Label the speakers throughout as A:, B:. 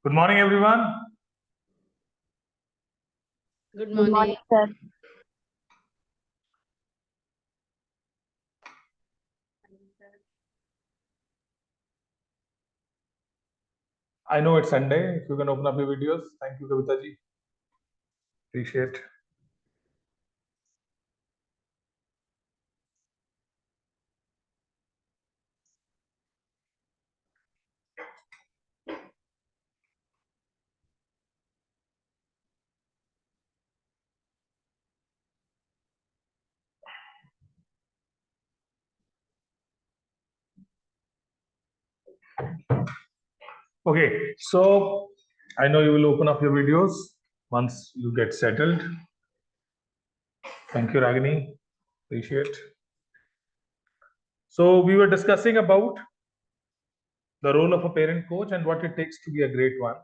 A: Good morning, everyone.
B: Good
C: Good
B: morning.
C: morning, sir.
A: I know it's Sunday. If you can open up your videos. Thank you, Kavita ji. Appreciate. Okay, so I know you will open up your videos once you get settled. Thank you, Ragini. Appreciate. So we were discussing about the role of a parent coach and what it takes to be a great one.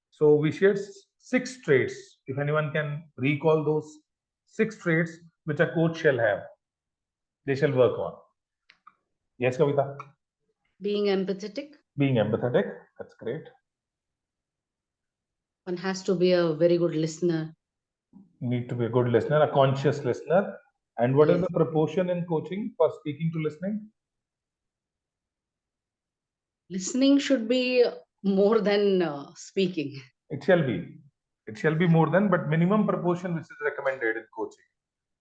A: So we shared 6 traits. If anyone can recall those 6 traits which a coach shall have, they shall work on. Yes, Kavita?
B: Being empathetic.
A: Being empathetic. That's great.
B: One has to be a very good listener.
A: Need to be a good listener, a conscious listener. And what is
B: Yes.
A: the proportion in coaching for speaking to listening?
B: Listening should be more than speaking.
A: It shall be. It shall be more than, but minimum proportion which is recommended in coaching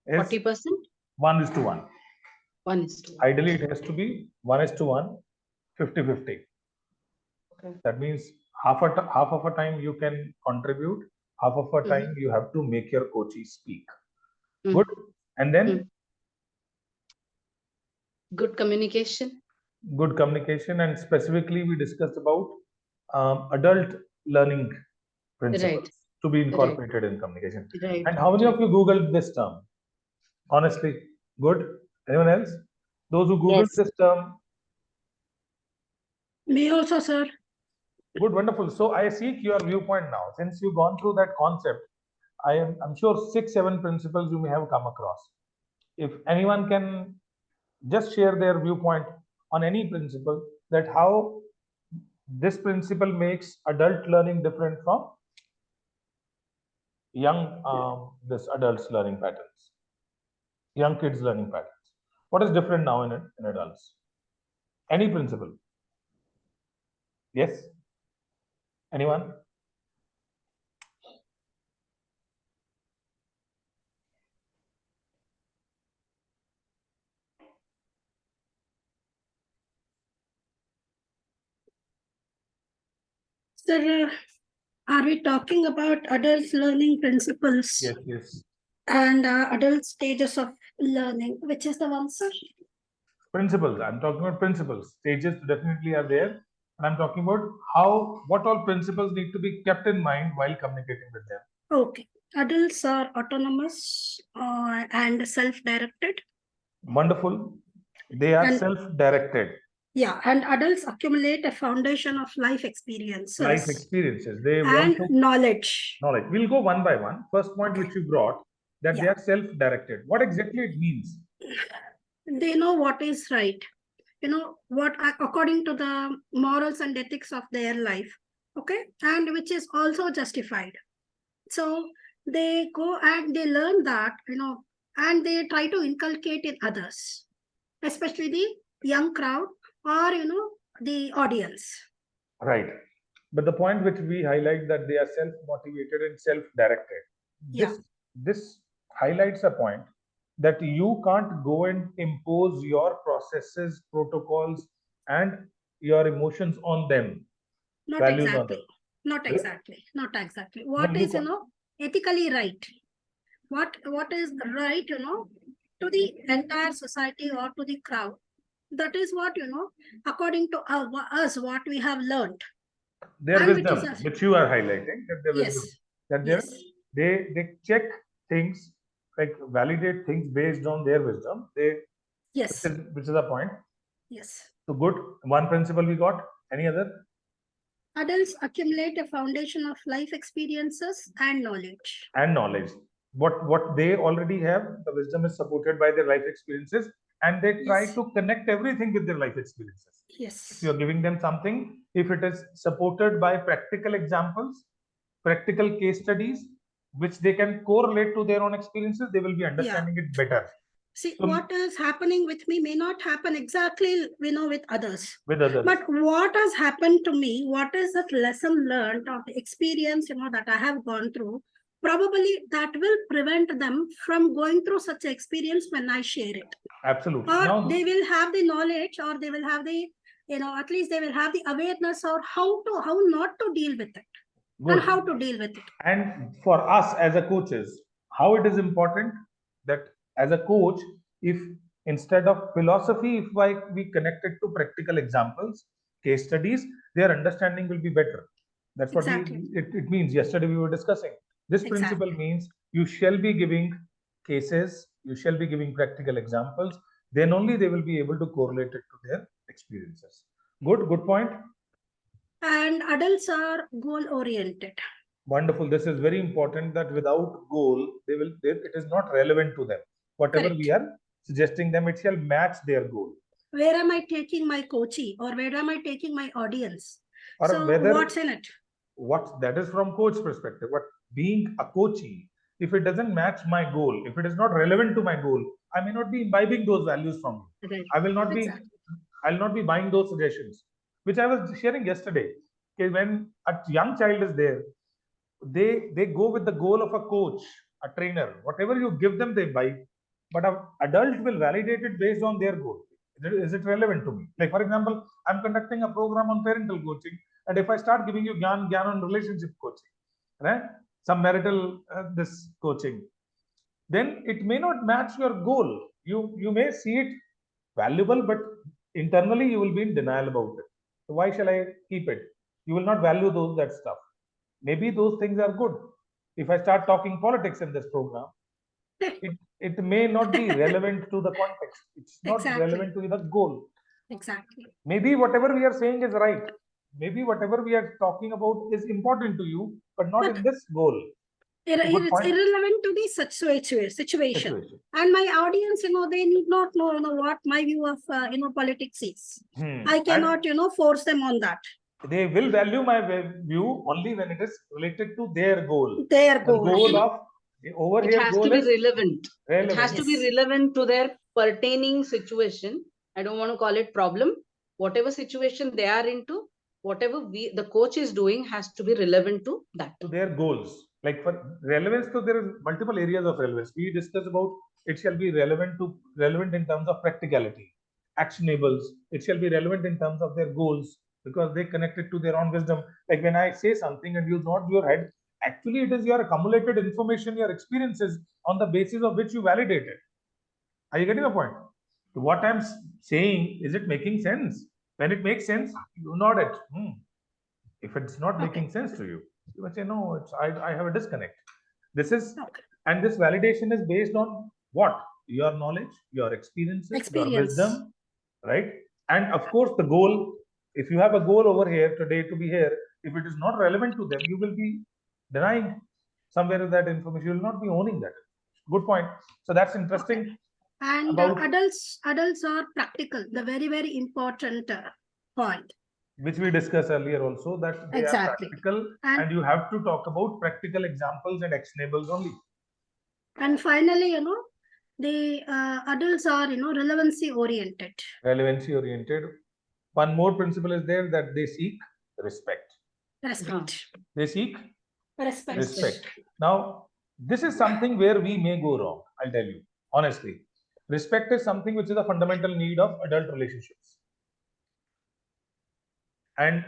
A: is
B: 40%?
A: 1:1.
B: 1:1.
A: Ideally, it has to be 1:1, 50-50.
B: Okay.
A: That means half of a time you can contribute, half of a time you have to make your coachee speak.
B: Mm.
A: Good. And then
B: Good communication.
A: good communication, and specifically we discussed about adult learning principles
B: Right.
A: to be incorporated in communication.
B: Right.
A: And how many of you Googled this term? Honestly, good. Anyone else? Those who Googled
C: Yes.
A: this term,
C: Me also, sir.
A: good, wonderful. So I seek your viewpoint now. Since you've gone through that concept, I'm sure 6-7 principles you may have come across. If anyone can just share their viewpoint on any principle, that how this principle makes adult learning different from young this adults learning patterns, young kids learning patterns. What is different now in adults? Any principle? Yes. Anyone?
C: Sir, are we talking about adults learning principles
A: Yes. Yes.
C: and adult stages of learning? Which is the one, sir?
A: Principles. I'm talking about principles. Stages definitely are there, and I'm talking about what all principles need to be kept in mind while communicating with them.
C: Okay. Adults are autonomous and self-directed.
A: Wonderful. They are
C: And-
A: self-directed.
C: Yeah, and adults accumulate a foundation of life experiences
A: Life experiences. They want
C: and
A: to
C: knowledge.
A: knowledge. We'll go one by one. First point which you brought, that they
C: Yeah.
A: are self-directed. What exactly it means?
C: They know what is right. You know, what according to the morals and ethics of their life. Okay. And which is also justified. So they go and they learn that, and they try to inculcate in others, especially the young crowd or, the audience.
A: Right. But the point which we highlight that they are self-motivated and self-directed.
C: Yeah.
A: This highlights a point that you can't go and impose your processes, protocols, and your emotions on them.
C: Not
A: Values on
C: exactly.
A: them.
C: Not
A: Yeah.
C: exactly. Not exactly. What
A: you
C: is,
A: can't.
C: ethically right? What is right, to the entire society or to the crowd? That is what, according to us, what we have learned.
A: Their
C: And which
A: wisdom,
C: is
A: which you are highlighting, that their
C: Yes.
A: wisdom, that
C: Yes.
A: they check things, like validate things based on their wisdom.
C: Yes.
A: Which is the point.
C: Yes.
A: So good. One principle we got. Any other?
C: Adults accumulate a foundation of life experiences and knowledge.
A: And knowledge. What they already have, the wisdom is supported by their life experiences and they try
C: Yes.
A: to connect everything with their life experiences. If
C: Yes.
A: you're giving them something, if it is supported by practical examples, practical case studies, which they can correlate to their own experiences, they will be understanding it better
C: See,
A: So-
C: what is happening with me may not happen exactly, with others.
A: with others.
C: But what has happened to me, what is that lesson learned or the experience, that I have gone through, probably that will prevent them from going through such an experience when I share it.
A: Absolutely.
C: Or
A: Now,
C: they will have the knowledge, or they will have the, at least they will have the awareness or how not to deal with it
A: good.
C: and how to deal with it.
A: And for us as a coaches, how it is important that as a coach, if instead of philosophy, if we connect it to practical examples, case studies, their understanding will be better. That's what
C: Exactly.
A: it means. Yesterday we were discussing. This principle
C: Exactly.
A: means you shall be giving cases, you shall be giving practical examples, then only they will be able to correlate it to their experiences. Good point.
C: And adults are goal oriented.
A: Wonderful. This is very important that without goal, it is not relevant to them. Whatever we are suggesting them, it shall match their goal.
C: Where am I taking my coachee, or where am I taking my audience?
A: Or
C: So
A: whether
C: what's in it?
A: what that is from coach perspective. But being a coachee, if it doesn't match my goal, if it is not relevant to my goal, I may not be imbibing those values from you.
C: Right.
A: I will not be.
C: Exactly.
A: I'll not be buying those suggestions, which I was sharing yesterday. Okay, when a young child is there, they go with the goal of a coach, a trainer. Whatever you give them, they buy. But an adult will validate it based on their goal. Is it relevant to me? Like, for example, I'm conducting a program on parental coaching, and if I start giving you gyan on relationship coaching, right? Some marital this coaching, then it may not match your goal. You may see it valuable, but internally you will be in denial about it. So why shall I keep it? You will not value that stuff. Maybe those things are good. If I start talking politics in this program, it may not be relevant to the context. It's not
C: Exactly.
A: relevant to the goal.
C: Exactly.
A: Maybe whatever we are saying is right. Maybe whatever we are talking about is important to you, but not in this goal.
C: It's
A: point.
C: irrelevant to the situation.
A: Situation.
C: And my audience, they need not know, what my view of, politics is. I cannot, force them on that.
A: They will value my view only when it is related to their goal.
C: Their
A: The
C: goal.
A: goal of over
B: It
A: here
B: has
A: goal
B: to be
A: is
B: relevant. It
A: relevant.
B: has to be
C: Yes.
B: relevant to their pertaining situation. I don't want to call it problem. Whatever situation they are into, whatever the coach is doing has to be relevant to that.
A: To their goals. Like for relevance, so there is multiple areas of relevance. We discussed about it shall be relevant in terms of practicality, actionables. It shall be relevant in terms of their goals because they connect it to their own wisdom. Like when I say something and you nod your head, actually it is your accumulated information, your experiences on the basis of which you validate it. Are you getting the point? What I'm saying, is it making sense? When it makes sense, you nod it. If it's not making sense to you, you will say, no, I have a disconnect. This is, and this validation is based on what? Your knowledge, your experiences, your wisdom, right? And of course, the goal, if you have a goal over here today to be here, if it is not relevant to them, you will be denying somewhere that information. You will not be owning that. Good point. So that's interesting.
C: And adults are practical, the very, very important point.
A: Which we discussed earlier also, that they are practical and you have to talk about practical examples and actionables only.
C: And finally, the adults are, relevancy oriented.
A: Relevancy oriented. One more principle is there, that they seek respect.
C: Respect.
A: They seek
C: respect.
A: Now, this is something where we may go wrong. I'll tell you, honestly. Respect is something which is a fundamental need of adult relationships. And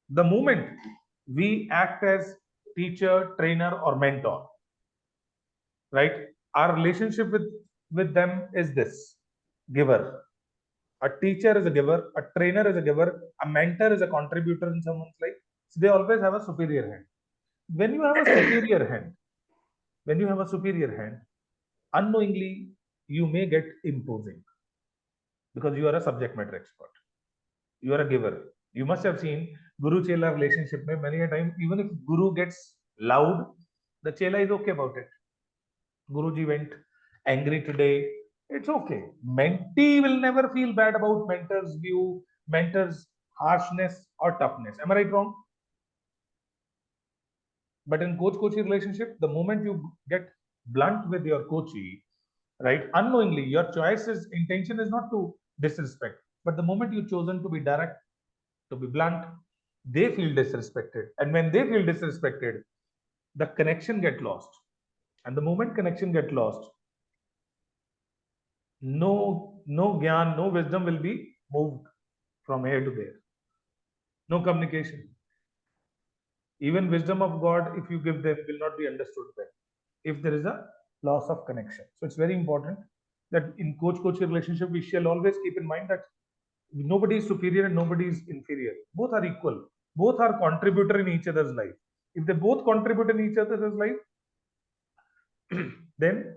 A: the moment we act as teacher, trainer, or mentor, right? Our relationship with them is this: giver. A teacher is a giver, a trainer is a giver, a mentor is a contributor in someone's life. So they always have a superior hand. When you have a superior hand, unknowingly you may get imposing because you are a subject matter expert. You are a giver. You must have seen Guru Chela relationship mein many a time, even if Guru gets loud, the Chela is okay about it. Guruji went angry today, It's okay. Mentee will never feel bad about mentor's view, mentor's harshness or toughness. Am I right, wrong? But in coach-coachee relationship, the moment you get blunt with your coachee, right, unknowingly, your intention is not to disrespect, but the moment you've chosen to be direct, to be blunt, they feel disrespected. And when they feel disrespected, the connection get lost. And the moment connection get lost, no gyan, no wisdom will be moved from here to there. No communication. Even wisdom of God, if you give them, will not be understood then, if there is a loss of connection. So it's very important that in coach-coach relationship, we shall always keep in mind that nobody is superior and nobody is inferior. Both are equal. Both are contributor in each other's life. If they both contribute in each other's life, then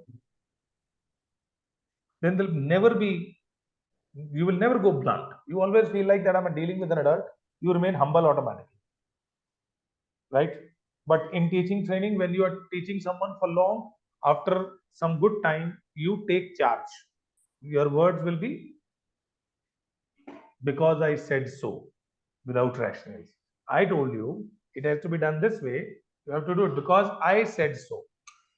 A: there'll never be, you will never go blunt. You always feel like that I'm dealing with an adult. You remain humble automatically. Right? But in teaching training, when you are teaching someone for long, after some good time, you take charge. Your words will be, because I said so, without rationale. I told you it has to be done this way. You have to do it because I said so.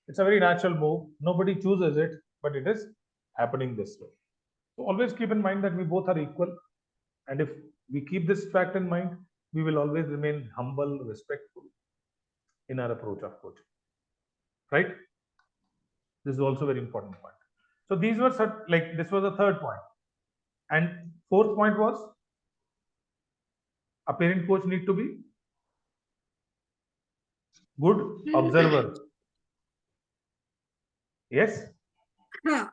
A: It's a very natural move. Nobody chooses it, but it is happening this way. So always keep in mind that we both are equal. And if we keep this fact in mind, we will always remain humble, respectful in our approach of coaching. Right? This is also very important point. So these were like, this was the third point. And fourth point was, a parent coach need to be good observer. Yes?
C: Huh.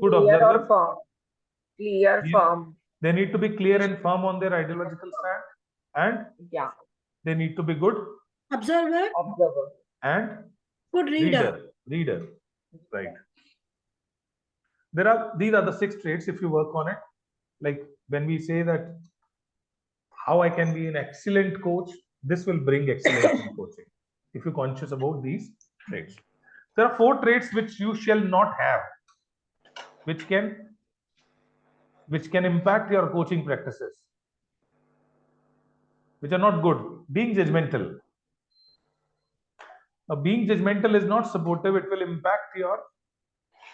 A: Good
D: Clear or
A: observer.
D: firm. Clear,
A: Yeah.
D: firm.
A: They need to be clear and firm on their ideological stand, and
D: Yeah.
A: they need to be good
C: Observer,
D: Observer.
A: and
C: good reader.
A: reader. Right. These are the 6 traits. If you work on it, like when we say that how I can be an excellent coach, this will bring excellence in coaching. If you're conscious about these traits, there are 4 traits which you shall not have, which can impact your coaching practices, which are not good. Being judgmental. Now, being judgmental is not supportive. It will impact your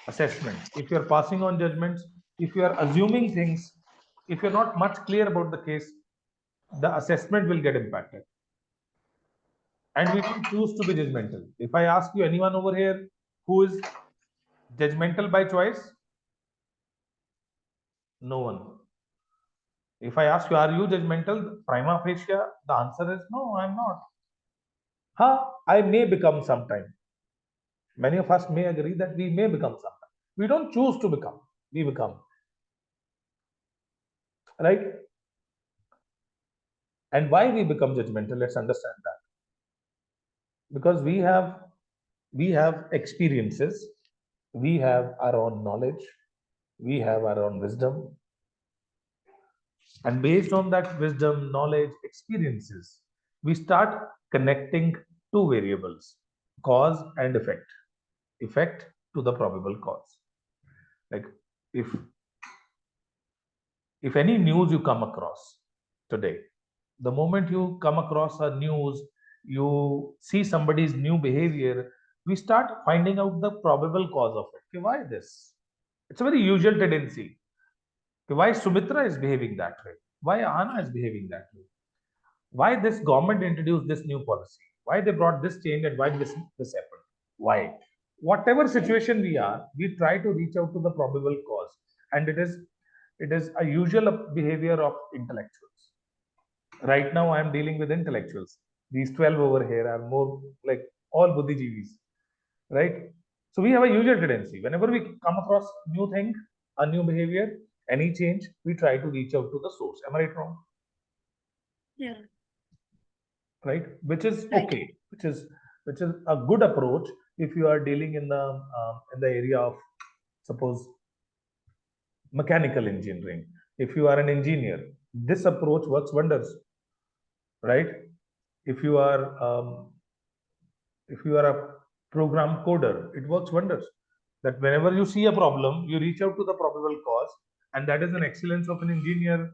A: assessment. If you're passing on judgments, if you are assuming things, if you're not much clear about the case, the assessment will get impacted. And we don't choose to be judgmental. If I ask you, anyone over here who is judgmental by choice? No one. If I ask you, are you judgmental? Prima facie, the answer is no, I'm not. I may become sometime. Many of us may agree that we may become sometime. We don't choose to become, we become. Right? And why we become judgmental? Let's understand that. Because we have experiences, we have our own knowledge, we have our own wisdom. And based on that wisdom, knowledge, experiences, we start connecting 2 variables, cause and effect to the probable cause. Like if any news you come across today, the moment you come across a news, you see somebody's new behavior, we start finding out the probable cause of it. Okay, why this? It's a very usual tendency. Okay, why Sumitra is behaving that way? Why Anna is behaving that way? Why this government introduced this new policy? Why they brought this change and why this happened? Why? Whatever situation we are, we try to reach out to the probable cause, and it is a usual behavior of intellectuals. Right now, I am dealing with intellectuals. These 12 over here are more like all buddhijeevis, right? So we have a usual tendency. Whenever we come across new thing, a new behavior, any change, we try to reach out to the source. Am I right, wrong?
C: Yeah.
A: Right? Which is
C: Right.
A: okay. Which is a good approach if you are dealing in the area of, suppose, mechanical engineering. If you are an engineer, this approach works wonders. Right? If you are a program coder, it works wonders. that whenever you see a problem, you reach out to the probable cause, and that is an excellence of an engineer,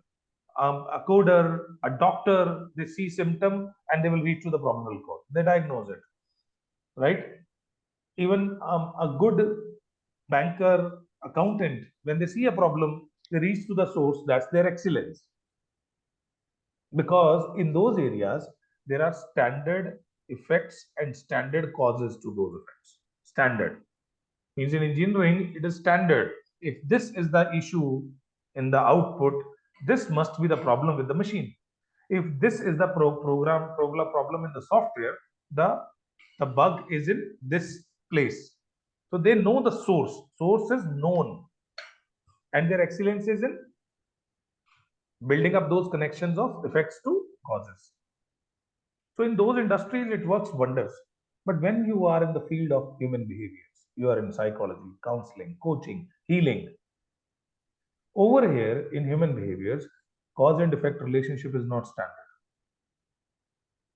A: a coder, a doctor. They see symptom and they will reach to the probable cause. They diagnose it, right? Even a good banker, accountant, when they see a problem, they reach to the source. That's their excellence. Because in those areas, there are standard effects and standard causes to those effects. Standard means in engineering, it is standard. If this is the issue in the output, this must be the problem with the machine. If this is the problem in the software, the bug is in this place. So they know the source. Source is known, and their excellence is in building up those connections of effects to causes. So in those industries, it works wonders. But when you are in the field of human behaviors, you are in psychology, counseling, coaching, healing. Over here in human behaviors, cause and effect relationship is not standard.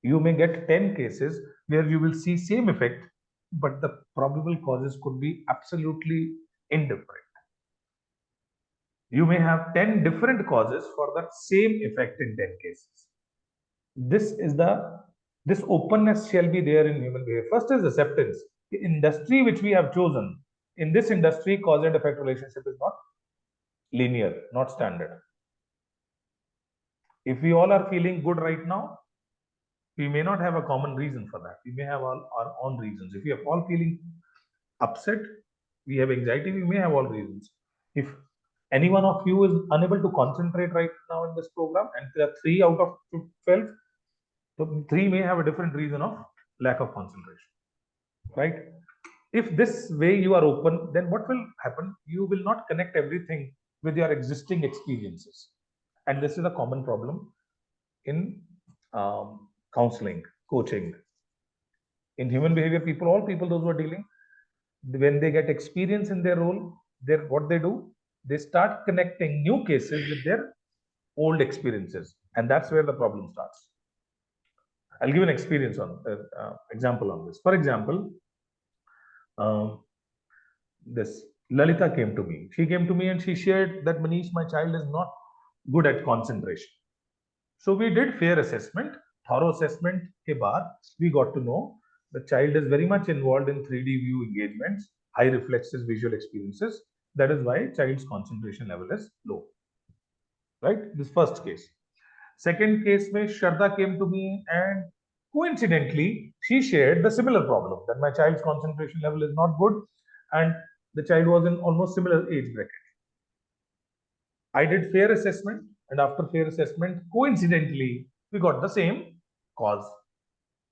A: You may get 10 cases where you will see same effect, but the probable causes could be absolutely indifferent. You may have 10 different causes for that same effect in 10 cases. This openness shall be there in human behavior. First is acceptance. The industry which we have chosen, in this industry, cause and effect relationship is not linear, not standard. If we all are feeling good right now, we may not have a common reason for that. We may have all our own reasons. If we are all feeling upset, we have anxiety, we may have all reasons. If any one of you is unable to concentrate right now in this program, and there are 3 out of 12, so 3 may have a different reason of lack of concentration, right? If this way you are open, then what will happen? You will not connect everything with your existing experiences. And this is a common problem in counseling, coaching. In human behavior, all people, those who are dealing, when they get experience in their role, what they do, they start connecting new cases with their old experiences. And that's where the problem starts. I'll give an experience on example on this. For example, this Lalita came to me. She came to me and she shared that, Manish, my child is not good at concentration. So we did fair assessment, thorough assessment ke baad, we got to know the child is very much involved in 3D view engagements, high reflexes, visual experiences. That is why child's concentration level is low. Right? This first case. Second case, where Shraddha came to me and coincidentally, she shared the similar problem that my child's concentration level is not good and the child was in almost similar age bracket. I did fair assessment, and after fair assessment, coincidentally, we got the same cause.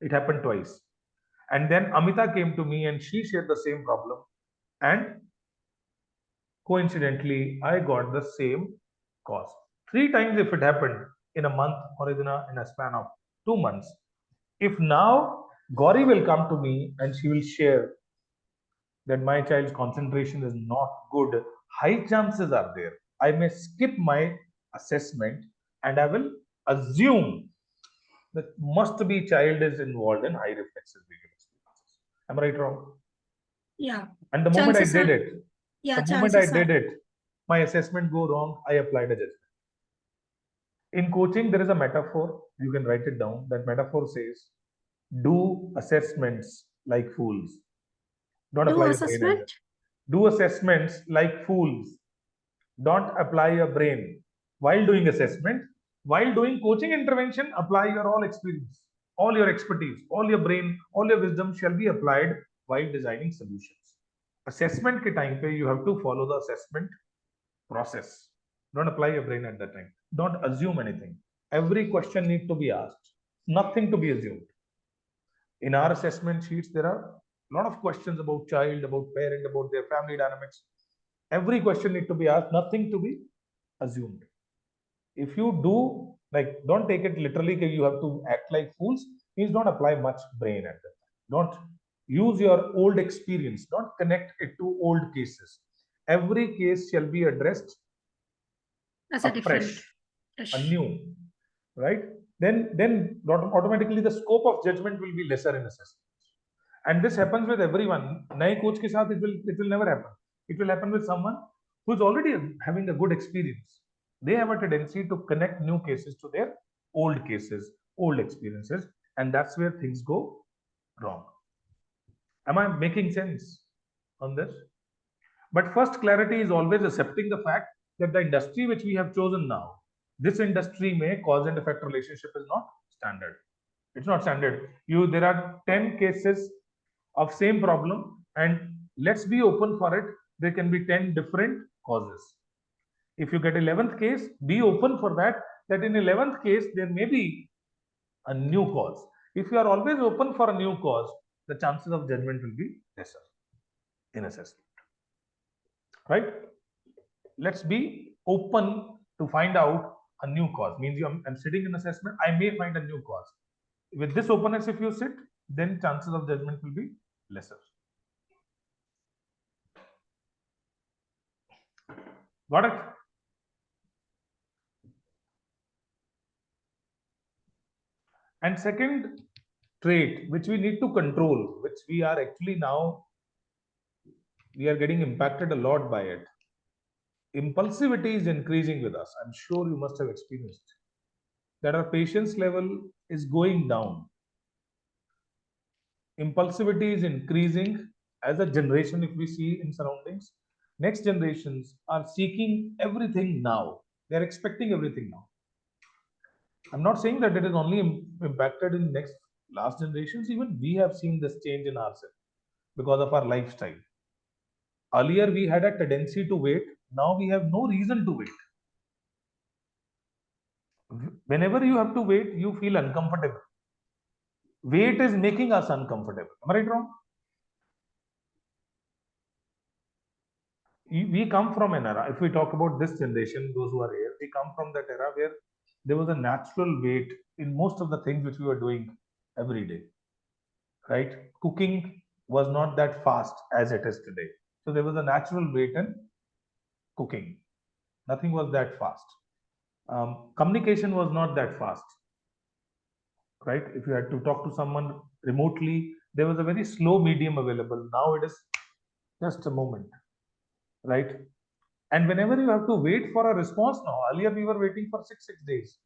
A: It happened twice. And then Amita came to me and she shared the same problem. And coincidentally, I got the same cause. 3 times if it happened in a month or in a span of 2 months. If now Gauri will come to me and she will share that my child's concentration is not good, high chances are there I may skip my assessment and I will assume that must be child is involved in high reflexes visual experiences. Am I right or wrong?
C: Yeah.
A: And the moment
C: Chances
A: I did
C: are-
A: it,
C: Yeah,
A: the moment I
C: chances
A: did
C: are.
A: it, my assessment go wrong, I applied a judgment. In coaching, there is a metaphor. You can write it down. That metaphor says, do assessments like fools. Don't
C: Do
A: apply a brain.
C: assessment?
A: Do assessments like fools. Don't apply your brain. While doing assessment, while doing coaching intervention, apply your all experience, all your expertise, all your brain, all your wisdom shall be applied while designing solutions. Assessment ke time pe you have to follow the assessment process. Don't apply your brain at that time. Don't assume anything. Every question needs to be asked. Nothing to be assumed. In our assessment sheets, there are a lot of questions about child, about parent, about their family dynamics. Every question needs to be asked, nothing to be assumed. If you do, like, don't take it literally, you have to act like fools, means don't apply much brain at that time. Don't use your old experience, don't connect it to old cases. Every case shall be addressed
C: As a different.
A: fresh, anew, right? Then automatically the scope of judgment will be lesser in assessment. And this happens with everyone. नए coach के साथ it will never happen. It will happen with someone who is already having a good experience. They have a tendency to connect new cases to their old cases, old experiences, and that's where things go wrong. Am I making sense on this? But first clarity is always accepting the fact that the industry which we have chosen now, this industry may cause and effect relationship is not standard. It's not standard. There are 10 cases of same problem, and let's be open for it. There can be 10 different causes. If you get 11th case, be open for that in 11th case, there may be a new cause. If you are always open for a new cause, the chances of judgment will be lesser in assessment. Right? Let's be open to find out a new cause. Means I'm sitting in assessment, I may find a new cause. With this openness, if you sit, then chances of judgment will be lesser. Got it? And second trait which we need to control, which we are actually now, we are getting impacted a lot by it. Impulsivity is increasing with us. I'm sure you must have experienced that our patience level is going down. Impulsivity is increasing as a generation. If we see in surroundings, next generations are seeking everything now. They're expecting everything now. I'm not saying that it is only impacted in last generations. Even we have seen this change in ourselves because of our lifestyle. Earlier we had a tendency to wait. Now we have no reason to wait. Whenever you have to wait, you feel uncomfortable. Wait is making us uncomfortable. Am I right, wrong? We come from an era, if we talk about this generation, those who are here, we come from that era where there was a natural wait in most of the things which we were doing every day, right? Cooking was not that fast as it is today. So there was a natural wait in cooking. Nothing was that fast. Communication was not that fast, right? If you had to talk to someone remotely, there was a very slow medium available. Now it is just a moment, right? And whenever you have to wait for a response now, earlier we were waiting for six days.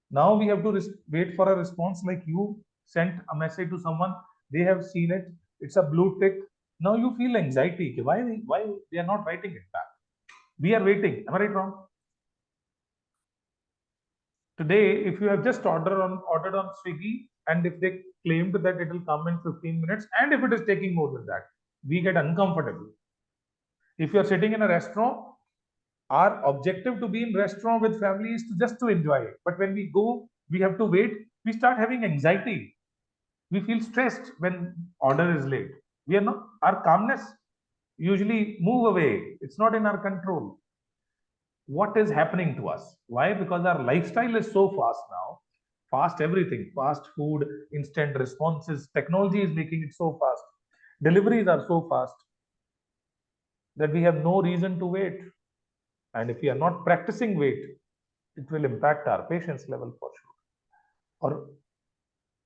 A: Now we have to wait for a response, like you sent a message to someone, they have seen it, it's a blue tick. Now you feel anxiety. Why they are not writing it back? We are waiting. Am I right, wrong? Today, if you have just ordered on Swiggy, and if they claimed that it will come in 15 minutes, and if it is taking more than that, we get uncomfortable. If you are sitting in a restaurant, our objective to be in restaurant with family is just to enjoy it. But when we go, we have to wait. We start having anxiety. We feel stressed when order is late. We are not, our calmness usually move away. It's not in our control. What is happening to us? Why? Because our lifestyle is so fast now. Fast everything, fast food, instant responses. Technology is making it so fast. Deliveries are so fast that we have no reason to wait. And if we are not practicing wait, it will impact our patience level for sure. Or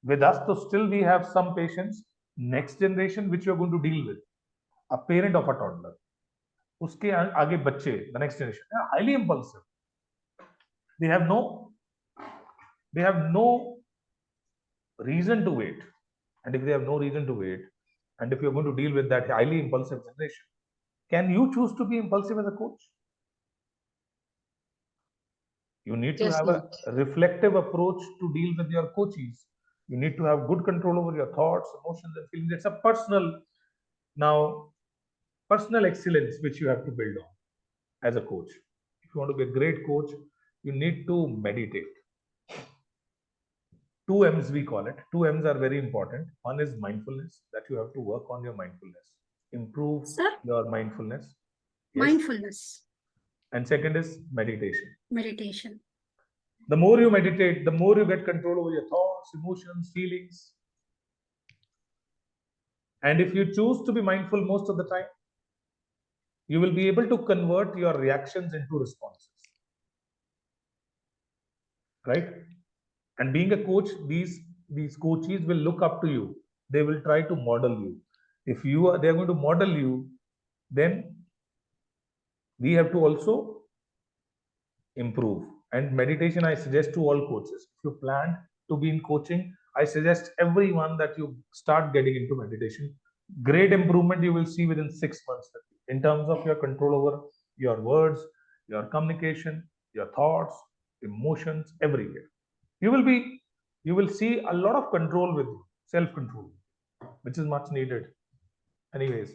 A: with us, so still we have some patience. Next generation, which you are going to deal with, a parent of a toddler, uske aage bacche, the next generation, they are highly impulsive. They have no reason to wait. And if they have no reason to wait, and if you're going to deal with that highly impulsive generation, can you choose to be impulsive as a coach? You need to have a reflective approach to deal with your coaches. You need to have good control over your thoughts, emotions, and feelings. It's a personal excellence which you have to build on as a coach. If you want to be a great coach, you need to meditate. 2 M's we call it. 2 M's are very important. One is mindfulness, that you have to work on your mindfulness, improve your mindfulness.
C: Yes. Mindfulness.
A: And second is meditation.
C: Meditation.
A: The more you meditate, the more you get control over your thoughts, emotions, feelings. And if you choose to be mindful most of the time, you will be able to convert your reactions into responses. Right? And being a coach, these coaches will look up to you they will try to model you. If they're going to model you, then we have to also improve. And meditation, I suggest to all coaches. If you plan to be in coaching, I suggest everyone that you start getting into meditation. Great improvement you will see within 6 months in terms of your control over your words, your communication, your thoughts, emotions, everywhere. You will see a lot of control with you, self-control, which is much needed. Anyways,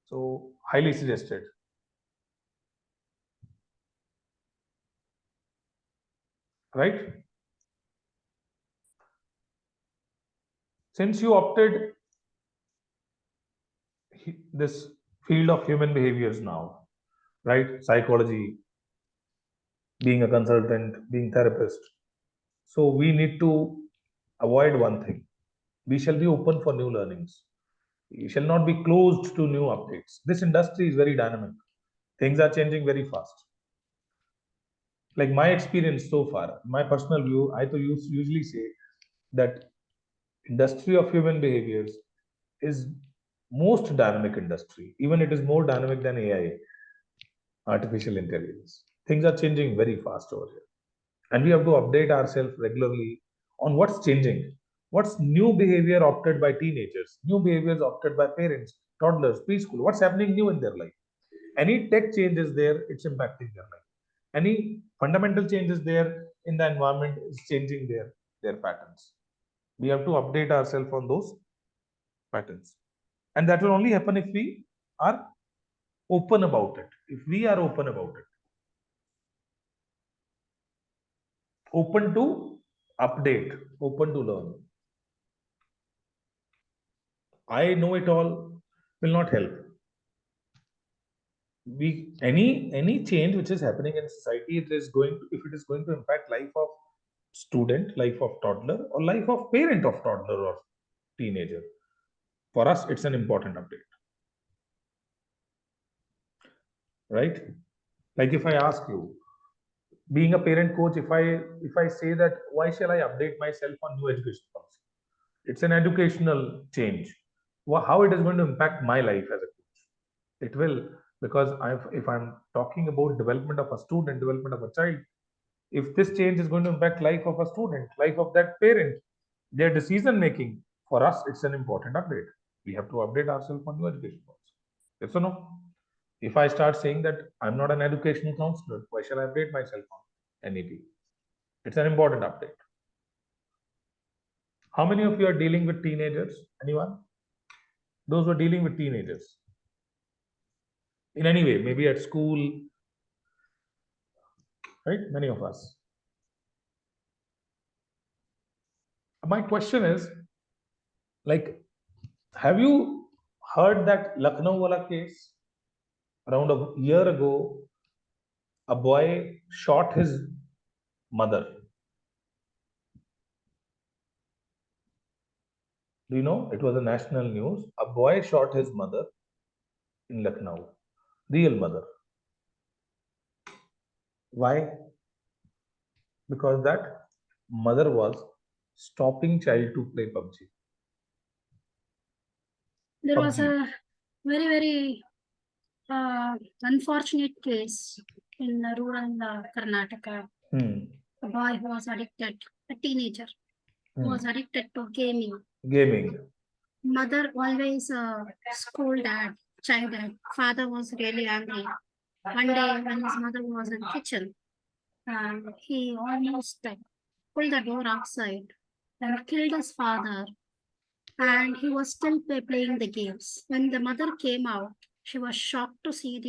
A: so highly suggested. Right? Since you opted this field of human behaviors now, right? Psychology, being a consultant, being therapist. So we need to avoid one thing. We shall be open for new learnings. We shall not be closed to new updates. This industry is very dynamic. Things are changing very fast. Like my experience so far, my personal view, I usually say that industry of human behaviors is most dynamic industry. Even it is more dynamic than AI, artificial intelligence. Things are changing very fast over here. And we have to update ourselves regularly on what's changing. What's new behavior opted by teenagers, new behaviors opted by parents, toddlers, preschool, what's happening new in their life. Any tech change is there, it's impacting their life. Any fundamental changes there in the environment is changing their patterns. We have to update ourselves on those patterns. And that will only happen if we are open about it. If we are open about it. Open to update, open to learn. I know it all will not help. Any change which is happening in society, if it is going to impact life of student, life of toddler, or life of parent of toddler or teenager, for us it's an important update. Right? Like if I ask you, being a parent coach, if I say that why shall I update myself on new education policy? It's an educational change. How it is going to impact my life as a coach? It will, because if I'm talking about development of a student, development of a child, if this change is going to impact life of a student, life of that parent, their decision making, for us it's an important update. We have to update ourselves on new education policy. Yes or no? If I start saying that I'm not an educational counselor, why shall I update myself on NEP? It's an important update. How many of you are dealing with teenagers? Anyone? Those who are dealing with teenagers in any way, maybe at school, right? Many of us. My question is, like, have you heard that Lucknow wala case? Around a year ago, a boy shot his mother. Do you know? It was a national news. A boy shot his mother in Lucknow. Real mother. Why? Because that mother was stopping child to play PUBG.
C: There was
A: PUBG.
C: a very unfortunate case in rural Karnataka. A boy who was addicted, a teenager who was addicted to gaming. Mother always scolded child. Father was really angry. One day when his mother was in the kitchen, he almost pulled the door outside and killed his father. And he was still playing the games. When the mother came out, she was shocked to see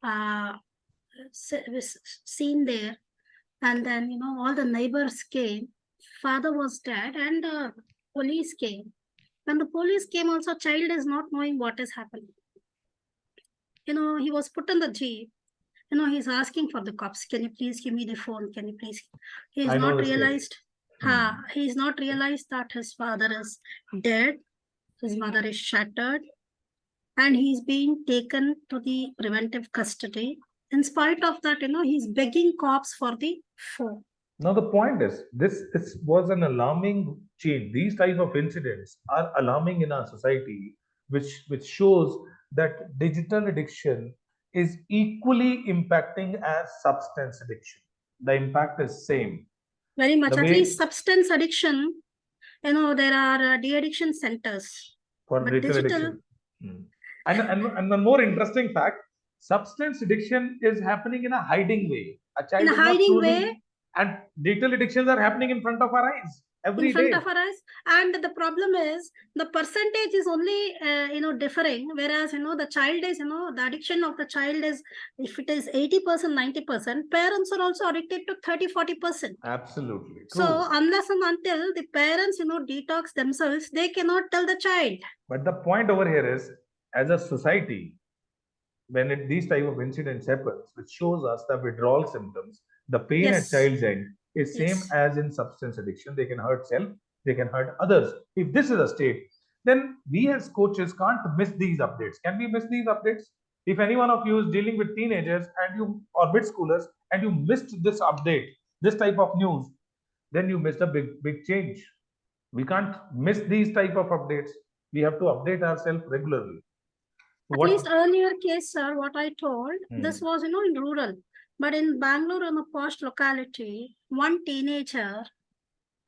C: the scene there. And then, you know, all the neighbors came. Father was dead and police came. When the police came also, child is not knowing what is happening. You know, he was put in the jeep. You know, he's asking for the cops. Can you please give me the phone? Can you please? He's not realized. He's not realized that his father is dead. His mother is shattered. And he's being taken to the preventive custody. In spite of that, you know, he's begging cops for the phone.
A: Now the point is, this was an alarming change. These type of incidents are alarming in our society, which shows that digital addiction is equally impacting as substance addiction. The impact is same.
C: Very much.
A: The
C: At
A: way
C: least substance addiction, there are de-addiction centers.
A: for
C: But
A: digital
C: digital-
A: addiction. And one more interesting fact, substance addiction is happening in a hiding way. A child
C: In a
A: is not
C: hiding
A: choosing,
C: way.
A: and digital addictions are happening in front of our eyes every
C: In front
A: day.
C: of our eyes, and the problem is the percentage is only differing, whereas the child is the addiction of the child is, if it is 80%, 90%, parents are also addicted to 30-40%.
A: Absolutely true.
C: So unless and until the parents detox themselves, they cannot tell the child.
A: But the point over here is, as a society, when these type of incidents happens, which shows us the withdrawal symptoms, the pain
C: Yes.
A: at child's end is same
C: Yes.
A: as in substance addiction. They can hurt self, they can hurt others. If this is a state, then we as coaches can't miss these updates. Can we miss these updates? If any one of you is dealing with teenagers and you or mid schoolers and you missed this update, this type of news, then you missed a big change. We can't miss these type of updates. We have to update ourselves regularly.
C: At least earlier case, sir, what I told, this was, in rural. But in Bangalore, in a posh locality, one teenager,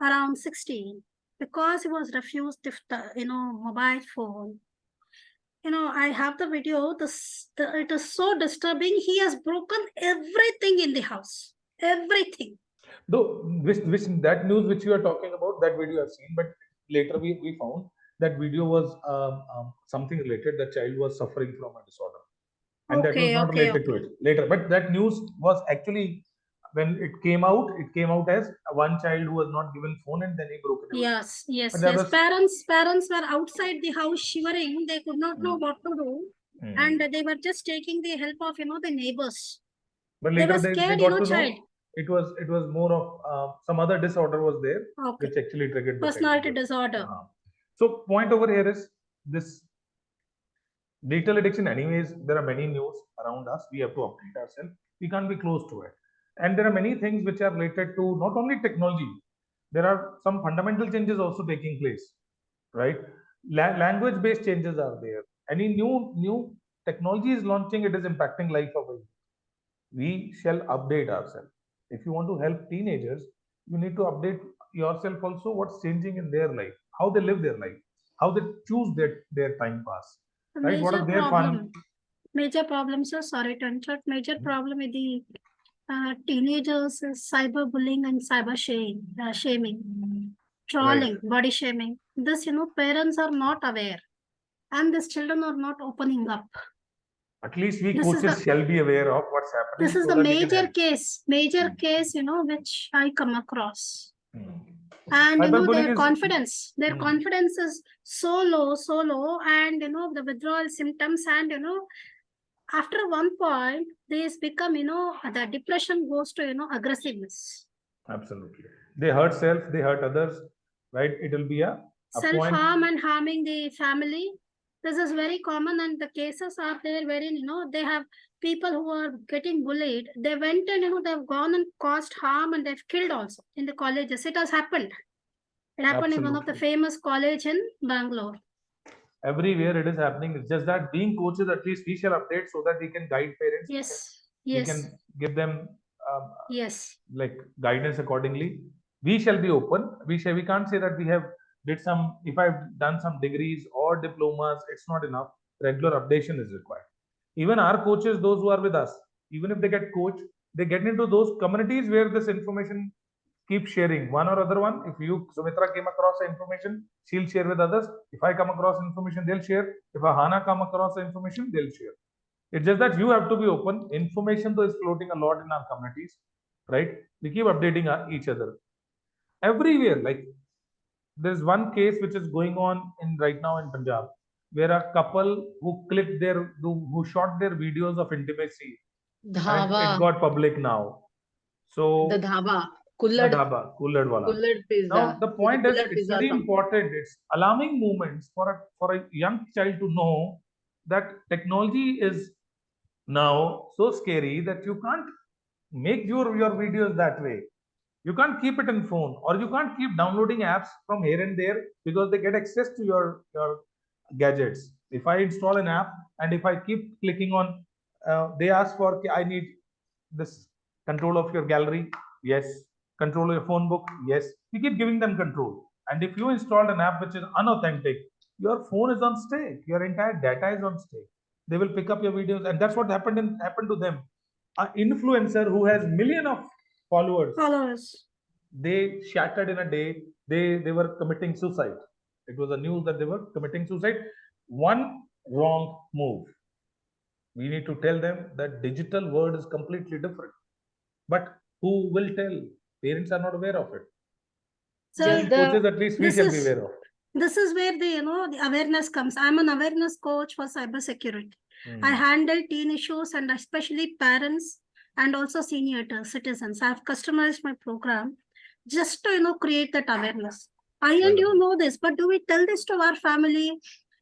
C: around 16, because he was refused, mobile phone. I have the video. It is so disturbing. He has broken everything in the house. Everything.
A: Though, which that news which you are talking about, that video I've seen, but later we found that video was something related. The child was suffering from a disorder, and that was not related to it. Later, but that news was actually, when it came out as one child who was not given phone and then he broke it.
C: Yes.
A: Was...
C: Parents were outside the house shivering. They could not know what to do, and they were just taking the help of the neighbors.
A: But later they got to know it was more of some other disorder was there, which actually triggered the
C: personality disorder.
A: So point over here is this digital addiction. Anyways, there are many news around us. We have to update ourselves. We can't be close to it. And there are many things which are related to not only technology. There are some fundamental changes also taking place, right? Language-based changes are there. Any new technology is launching, it is impacting life of a youth. We shall update ourselves. If you want to help teenagers, you need to update yourself also, what's changing in their life, how they live their life, how they choose their time pass, right? What is their fun?
C: Major problem, sir, sorry to interrupt. Major problem with the teenagers is cyberbullying and cyber shaming, trolling, body shaming. This, parents are not aware, and these children are not opening up.
A: At least we coaches shall be aware of what's happening.
C: This is the major case, which I come across. And their confidence is so low, and the withdrawal symptoms, and after one point, this become the depression goes to aggressiveness.
A: Absolutely, they hurt self, they hurt others, right? It will be a
C: self-harm and harming the family. This is very common, and the cases are there wherein they have people who are getting bullied. They went and they've gone and caused harm, and they've killed also in the colleges. It has happened. It happened in one of the famous college in Bangalore.
A: Everywhere it is happening. It's just that being coaches, at least we shall update so that we can guide parents.
C: Yes.
A: We can give them like guidance accordingly. We shall be open. We can't say that we have did some, if I've done some degrees or diplomas, it's not enough. Regular updation is required. Even our coaches, those who are with us, even if they get coached, they get into those communities where this information keep sharing. One or other one, if you, Sumitra, came across the information, she'll share with others. If I come across information, they'll share. If Ahana come across the information, they'll share. It's just that you have to be open. Information though is floating a lot in our communities, right? We keep updating each other. Everywhere, like there's one case which is going on right now in Punjab, where a couple who shot their videos of intimacy, and it got public now. So
B: the dhaba,
A: Kullad wala.
B: Kullad pizza.
A: Now the point is, it's very important. It's alarming moments for a young child to know that technology is now so scary that you can't make your videos that way. You can't keep it in phone, or you can't keep downloading apps from here and there because they get access to your gadgets. If I install an app and if I keep clicking on, they ask for, I need this control of your gallery. Yes. Control of your phone book. Yes. You keep giving them control. And if you installed an app which is unauthentic, your phone is on stake. Your entire data is on stake. They will pick up your videos, and that's what happened to them. An influencer who has million of followers, they shattered in a day. They were committing suicide. It was a news that they were committing suicide. One wrong move. We need to tell them that digital world is completely different. But who will tell? Parents are not aware of it.
C: So
B: Just the-
A: Coaches, at least we
C: this
A: can be
C: is-
A: aware of.
C: This is where the the awareness comes. I'm an awareness coach for cybersecurity. I
A: Hmm.
C: handle teen issues and especially parents and also senior citizens. I've customized my program just to create that awareness. I and you
A: Wonderful.
C: know this, but do we tell this to our family?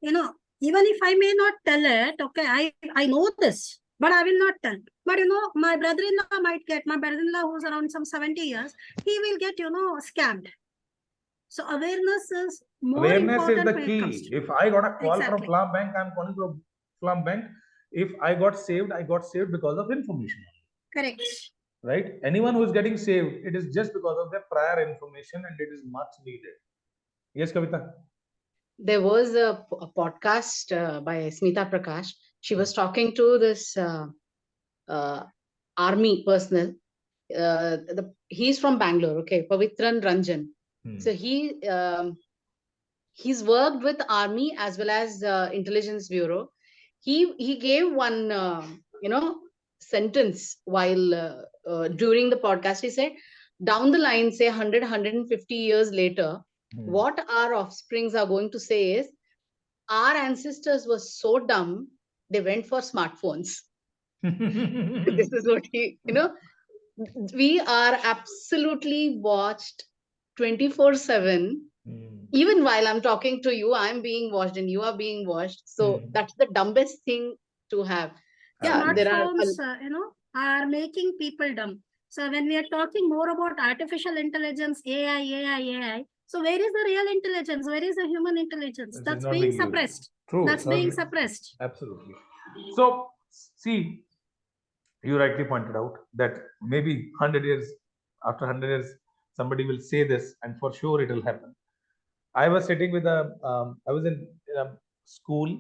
C: Even if I may not tell it, okay, I know this, but I will not tell. But my brother-in-law might get, my brother-in-law who's around some 70 years, he will get scammed. So awareness is more
A: Awareness is
C: important
A: the
C: when it comes
A: key.
C: to.
A: If I got a call from
C: Exactly.
A: Plum Bank, I'm calling from Plum Bank. If I got saved because of information.
C: Correct.
A: Right? Anyone who is getting saved, it is just because of their prior information, and it is much needed. Yes, Kavita.
B: There was a podcast by Smita Prakash. She was talking to this army personnel. He's from Bangalore, okay, Pavitran Ranjan.
A: Hmm.
B: So he's worked with army as well as intelligence bureau. He gave one sentence while during the podcast. He said, down the line, say 100 150 years later,
A: Hmm.
B: what our offsprings are going to say is, our ancestors were so dumb, they went for smartphones. This is what we are absolutely watched 24/7.
A: Hmm.
B: Even while I'm talking to you, I'm being watched and you are being watched. So
A: Hmm.
B: that's the dumbest thing to have. Yeah, there are
C: Smartphones, are making people dumb. So when we are talking more about artificial intelligence, AI, so where is the real intelligence? Where is the human intelligence?
A: This is
C: That's
A: not
C: being
A: being used.
C: suppressed.
A: True.
C: That's
A: it's not
C: being
A: being-
C: suppressed.
A: Absolutely. So, see, you rightly pointed out that maybe 100 years, after 100 years, somebody will say this, and for sure it will happen. I was sitting with I was in a school.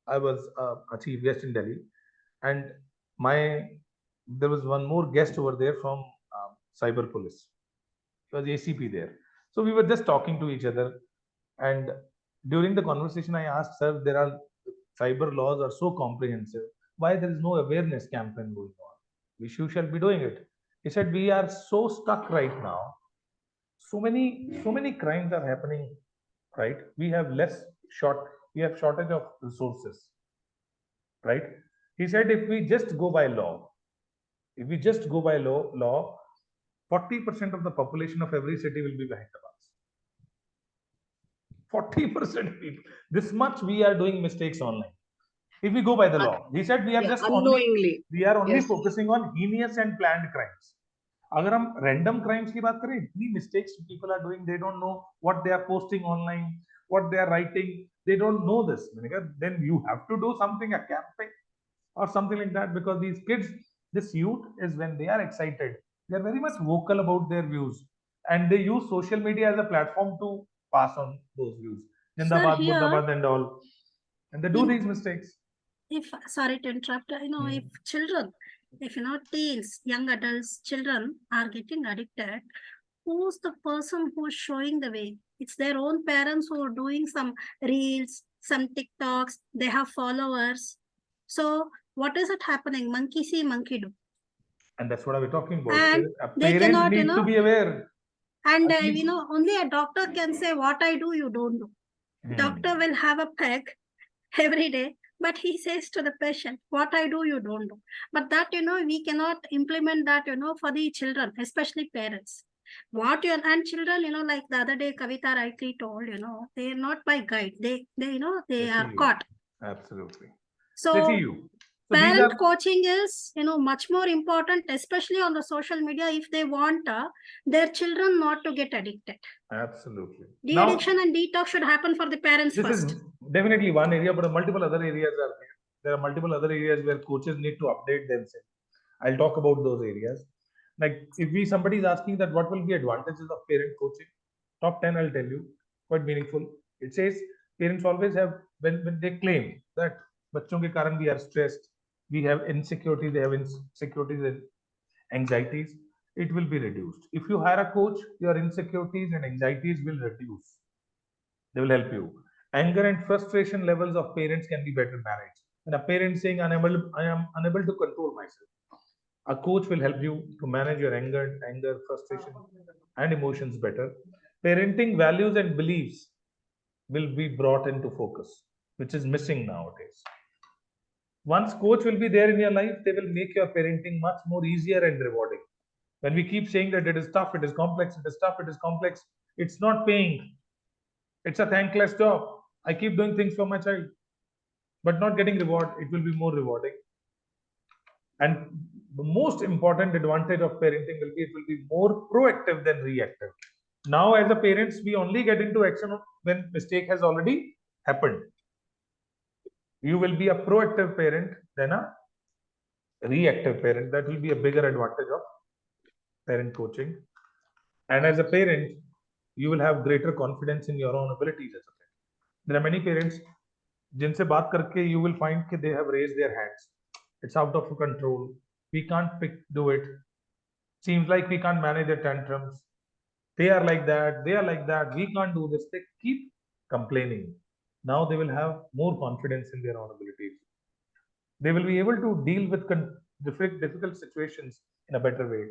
A: I was a chief guest in Delhi, and there was one more guest over there from cyber police. He was ACP there. So we were just talking to each other, and during the conversation, I asked, sir, there are cyber laws are so comprehensive. Why there is no awareness campaign going on? We shall be doing it. He said, we are so stuck right now. So many crimes are happening, right? We have shortage of resources, right? He said, if we just go by law, 40% of the population of every city will be behind the bars. 40% people. This much we are doing mistakes online. If we go by the law, he said we are just
B: unknowingly.
A: we are only
B: Yes.
A: focusing on heinous and planned crimes. अगर हम random crimes की बात करें, इतनी mistakes people are doing, they don't know what they are posting online, what they are writing, they don't know this. Then you have to do something, a campaign or something like that, because these kids, this youth is, when they are excited, they are very much vocal about their views, and they use social media as a platform to pass on those views. Jindabad,
C: here-
A: Murdabad and all. And they do
C: In-
A: these mistakes.
C: Sorry to interrupt, if children, if teens, young adults, children are getting addicted, who's the person who's showing the way? It's their own parents who are doing some reels, some TikToks, they have followers. So what is it happening? Monkey see, monkey do.
A: And that's what I was talking about.
C: And
A: A
C: they
A: parent
C: cannot,
A: need to be aware.
C: And
A: At least-
C: only a doctor can say, what I do, you don't do. Doctor will have a peg every day, but he says to the patient, what I do, you don't do. But that, we cannot implement that, for the children, especially parents. And children, like the other day, Kavita rightly told, they are not by guide. They
A: They
C: are
A: see you.
C: caught.
A: Absolutely.
C: So
A: They see you. So these
C: Parent
A: are,
C: coaching is, much more important, especially on the social media, if they want their children not to get addicted.
A: absolutely.
C: De-addiction and detox should happen for the parents
A: This
C: first.
A: is definitely one area, but multiple other areas are there. There are multiple other areas where coaches need to update themselves. I'll talk about those areas. Like if somebody is asking that what will be advantages of parent coaching, top 10 I'll tell you, quite meaningful. It says parents always have, when they claim that बच्चों के कारण we are stressed, we have insecurities, they have insecurities and anxieties, it will be reduced. If you hire a coach, your insecurities and anxieties will reduce. They will help you. Anger and frustration levels of parents can be better managed. When a parent saying, I am unable to control myself, a coach will help you to manage your anger, frustration, and emotions better. Parenting values and beliefs will be brought into focus, which is missing nowadays. Once coach will be there in your life, they will make your parenting much more easier and rewarding. When we keep saying that it is tough, it is complex, it is tough, it is complex, it's not paying. It's a thankless job. I keep doing things for my child, but not getting reward. It will be more rewarding. And the most important advantage of parenting will be it will be more proactive than reactive. Now, as a parents, we only get into action when mistake has already happened. You will be a proactive parent than a reactive parent. That will be a bigger advantage of parent coaching. And as a parent, you will have greater confidence in your own abilities as a parent. There are many parents, जिनसे बात करके you will find that they have raised their hands. It's out of control. We can't do it. Seems like we can't manage the tantrums. They are like that. They are like that. We can't do this. They keep complaining. Now they will have more confidence in their own abilities. They will be able to deal with difficult situations in a better way.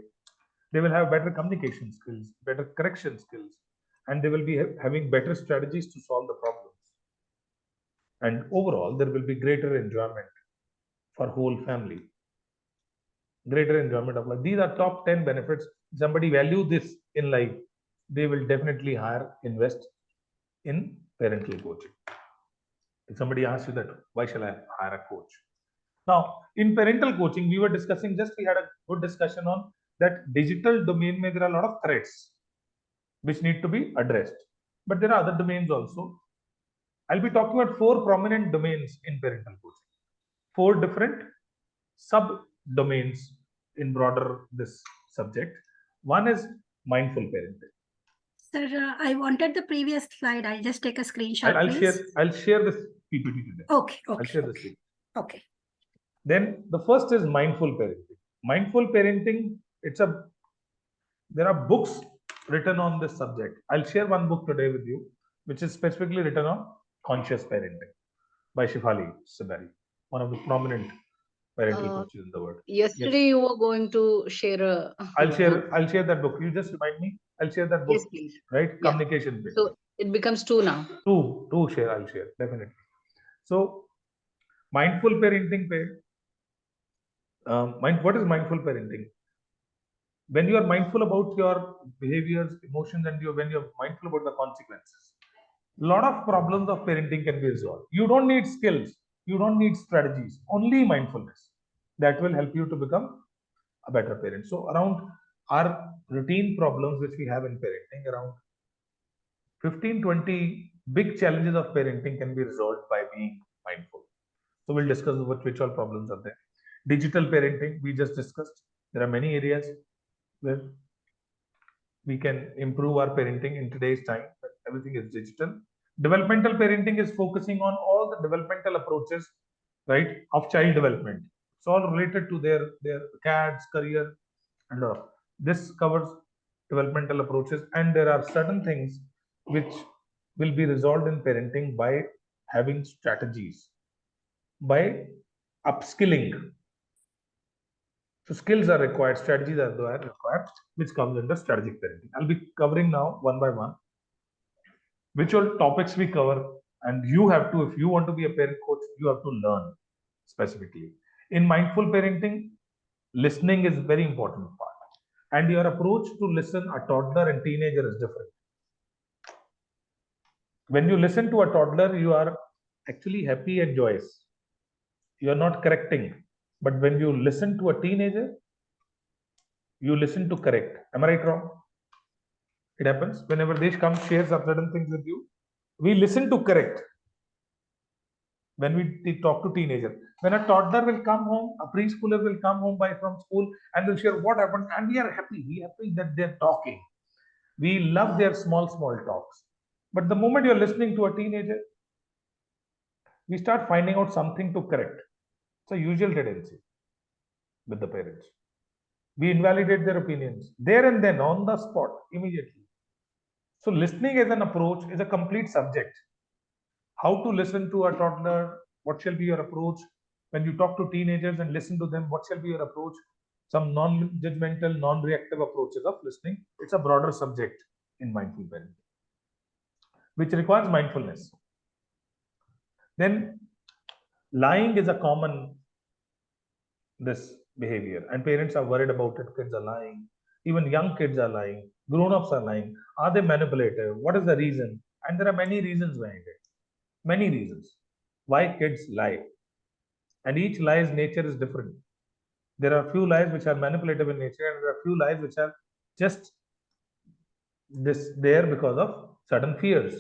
A: They will have better communication skills, better correction skills, and they will be having better strategies to solve the problems. And overall, there will be greater enjoyment for whole family. Greater enjoyment of life. These are top 10 benefits. Somebody value this in life, they will definitely invest in parental coaching. If somebody asks you that, why shall I hire a coach? Now, in parental coaching, we were discussing, we had a good discussion on that digital domain, there are a lot of threats which need to be addressed. But there are other domains also. I'll be talking about 4 prominent domains in parental coaching. 4 different sub-domains in broader this subject. One is mindful parenting.
C: Sir, I wanted the previous slide. I'll just take a screenshot, please.
A: I'll share this PPT today.
C: Okay.
A: I'll share this PPT.
C: Okay.
A: Then the first is mindful parenting. Mindful parenting, there are books written on this subject. I'll share one book today with you, which is specifically written on conscious parenting by Shefali Tsabary, one of the prominent parental coaches in the world.
B: Yesterday you were going to share a
A: I'll share that book. You just remind me. I'll share that book.
B: Yes, please.
A: Right?
B: Yeah.
A: Communication bit.
B: So it becomes 2 now.
A: Two share. I'll share definitely. So mindful parenting. What is mindful parenting? When you are mindful about your behaviors, emotions, and when you're mindful about the consequences, a lot of problems of parenting can be resolved. You don't need skills. You don't need strategies. Only mindfulness. That will help you to become a better parent. So around our routine problems which we have in parenting, around 15-20 big challenges of parenting can be resolved by being mindful. So we'll discuss which all problems are there. Digital parenting, we just discussed. There are many areas where we can improve our parenting in today's time. Everything is digital. Developmental parenting is focusing on all the developmental approaches, right, of child development. It's all related to their CADS, career, and all. This covers developmental approaches, and there are certain things which will be resolved in parenting by having strategies, by upskilling. So skills are required, strategies are required, which comes under strategic parenting. I'll be covering now one by one which all topics we cover, and you have to, if you want to be a parent coach, you have to learn specifically. In mindful parenting, listening is very important part, and your approach to listen a toddler and teenager is different. When you listen to a toddler, you are actually happy and joyous. You are not correcting. But when you listen to a teenager, you listen to correct. Am I right, wrong? It happens whenever Desh comes, shares certain things with you. We listen to correct. When we talk to teenager, when a toddler will come home, a preschooler will come home from school and will share what happened, and we are happy. We are happy that they're talking. We love their small talks. But the moment you're listening to a teenager, we start finding out something to correct. It's a usual tendency with the parents. We invalidate their opinions there and then on the spot immediately. So listening as an approach is a complete subject. How to listen to a toddler, what shall be your approach? When you talk to teenagers and listen to them, what shall be your approach? Some non-judgmental, non-reactive approaches of listening. It's a broader subject in mindful parenting, which requires mindfulness. Then lying is a common this behavior, and parents are worried about it. Kids are lying, even young kids are lying, grown-ups are lying. Are they manipulative? What is the reason? And there are many reasons behind it. Many reasons why kids lie, and each lie's nature is different. There are few lies which are manipulative in nature, and there are few lies which are just there because of certain fears,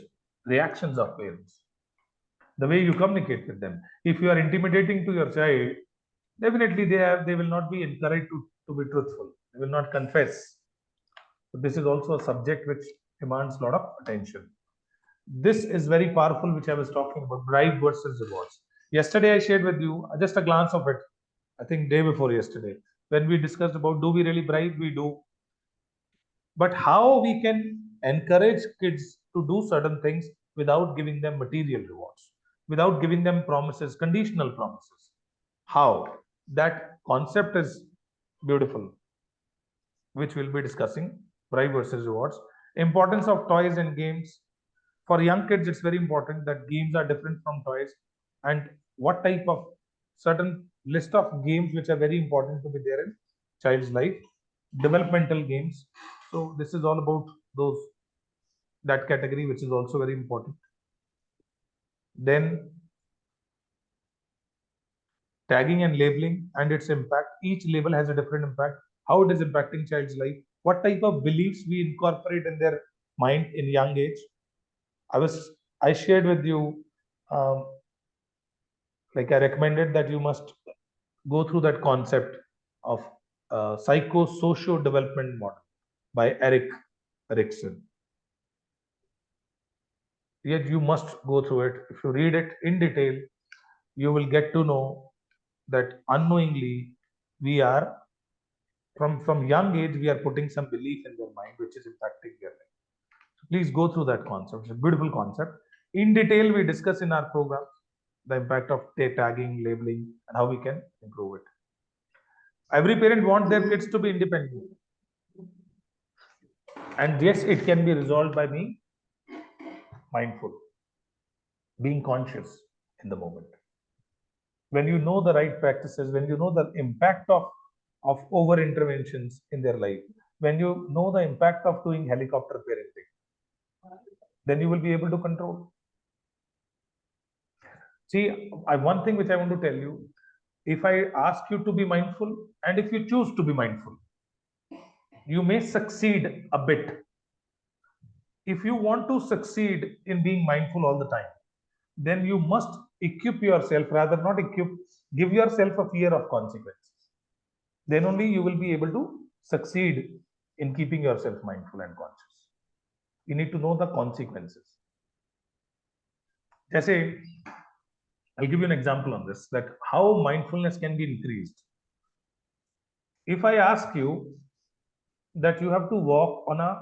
A: reactions of parents, the way you communicate with them. If you are intimidating to your child, definitely they will not be encouraged to be truthful. They will not confess. So this is also a subject which demands a lot of attention. This is very powerful, which I was talking about, bribe versus rewards. Yesterday I shared with you just a glance of it. I think day before yesterday, when we discussed about, do we really bribe? We do. But how we can encourage kids to do certain things without giving them material rewards, without giving them promises, conditional promises. How? That concept is beautiful, which we'll be discussing, bribe versus rewards. Importance of toys and games. For young kids, it's very important that games are different from toys, and what type of certain list of games which are very important to be there in child's life. Developmental games. So this is all about that category, which is also very important. Then tagging and labeling and its impact. Each label has a different impact. How it is impacting child's life. What type of beliefs we incorporate in their mind in young age. I shared with you, like I recommended that you must go through that concept of psychosocial development model by Erik Erikson. Yet you must go through it. If you read it in detail, you will get to know that unknowingly we are from young age we are putting some belief in their mind which is impacting their life. So please go through that concept. It's a beautiful concept. In detail, we discuss in our program the impact of tagging, labeling, and how we can improve it. Every parent wants their kids to be independent. And yes, it can be resolved by being mindful, being conscious in the moment. When you know the right practices, when you know the impact of over interventions in their life, when you know the impact of doing helicopter parenting, then you will be able to control. See, one thing which I want to tell you, if I ask you to be mindful, and if you choose to be mindful, you may succeed a bit. If you want to succeed in being mindful all the time, then you must equip yourself, rather not equip, give yourself a fear of consequences. Then only you will be able to succeed in keeping yourself mindful and conscious. You need to know the consequences. Jaise, I'll give you an example on this, that how mindfulness can be increased. If I ask you that you have to walk on a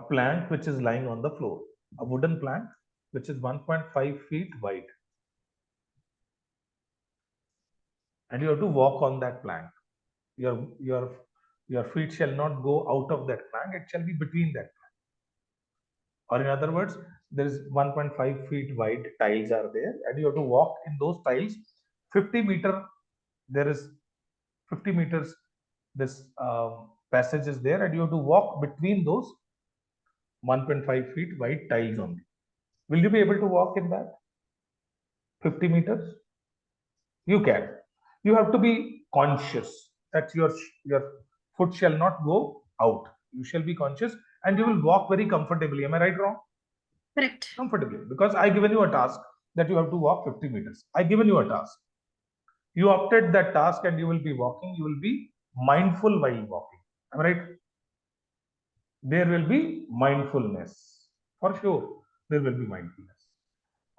A: plank which is lying on the floor, a wooden plank which is 1.5 feet wide, and you have to walk on that plank. Your feet shall not go out of that plank, it shall be between that plank. Or in other words, there is 1.5 feet wide tiles are there, and you have to walk in those tiles 50 meter. There is 50 meters. This passage is there, and you have to walk between those 1.5 feet wide tiles only. Will you be able to walk in that 50 meters? You can. You have to be conscious that your foot shall not go out. You shall be conscious and you will walk very comfortably. Am I right, wrong?
C: Correct.
A: Comfortably. Because I given you a task that you have to walk 50 meters. I given you a task. You opted that task and you will be walking. You will be mindful while walking. Am I right? There will be mindfulness. For sure, there will be mindfulness.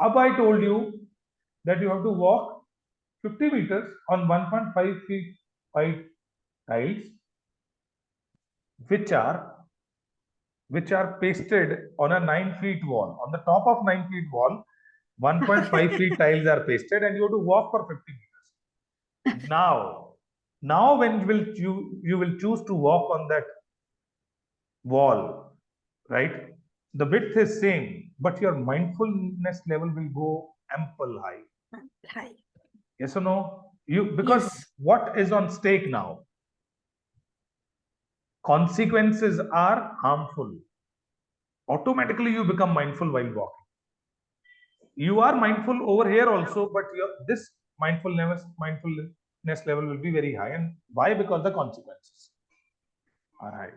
A: Up I told you that you have to walk 50 meters on 1.5 feet wide tiles, which are pasted on a 9 feet wall. On the top of 9 feet wall, 1.5 feet tiles are pasted, and you have to walk for 50 meters. Now when you will choose to walk on that wall, right? The width is same, but your mindfulness level will go ample high.
C: Hi.
A: Yes or no? Because
C: Yes.
A: what is on stake now? Consequences are harmful. Automatically you become mindful while walking. You are mindful over here also, but this mindfulness level will be very high. And why? Because the consequences are high.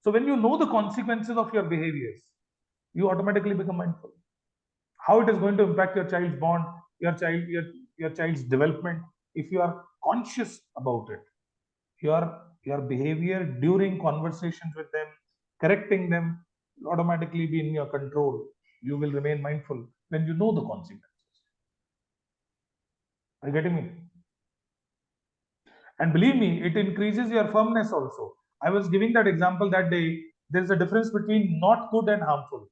A: So when you know the consequences of your behaviors, you automatically become mindful. How it is going to impact your child's bond, your child's development, if you are conscious about it, your behavior during conversations with them, correcting them, will automatically be in your control. You will remain mindful when you know the consequences. Are you getting me? And believe me, it increases your firmness also. I was giving that example that day. There is a difference between not good and harmful.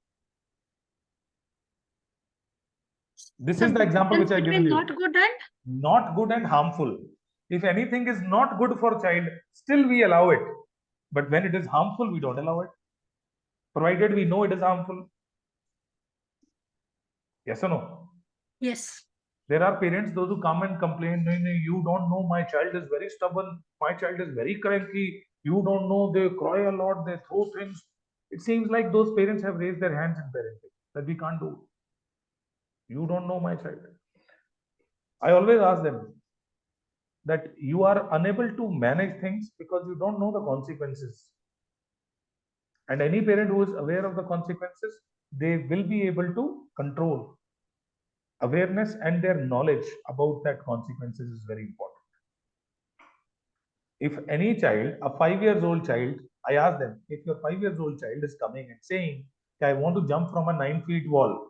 A: This
C: So
A: is the example which I given you.
C: not good and
A: Not good and harmful. If anything is not good for child, still we allow it. But when it is harmful, we don't allow it. Provided we know it is harmful. Yes or no?
C: yes.
A: There are parents, those who come and complain, no, no, you don't know, my child is very stubborn, my child is very cranky, you don't know, they cry a lot, they throw things. It seems like those parents have raised their hands in parenting, that we can't do. You don't know my child. I always ask them that you are unable to manage things because you don't know the consequences. And any parent who is aware of the consequences, they will be able to control. Awareness and their knowledge about that consequences is very important. If any child, a 5 years old child, I ask them, if your 5 years old child is coming and saying, I want to jump from a 9 feet wall,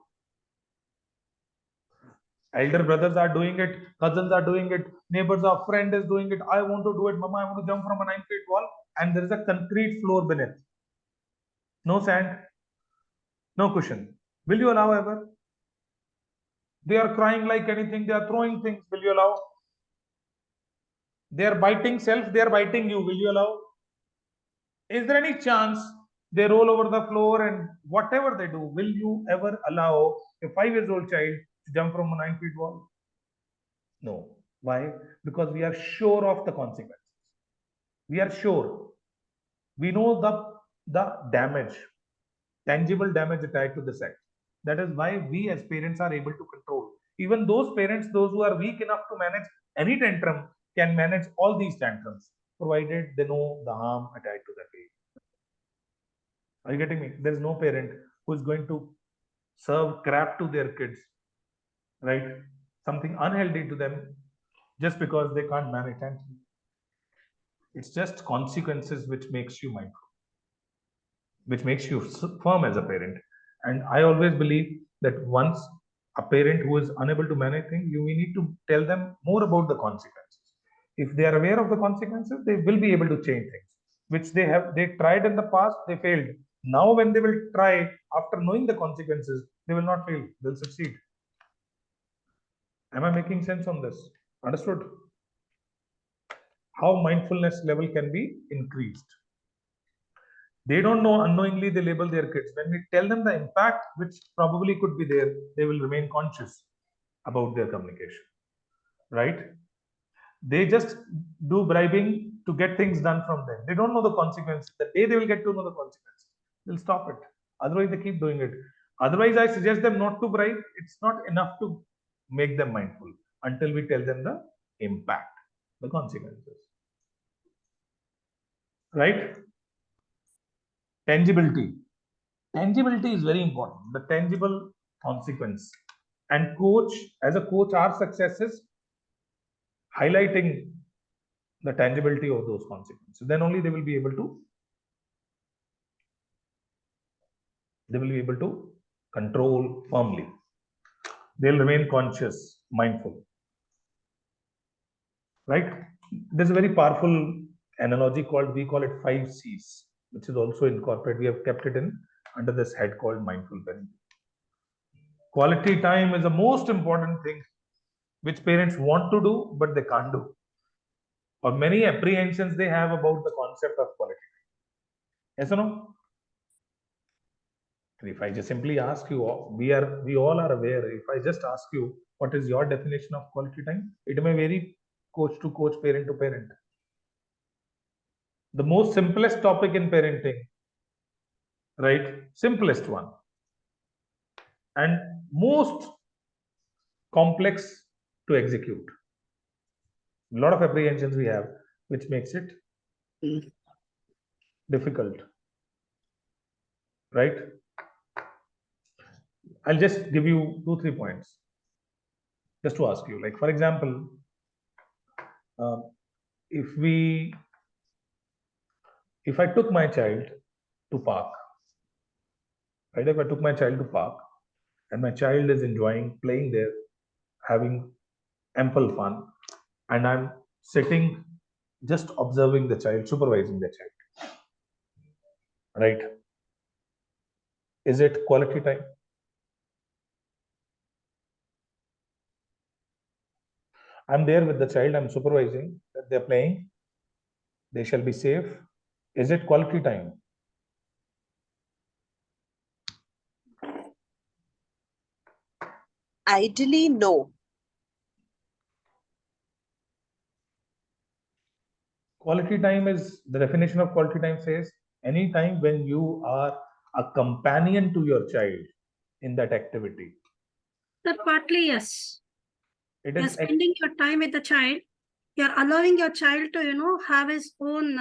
A: elder brothers are doing it, cousins are doing it, neighbors or friend is doing it, I want to do it, mama, I want to jump from a 9 feet wall, and there is a concrete floor beneath. No sand, no cushion. Will you allow ever? They are crying like anything, they are throwing things, will you allow? They are biting self, they are biting you, will you allow? Is there any chance they roll over the floor and whatever they do, will you ever allow a 5 years old child to jump from a 9 feet wall? No. Why? Because we are sure of the consequences. We are sure. We know the damage, tangible damage attached to the sex. That is why we as parents are able to control. Even those parents, those who are weak enough to manage any tantrum, can manage all these tantrums, provided they know the harm attached to the baby. Are you getting me? There is no parent who is going to serve crap to their kids, right? Something unhealthy to them just because they can't manage tantrum. It's just consequences which makes you mindful, which makes you firm as a parent. And I always believe that once a parent who is unable to manage things, we need to tell them more about the consequences. If they are aware of the consequences, they will be able to change things, which they tried in the past, they failed. Now when they will try, after knowing the consequences, they will not fail, they'll succeed. Am I making sense on this? Understood? How mindfulness level can be increased. They don't know, unknowingly they label their kids. When we tell them the impact which probably could be there, they will remain conscious about their communication, right? They just do bribing to get things done from them. They don't know the consequences. The day they will get to know the consequences, they'll stop it. Otherwise, they keep doing it. Otherwise, I suggest them not to bribe. It's not enough to make them mindful. until we tell them the impact, the consequences. Right? Tangibility. Tangibility is very important. The tangible consequence. And coach, as a coach, our success is highlighting the tangibility of those consequences. Then only they will be able to control firmly. They'll remain conscious, mindful. Right? There's a very powerful analogy we call it 5 C's, which is also incorporated. We have kept it under this head called mindful parenting. Quality time is the most important thing which parents want to do, but they can't do. Or many apprehensions they have about the concept of quality time. Yes or no? If I just simply ask you, we all are aware, if I just ask you, what is your definition of quality time? It may vary coach to coach, parent to parent. The most simplest topic in parenting, right? Simplest one. And most complex to execute. A lot of apprehensions we have, which makes it difficult. Right? I'll just give you 2-3 points just to ask you. Like, for example, if I took my child to park, right? If I took my child to park and my child is enjoying playing there, having ample fun, and I'm sitting just observing the child, supervising the child, right? Is it quality time? I'm there with the child, I'm supervising that they're playing, they shall be safe. Is it quality time?
E: Ideally, no.
A: Quality time is, the definition of quality time says, any time when you are a companion to your child in that activity.
C: That partly, yes.
A: It
C: You're
A: is
C: spending your time with the child. You're allowing your child to, have his own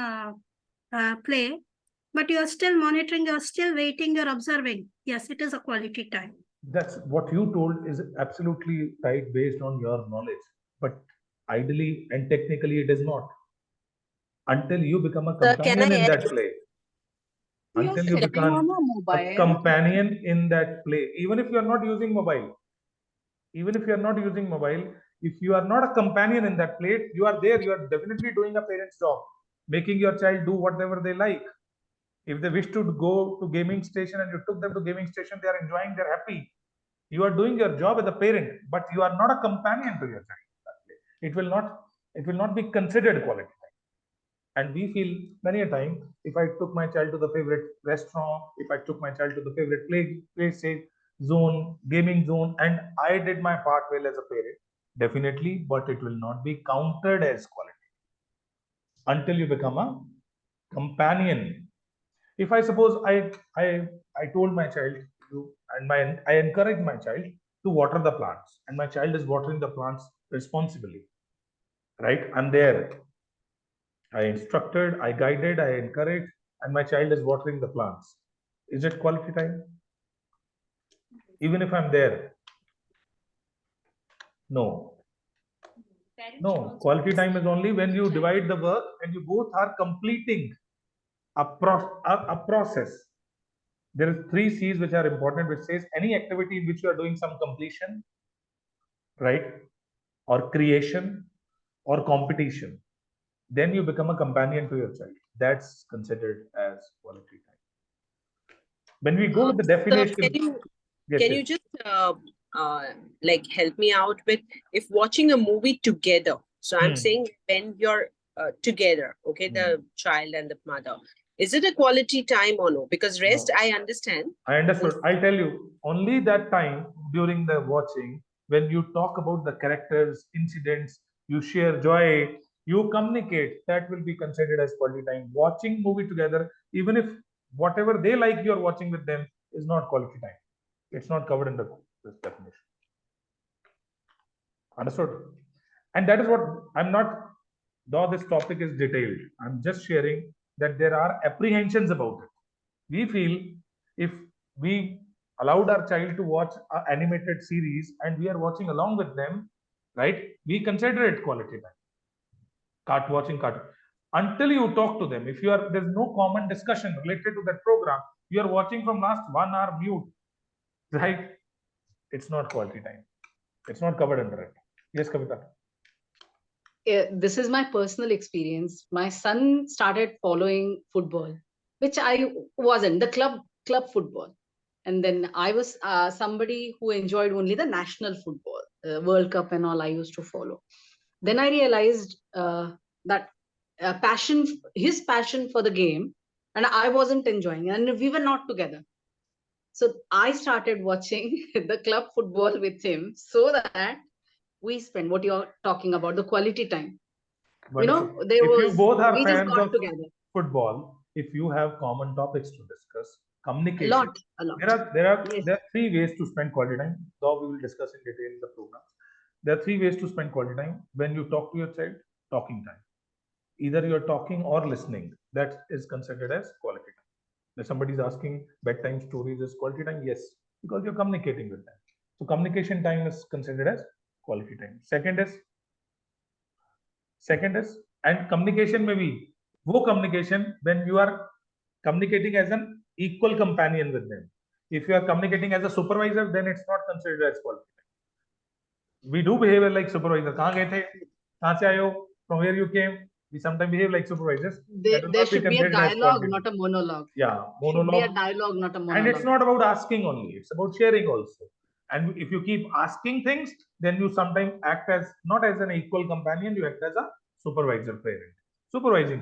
C: play, but you're still monitoring, you're still waiting, you're observing. Yes, it is a quality time.
A: That's what you told is absolutely right based on your knowledge. But ideally and technically, it is not. Until you become a
E: Sir,
A: companion in that play. Until you become a companion in that play. Even if you are not using mobile. If you are not a companion in that play, you are there. You are definitely doing a parent's job. Making your child do whatever they like. If they wish to go to gaming station and you took them to gaming station, they are enjoying, they're happy. You are doing your job as a parent, but you are not a companion to your child. It will not be considered quality time. And we feel many a time, if I took my child to the favorite restaurant, if I took my child to the favorite play zone, gaming zone, and I did my part well as a parent, definitely, but it will not be counted as quality until you become a companion. If I suppose I told my child I encourage my child to water the plants, and my child is watering the plants responsibly, right? I'm there. I instructed, I guided, I encouraged, and my child is watering the plants. Is it quality time? Even if I'm there? No. No, quality time is only when you divide the work and you both are completing a process. There are 3 C's which are important, which says any activity in which you are doing some completion, right? Or creation or competition. Then you become a companion to your child. That's considered as quality time. When we go with the definition,
E: can you just like help me out with if watching a movie together? So I'm saying when you're together, okay, the child and the mother, is it a quality time or no? Because rest, I understand.
A: I understood. I'll tell you, only that time during the watching, when you talk about the characters, incidents, you share joy, you communicate, that will be considered as quality time. Watching movie together, even if whatever they like you're watching with them, is not quality time. It's not covered in this definition. Understood? And that is what I'm not, though this topic is detailed, I'm just sharing that there are apprehensions about it. We feel if we allowed our child to watch an animated series and we are watching along with them, right? We consider it quality time. Watching cartoon. Until you talk to them, if there's no common discussion related to that program, you are watching from last 1 hour mute, right? It's not quality time. It's not covered under it. Yes, Kavita.
B: This is my personal experience. My son started following football, which I wasn't, the club football. And then I was somebody who enjoyed only the national football, World Cup and all I used to follow. Then I realized that his passion for the game, and I wasn't enjoying, and we were not together. So I started watching the club football with him so that we spend what you're talking about, the quality time.
A: Wonderful.
B: You both
A: are
B: we just
A: fans
B: got
A: of
B: together.
A: Football, if you have common topics to discuss, communication.
B: A lot.
A: There are
B: Yes.
A: 3 ways to spend quality time, though we will discuss in detail in the program. There are 3 ways to spend quality time. When you talk to your child, talking time. Either you're talking or listening. That is considered as quality time. If somebody is asking bedtime stories is quality time, yes, because you're communicating with them. So communication time is considered as quality time. Second is, and communication may be communication when you are communicating as an equal companion with them. If you are communicating as a supervisor, then it's not considered as quality time. We do behave like supervisor. Kahan gaye the? Kahan se aaye ho? From where you came? We sometimes behave like supervisors.
B: There should be a dialogue, not a monologue.
A: Yeah,
B: monologue. Should be a dialogue, not a monologue.
A: And it's not about asking only, it's about sharing also. And if you keep asking things, then you sometimes act as not as an equal companion, you act as a supervising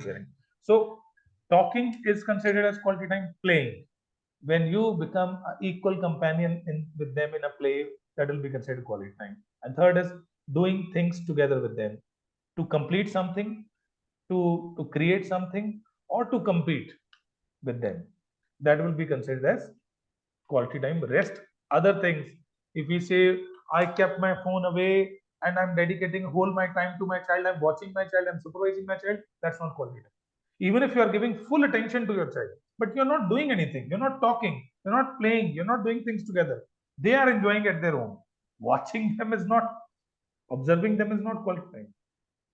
A: parent. So talking is considered as quality time. Playing, when you become an equal companion with them in a play, that will be considered quality time. And third is doing things together with them to complete something, to create something, or to compete with them. That will be considered as quality time. Rest, other things, if we say I kept my phone away and I'm dedicating whole my time to my child, I'm watching my child, I'm supervising my child, that's not quality time. Even if you are giving full attention to your child, but you're not doing anything, you're not talking, you're not playing, you're not doing things together, they are enjoying at their own. Watching them is not, observing them is not quality time.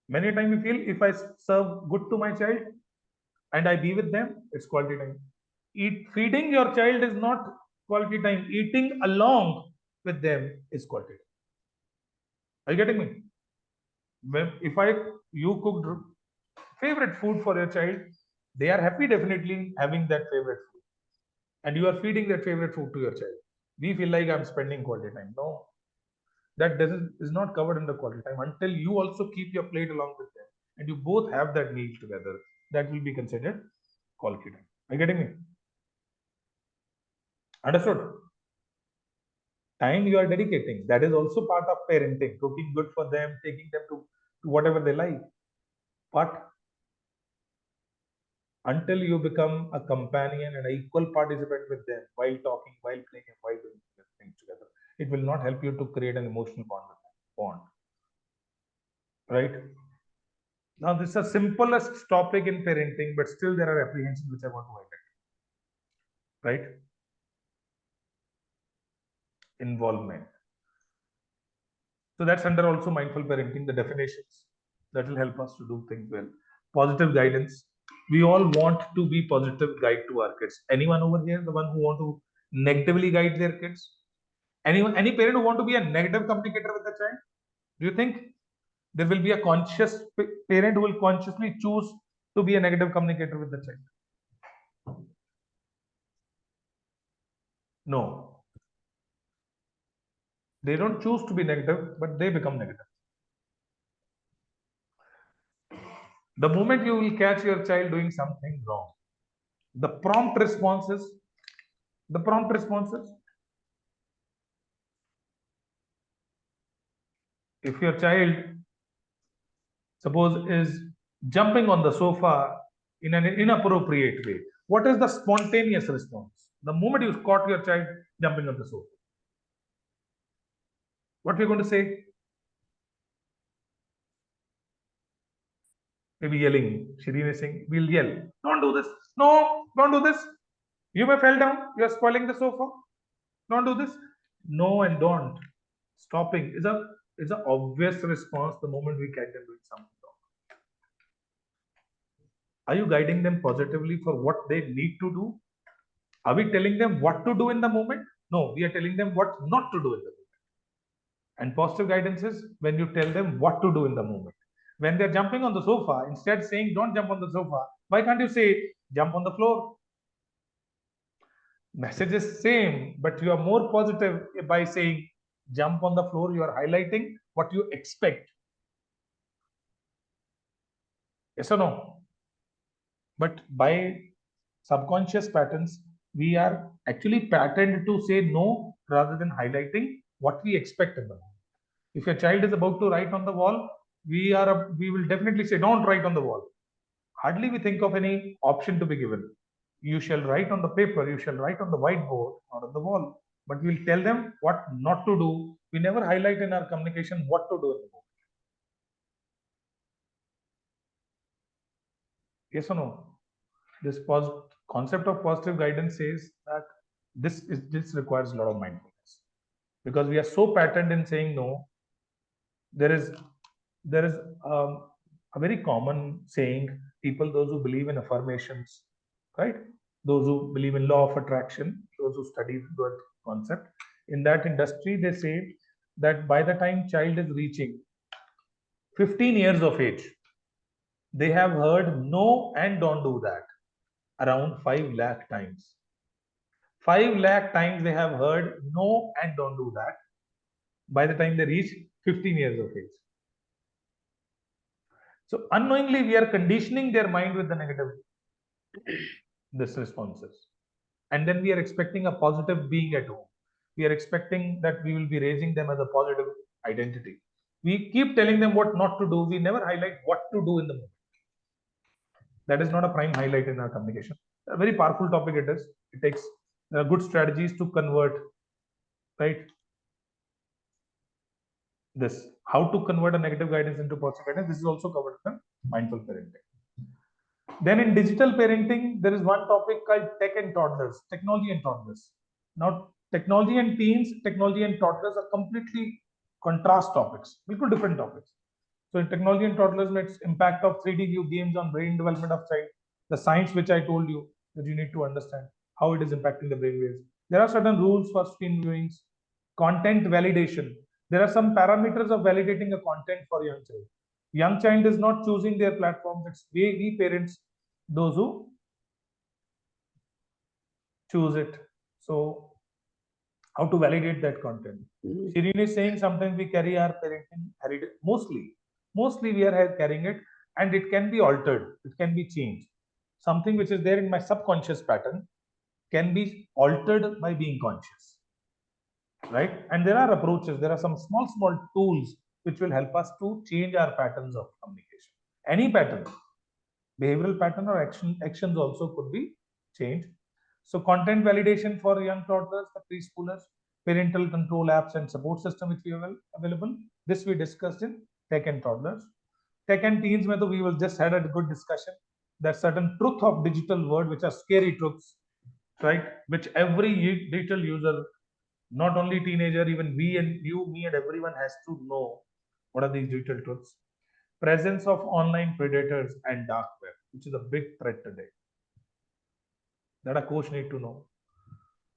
A: Many times we feel if I serve good to my child and I be with them, it's quality time. Feeding your child is not quality time. Eating along with them is quality time. Are you getting me? You cooked favorite food for your child, they are happy definitely having that favorite food. And you are feeding that favorite food to your child. We feel like I'm spending quality time. No, that is not covered in the quality time until you also keep your plate along with them and you both have that meal together. That will be considered quality time. Are you getting me? Understood? Time you are dedicating, that is also part of parenting, cooking good for them, taking them to whatever they like. But until you become a companion and an equal participant with them while talking, while playing, and while doing things together, it will not help you to create an emotional bond. Right? Now, this is the simplest topic in parenting, but still there are apprehensions which I want to highlight. Right? Involvement. So that's under also mindful parenting, the definitions that will help us to do things well. Positive guidance. We all want to be positive guide to our kids. Anyone over here, the one who want to negatively guide their kids? Any parent who want to be a negative communicator with the child? Do you think there will be a conscious parent who will consciously choose to be a negative communicator with the child? No. They don't choose to be negative, but they become negative. The moment you will catch your child doing something wrong, the prompt responses, if your child, suppose, is jumping on the sofa in an inappropriate way, what is the spontaneous response? The moment you caught your child jumping on the sofa, what we're going to say? maybe yelling. Shireen is saying, we'll yell, don't do this. No, don't do this. You may fall down. You're spoiling the sofa. Don't do this. No and don't. Stopping is a obvious response the moment we catch them doing something wrong. Are you guiding them positively for what they need to do? Are we telling them what to do in the moment? No, we are telling them what not to do in the moment. And positive guidance is when you tell them what to do in the moment. When they're jumping on the sofa, instead saying don't jump on the sofa, why can't you say jump on the floor? Message is same, but you are more positive by saying jump on the floor. You are highlighting what you expect. Yes or no? But by subconscious patterns, we are actually patterned to say no rather than highlighting what we expect in the moment. If your child is about to write on the wall, we will definitely say don't write on the wall. Hardly we think of any option to be given. You shall write on the paper, you shall write on the whiteboard, not on the wall. But we'll tell them what not to do. We never highlight in our communication what to do in the moment. Yes or no? This concept of positive guidance says that this requires a lot of mindfulness, because we are so patterned in saying no. There is a very common saying, people, those who believe in affirmations, right? Those who believe in law of attraction, those who study that concept, in that industry, they say that by the time child is reaching 15 years of age, they have heard no and don't do that around 5 lakh times. 5 lakh times they have heard no and don't do that by the time they reach 15 years of age. So unknowingly, we are conditioning their mind with the negative responses. And then we are expecting a positive being at home. We are expecting that we will be raising them as a positive identity. We keep telling them what not to do. We never highlight what to do in the moment. That is not a prime highlight in our communication. A very powerful topic it is. It takes good strategies to convert, right? This, how to convert a negative guidance into positive guidance. This is also covered in mindful parenting. Then in digital parenting, there is one topic called tech and toddlers, technology and toddlers. Now, technology and teens, technology and toddlers are completely contrast topics, different topics. So in technology and toddlers, it's impact of 3D view games on brain development of child, the science which I told you that you need to understand how it is impacting the brain waves. There are certain rules for screen viewings, content validation. There are some parameters of validating a content for young child. Young child is not choosing their platforms. It's we parents, those who choose it. So how to validate that content? Shireen is saying sometimes we carry our parenting heritage. Mostly we are carrying it, and it can be altered. It can be changed. Something which is there in my subconscious pattern can be altered by being conscious, right? And there are approaches. There are some small tools which will help us to change our patterns of communication. Any pattern, behavioral pattern or actions also could be changed. So content validation for young toddlers, the preschoolers, parental control apps and support system which we have available. This we discussed in tech and toddlers. Tech and teens, we will just had a good discussion. There's certain truth of digital world which are scary truths, right? Which every digital user, not only teenager, even we and you, me and everyone has to know what are these digital truths. Presence of online predators and dark web, which is a big threat today, that a coach need to know.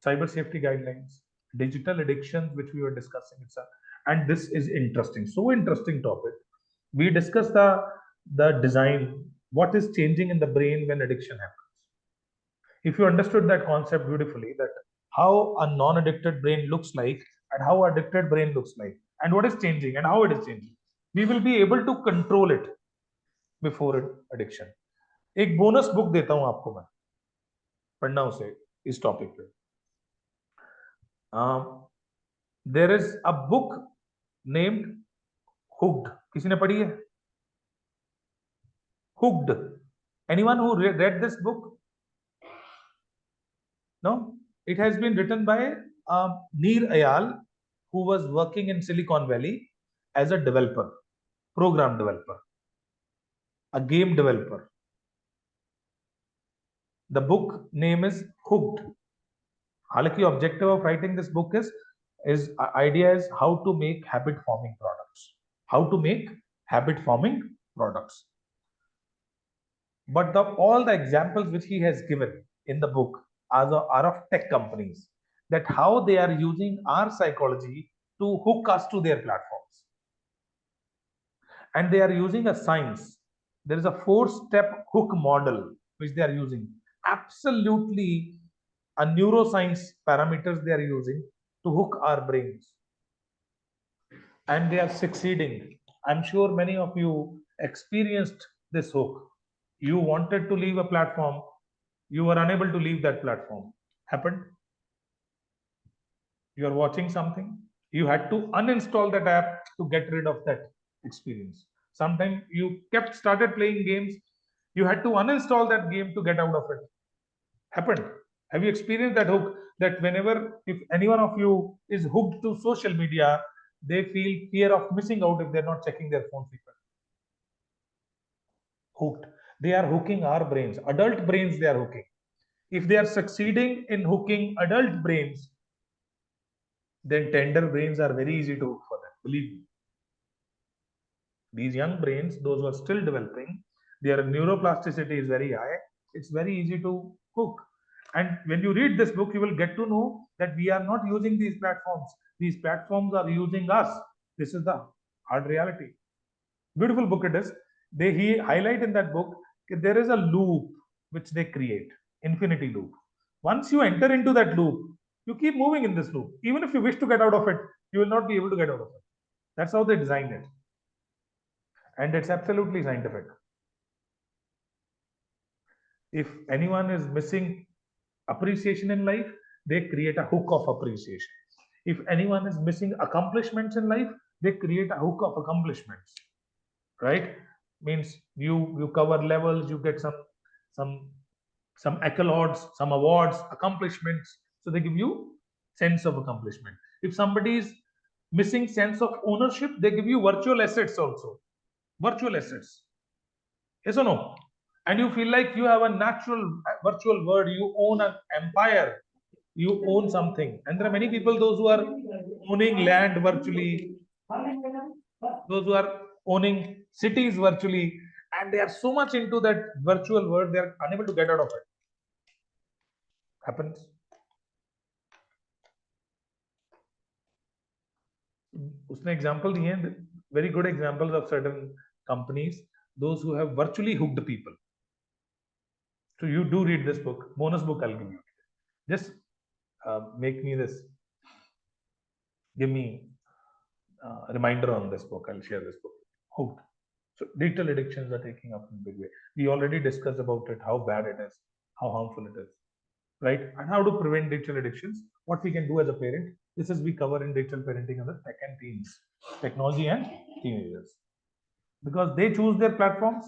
A: Cyber safety guidelines, digital addictions, which we were discussing. And this is interesting, so interesting topic. We discussed the design, what is changing in the brain when addiction happens. If you understood that concept beautifully, that how a non-addicted brain looks like and how addicted brain looks like, and what is changing and how it is changing, we will be able to control it before addiction. एक bonus book देता हूं आपको मैं, पढ़ना उसे इस topic पे. There is a book named Hooked. किसी ने पढ़ी है? Hooked. Anyone who read this book? No? It has been written by Nir Eyal, who was working in Silicon Valley as a developer, program developer. a game developer. The book name is Hooked. Halaki, objective of writing this book is idea is how to make habit forming products. How to make habit forming products. But all the examples which he has given in the book are of tech companies, that how they are using our psychology to hook us to their platforms. And they are using a science. There is a 4-step hook model which they are using. Absolutely a neuroscience parameters they are using to hook our brains. And they are succeeding. I'm sure many of you experienced this hook. You wanted to leave a platform, you were unable to leave that platform. Happened? You are watching something, you had to uninstall that app to get rid of that experience. Sometimes you started playing games, you had to uninstall that game to get out of it. Happened? Have you experienced that hook? That whenever, if any one of you is hooked to social media, they feel fear of missing out if they're not checking their phone frequently. Hooked. They are hooking our brains. Adult brains they are hooking. If they are succeeding in hooking adult brains, then tender brains are very easy to hook for them. Believe me. These young brains, those who are still developing, their neuroplasticity is very high. It's very easy to hook. And when you read this book, you will get to know that we are not using these platforms. These platforms are using us. This is the hard reality. Beautiful book it is. He highlight in that book that there is a loop which they create, infinity loop. Once you enter into that loop, you keep moving in this loop. Even if you wish to get out of it, you will not be able to get out of it. That's how they designed it. And it's absolutely scientific. If anyone is missing appreciation in life, they create a hook of appreciation. If anyone is missing accomplishments in life, they create a hook of accomplishments. Right? Means you cover levels, you get some accolades, some awards, accomplishments. So they give you sense of accomplishment. If somebody is missing sense of ownership, they give you virtual assets also. Virtual assets. Yes or no? And you feel like you have a natural virtual world, you own an empire, you own something. And there are many people, those who are owning land virtually, those who are owning cities virtually, and they are so much into that virtual world, they are unable to get out of it. Happens. उसने example दिए हैं, very good examples of certain companies, those who have virtually hooked people. So you do read this book, bonus book I'll give you. Just make me this, give me a reminder on this book. I'll share this book. Hooked. So digital addictions are taking up in a big way. We already discussed about it, how bad it is, how harmful it is, right? And how to prevent digital addictions, what we can do as a parent. This is we cover in digital parenting on the tech and teens, technology and teenagers. Because they choose their platforms,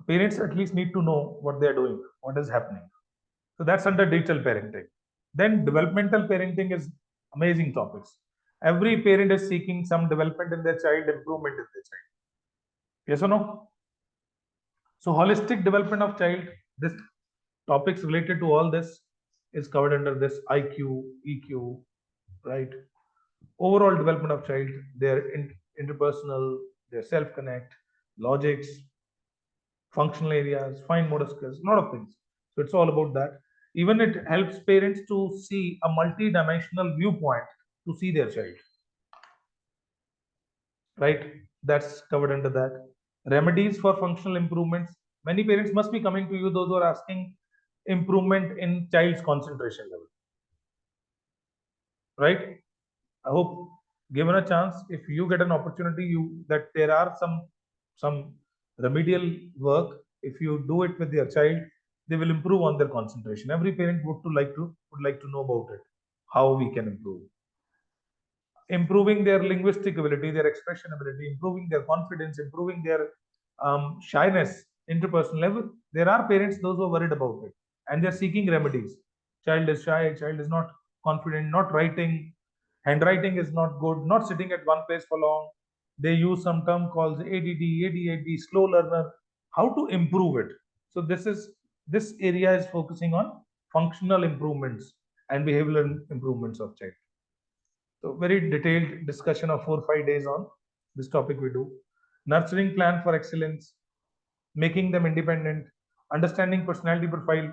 A: parents at least need to know what they're doing, what is happening. So that's under digital parenting. Then developmental parenting is amazing topics. Every parent is seeking some development in their child, improvement in their child. Yes or no? So holistic development of child, this topics related to all this is covered under this IQ, EQ, right? Overall development of child, their interpersonal, their self-connect, logics, functional areas, fine motor skills, a lot of things. So it's all about that. Even it helps parents to see a multi-dimensional viewpoint to see their child. Right? That's covered under that. Remedies for functional improvements. Many parents must be coming to you, those who are asking improvement in child's concentration level. Right? I hope given a chance, if you get an opportunity, that there are some remedial work. If you do it with your child, they will improve on their concentration. Every parent would like to know about it, how we can improve. Improving their linguistic ability, their expression ability, improving their confidence, improving their shyness, interpersonal level. There are parents, those who are worried about it, and they're seeking remedies. Child is shy, child is not confident, not writing, handwriting is not good, not sitting at one place for long. They use some term called ADD, ADHD, slow learner, how to improve it. So this area is focusing on functional improvements and behavioral improvements of child. So very detailed discussion of 4-5 days on this topic we do. Nurturing plan for excellence, making them independent, understanding personality profile.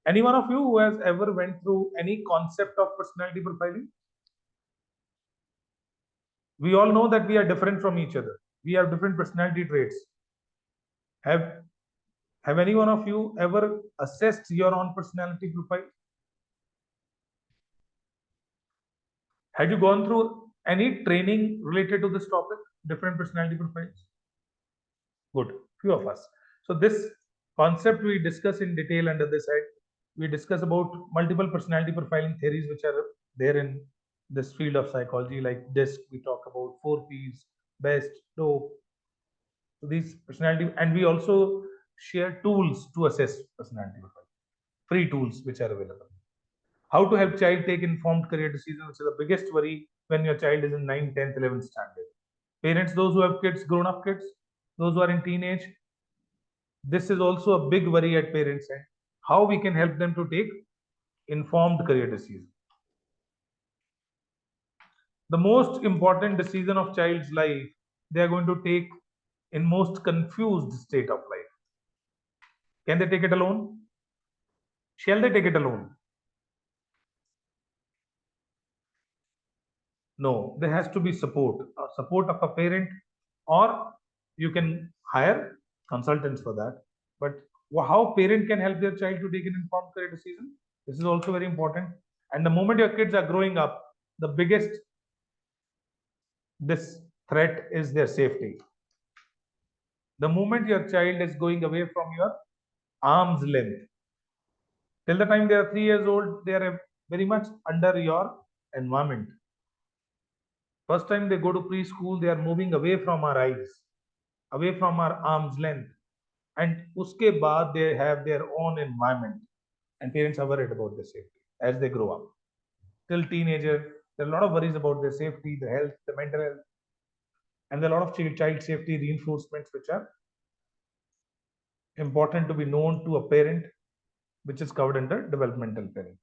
A: Any one of you who has ever went through any concept of personality profiling? We all know that we are different from each other. We have different personality traits. Have any one of you ever assessed your own personality profile? Had you gone through any training related to this topic, different personality profiles? Good, few of us. So this concept we discuss in detail under this head. We discuss about multiple personality profiling theories which are there in this field of psychology, like DISC. We talk about 4 Ps, BEST, DOPE. So these personality, and we also share tools to assess personality profile, free tools which are available. How to help child take informed career decisions, which is the biggest worry when your child is in 9th, 10th, 11th standard. Parents, those who have kids, grown-up kids, those who are in teenage, this is also a big worry at parents' end. How we can help them to take informed career decisions. The most important decision of child's life, they are going to take in most confused state of life. Can they take it alone? Shall they take it alone? No, there has to be support of a parent, or you can hire consultants for that. But how parent can help their child to take an informed career decision? This is also very important. And the moment your kids are growing up, the biggest this threat is their safety. The moment your child is going away from your arm's length, till the time they are 3 years old, they are very much under your environment. First time they go to preschool, they are moving away from our eyes, away from our arm's length. And uske baad they have their own environment. And parents are worried about their safety as they grow up. Till teenager, there are a lot of worries about their safety, the health, the mental health. And there are a lot of child safety reinforcements which are important to be known to a parent, which is covered under developmental parenting.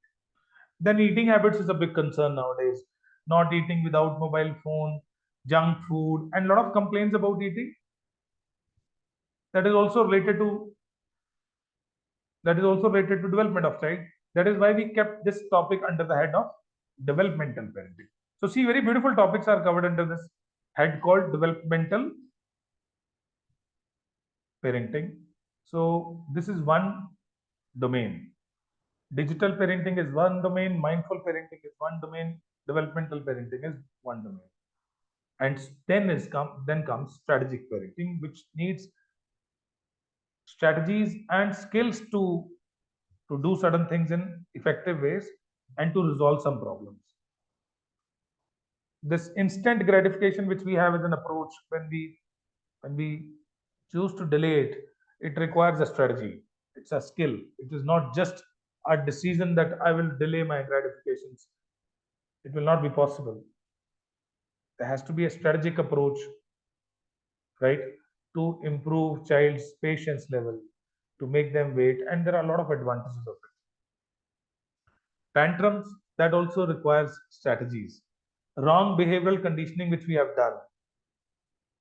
A: Then eating habits is a big concern nowadays. Not eating without mobile phone, junk food, and a lot of complaints about eating. That is also related to development of child. That is why we kept this topic under the head of developmental parenting. So see, very beautiful topics are covered under this head called developmental parenting. So this is one domain. Digital parenting is one domain, mindful parenting is one domain, developmental parenting is one domain. And then comes strategic parenting, which needs strategies and skills to do certain things in effective ways and to resolve some problems. This instant gratification which we have as an approach, when we choose to delay it, it requires a strategy. It's a skill. It is not just a decision that I will delay my gratifications. It will not be possible. There has to be a strategic approach, right, to improve child's patience level, to make them wait, and there are a lot of advantages of it. Tantrums, that also requires strategies. Wrong behavioral conditioning which we have done,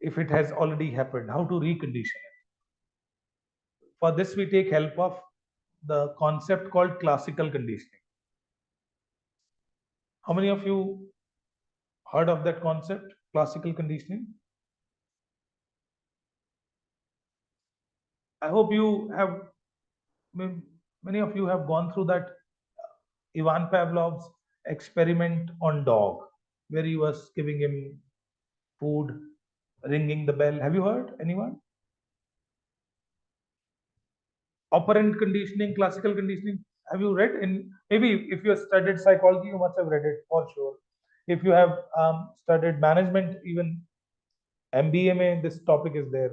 A: if it has already happened, how to recondition it. For this we take help of the concept called classical conditioning. How many of you heard of that concept, classical conditioning? I hope you have, many of you have gone through that Ivan Pavlov's experiment on dog, where he was giving him food, ringing the bell. Have you heard? Anyone? Operant conditioning, classical conditioning. Have you read? In maybe if you have studied psychology, you must have read it for sure. If you have studied management, even MBMA, this topic is there,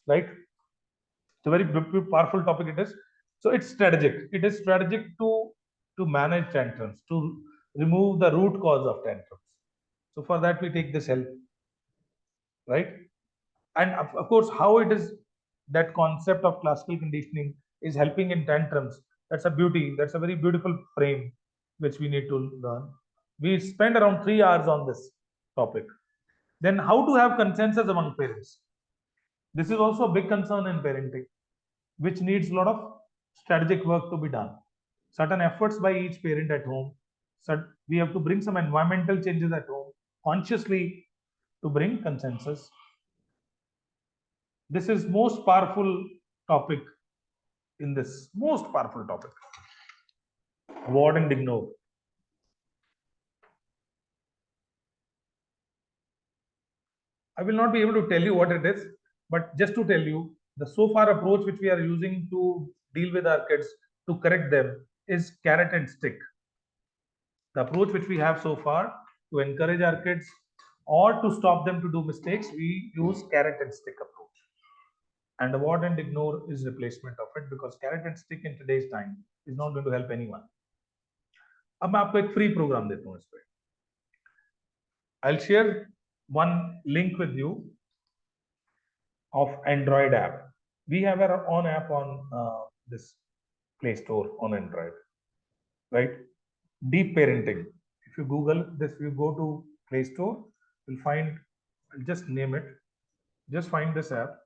A: right? It's a very powerful topic. It is. So it's strategic. It is strategic to manage tantrums, to remove the root cause of tantrums. So for that we take this help. right? And of course, how it is that concept of classical conditioning is helping in tantrums. That's a beauty. That's a very beautiful frame which we need to learn. We spend around 3 hours on this topic. Then how to have consensus among parents. This is also a big concern in parenting, which needs a lot of strategic work to be done. Certain efforts by each parent at home. So we have to bring some environmental changes at home consciously to bring consensus. This is most powerful topic in this, most powerful topic. Award and ignore. I will not be able to tell you what it is, but just to tell you, the so far approach which we are using to deal with our kids, to correct them, is carrot and stick. The approach which we have so far to encourage our kids or to stop them to do mistakes, we use carrot and stick approach. And award and ignore is replacement of it, because carrot and stick in today's time is not going to help anyone. अब मैं आपको एक free programme देता हूँ इस पे. I'll share one link with you of Android app. We have our own app on this Play Store on Android, right? Deep parenting. If you Google this, you go to Play Store, you'll find, I'll just name it, just find this app.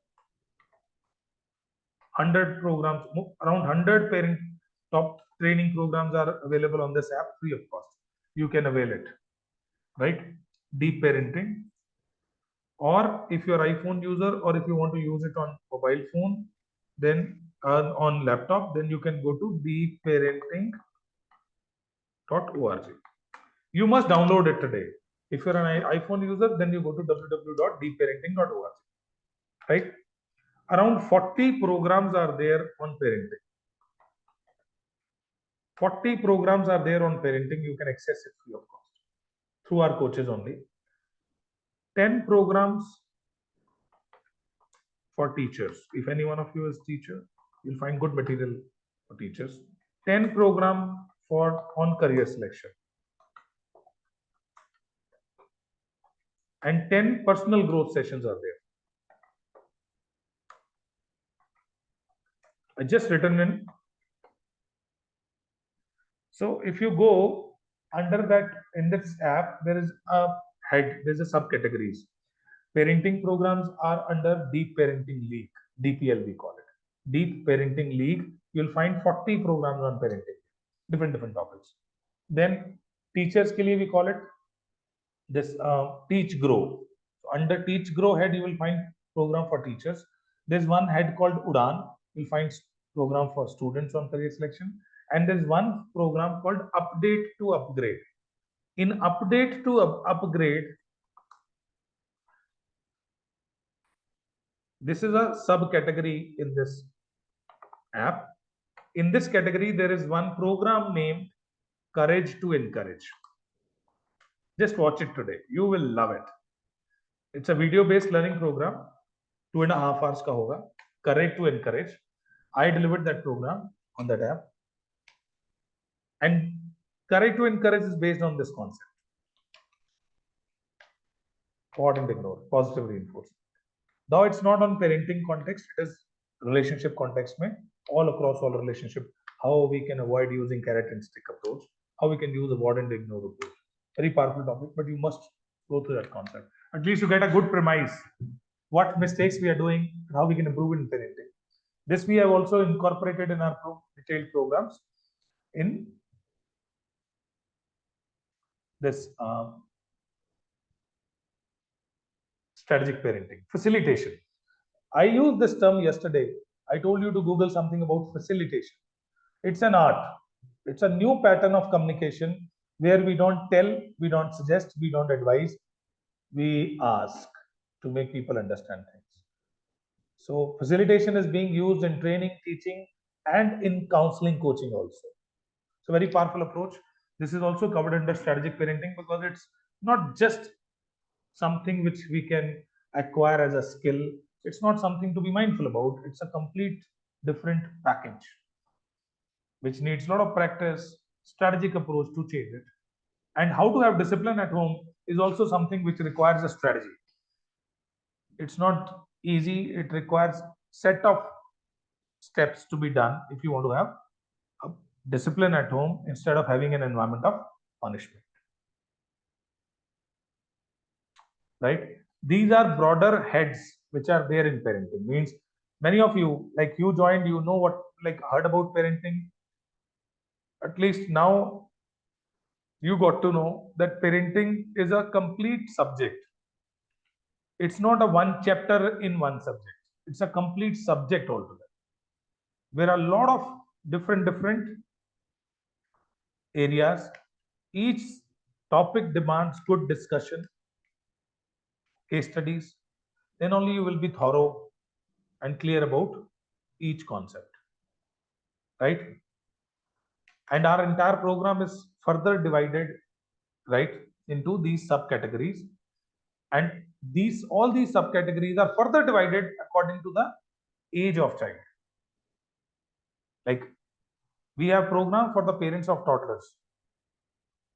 A: 100 programs, around 100 parent top training programs are available on this app free of cost. You can avail it, right? Deep parenting. Or if you're iPhone user, or if you want to use it on mobile phone, then on laptop, then you can go to deepparenting.org. You must download it today. If you're an iPhone user, then you go to www.deepparenting.org, right? Around 40 programs are there on parenting. 40 programs are there on parenting. You can access it free of cost through our coaches only. 10 programs for teachers. If any one of you is teacher, you'll find good material for teachers. 10 program on career selection. And 10 personal growth sessions are there. I just written in. So if you go under that, in this app, there is a head, there's a subcategories. Parenting programs are under Deep Parenting League, DPL we call it. Deep Parenting League, you'll find 40 programs on parenting, different topics. Then teachers ke liye we call it this Teach Grow. So under Teach Grow head, you will find program for teachers. There's one head called Udan. You'll find program for students on career selection. And there's one program called Update to Upgrade. In Update to Upgrade, this is a subcategory in this app. In this category, there is one program named Courage to Encourage. Just watch it today. You will love it. It's a video-based learning program. 2.5 hours ka hoga. Courage to Encourage. I delivered that program on that app. And Courage to Encourage is based on this concept. Award and ignore, positive reinforcement. Though it's not on parenting context, it is relationship context, mein, all across all relationship, how we can avoid using carrot and stick approach, how we can use award and ignore approach. Very powerful topic, but you must go through that concept. At least you get a good premise, what mistakes we are doing, and how we can improve in parenting. This we have also incorporated in our detailed programs in this strategic parenting. Facilitation. I used this term yesterday. I told you to Google something about facilitation. It's an art. It's a new pattern of communication where we don't tell, we don't suggest, we don't advise, we ask to make people understand things. So facilitation is being used in training, teaching, and in counseling, coaching also. So very powerful approach. This is also covered under strategic parenting because it's not just something which we can acquire as a skill. It's not something to be mindful about. It's a complete different package which needs a lot of practice, strategic approach to change it. And how to have discipline at home is also something which requires a strategy. It's not easy. It requires set of steps to be done if you want to have a discipline at home instead of having an environment of punishment. Right? These are broader heads which are there in parenting. Means many of you, like you joined, you know what, like heard about parenting. At least now you got to know that parenting is a complete subject. It's not a one chapter in one subject. It's a complete subject altogether. There are a lot of different areas. Each topic demands good discussion, case studies. Then only you will be thorough and clear about each concept, right? And our entire program is further divided, right, into these subcategories, and all these subcategories are further divided according to the age of child. Like we have program for the parents of toddlers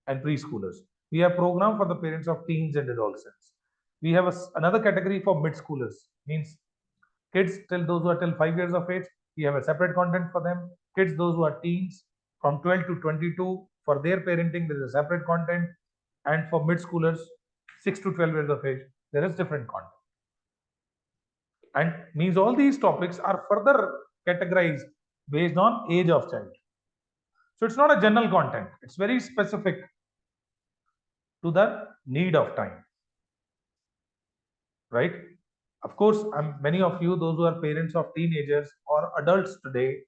A: and preschoolers. We have program for the parents of teens and adolescents. We have another category for mid-schoolers, means kids till those who are till 5 years of age. We have a separate content for them. Kids those who are teens from 12 to 22, for their parenting there is a separate content, and for mid-schoolers 6 to 12 years of age there is different content. And means all these topics are further categorized based on age of child. So it's not a general content, it's very specific to the need of time, right? Of course, many of you, those who are parents of teenagers or adults today,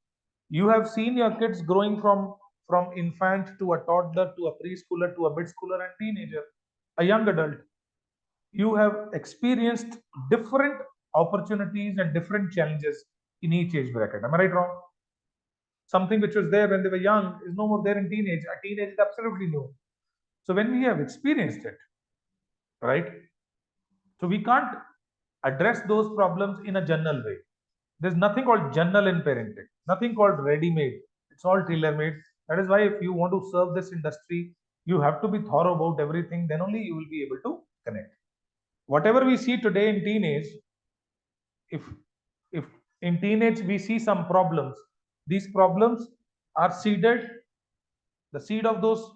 A: you have seen your kids growing from infant to a toddler to a preschooler to a mid-schooler and teenager, a young adult. You have experienced different opportunities and different challenges in each age bracket. Am I right, wrong? Something which was there when they were young is no more there in teenage. A teenage is absolutely new. So when we have experienced it, right? So we can't address those problems in a general way. There's nothing called general in parenting, nothing called ready-made. It's all tailor-made. That is why if you want to serve this industry, you have to be thorough about everything. Then only you will be able to connect. Whatever we see today in teenage, if in teenage we see some problems, these problems are seeded. The seed of those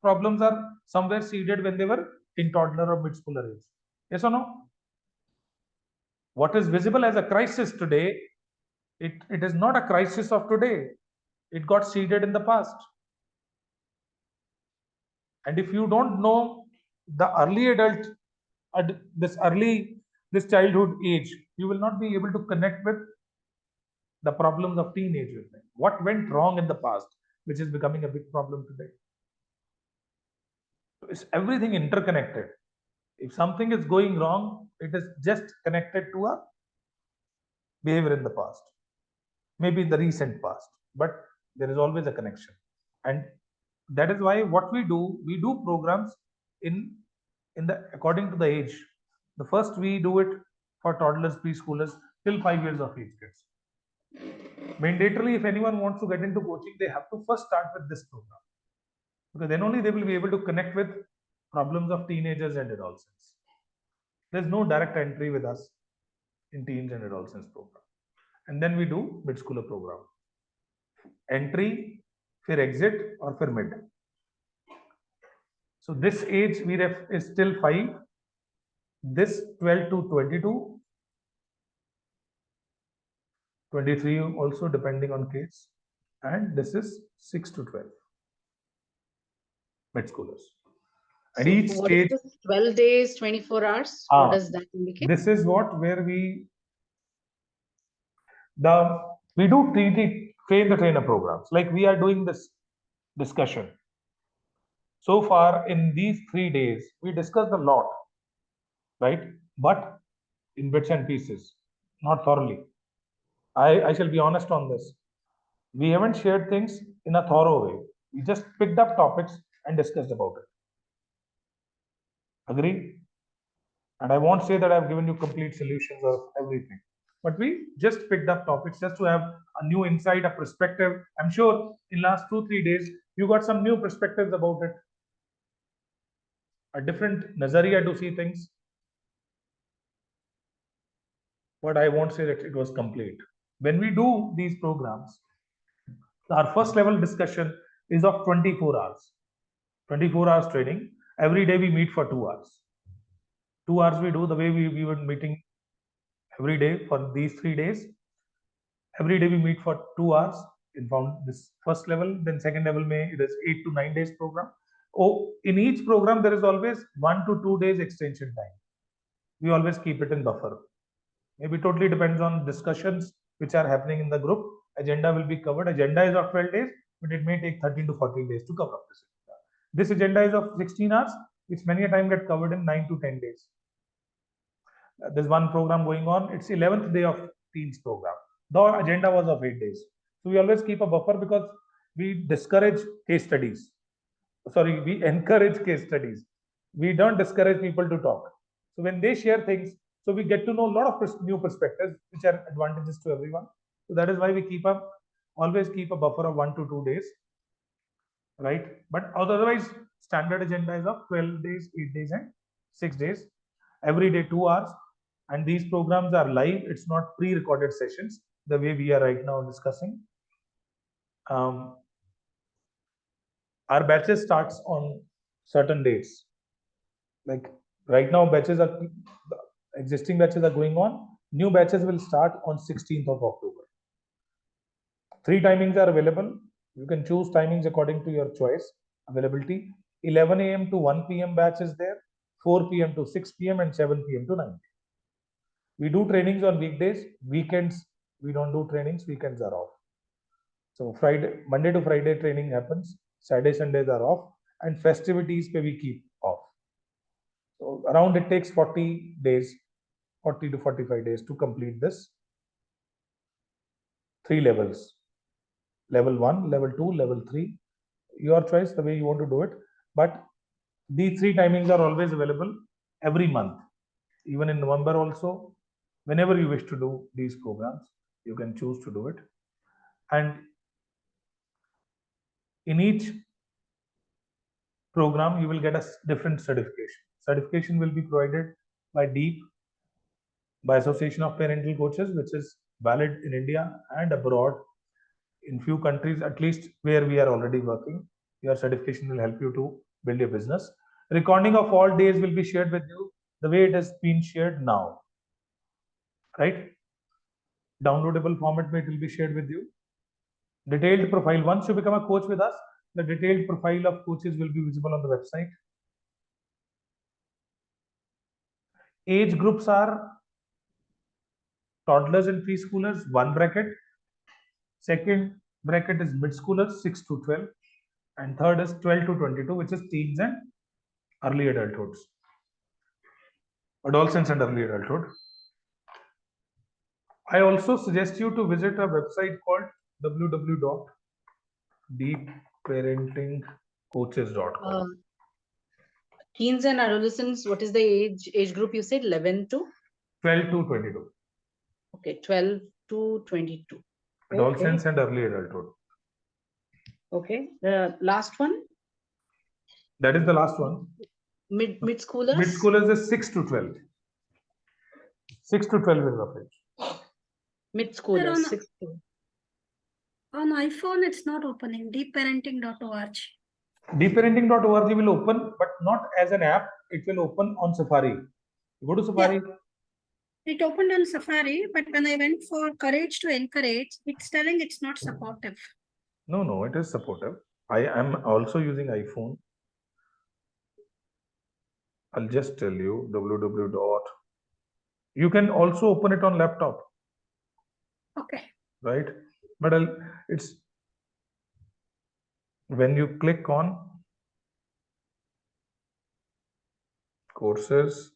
A: problems are somewhere seeded when they were in toddler or mid-schooler age. Yes or no? What is visible as a crisis today, it is not a crisis of today. It got seeded in the past. And if you don't know the early adult, this childhood age, you will not be able to connect with the problems of teenagers. What went wrong in the past, which is becoming a big problem today. So is everything interconnected? If something is going wrong, it is just connected to a behavior in the past, maybe in the recent past, but there is always a connection. And that is why what we do programs in the according to the age. The first we do it for toddlers, preschoolers till 5 years of age kids. Mandatorily, if anyone wants to get into coaching, they have to first start with this program, because then only they will be able to connect with problems of teenagers and adolescents. There's no direct entry with us in teens and adolescents program. And then we do mid-schooler program. Entry, फिर exit, or फिर mid. So this age we is still 5. This 12 to 22. 23 also depending on case. And this is 6 to 12. Mid-schoolers. And
B: So
A: each
B: what
A: stage.
B: is this 12 days, 24 hours? What does that indicate?
A: This is where we do train the trainer programs. Like we are doing this discussion. So far in these 3 days, we discussed a lot, right? But in bits and pieces, not thoroughly. I shall be honest on this. We haven't shared things in a thorough way. We just picked up topics and discussed about it. Agree? And I won't say that I've given you complete solutions of everything, but we just picked up topics just to have a new insight, a perspective. I'm sure in last 2-3 days, you got some new perspectives about it, a different nazariya to see things. but I won't say that it was complete. When we do these programs, our first level discussion is of 24 hours. 24 hours training. Every day we meet for 2 hours. 2 hours we do the way we were meeting every day for these 3 days. Every day we meet for 2 hours in this first level. Then second level it is 8 to 9 days program. Oh, in each program there is always 1 to 2 days extension time. We always keep it in buffer. Maybe totally depends on discussions which are happening in the group. Agenda will be covered. Agenda is of 12 days, but it may take 13 to 14 days to cover up this agenda. This agenda is of 16 hours, which many a time get covered in 9 to 10 days. There's one program going on. It's 11th day of teens program. The agenda was of 8 days. So we always keep a buffer because we discourage case studies. Sorry, we encourage case studies. We don't discourage people to talk. So when they share things, so we get to know a lot of new perspectives, which are advantages to everyone. So that is why we always keep a buffer of 1 to 2 days, right? But otherwise, standard agenda is of 12 days, 8 days, and 6 days. Every day 2 hours, and these programs are live. It's not pre-recorded sessions the way we are right now discussing. Our batches starts on certain dates. Like right now, existing batches are going on. New batches will start on 16th of October. 3 timings are available. You can choose timings according to your choice, availability. 11 a.m. to 1 p.m. batch is there, 4 p.m. to 6 p.m. and 7 p.m. to 9 p.m. We do trainings on weekdays. Weekends, we don't do trainings. Weekends are off. So Monday to Friday training happens. Saturday, Sundays are off. And festivities we keep off. So around it takes 40 days, 40 to 45 days to complete this. 3 levels. Level 1, level 2, level 3. Your choice, the way you want to do it. But these 3 timings are always available every month. Even in November also, whenever you wish to do these programs, you can choose to do it. And in each program, you will get a different certification. Certification will be provided by DEEP, by Association of Parental Coaches, which is valid in India and abroad. In few countries, at least where we are already working, your certification will help you to build your business. Recording of all days will be shared with you the way it has been shared now, right? Downloadable format it will be shared with you. Detailed profile. Once you become a coach with us, the detailed profile of coaches will be visible on the website. Age groups are toddlers and preschoolers, 1 bracket. Second bracket is mid-schoolers, 6 to 12. And third is 12 to 22, which is teens and early adulthoods. Adolescents and early adulthood. I also suggest you to visit a website called www.deepparentingcoaches.com.
B: Teens and adolescents, what is the age group you said? 11 to?
A: 12 to 22.
B: Okay, 12 to 22.
A: Adolescents and early adulthood.
B: Okay, the last one?
A: That is the last one.
B: Mid-schoolers?
A: Mid-schoolers is 6 to 12. 6 to 12 is of age.
B: Mid-schoolers, 6 to.
C: On iPhone, it's not opening. Deepparenting.org.
A: Deepparenting.org will open, but not as an app. It will open on Safari. Go to Safari.
C: Yeah. It opened on Safari, but when I went for Courage to Encourage, it's telling it's not supportive.
A: No, it is supportive. I am also using iPhone. I'll just tell you www. You can also open it on laptop.
C: Okay.
A: Right? But it's when you click on courses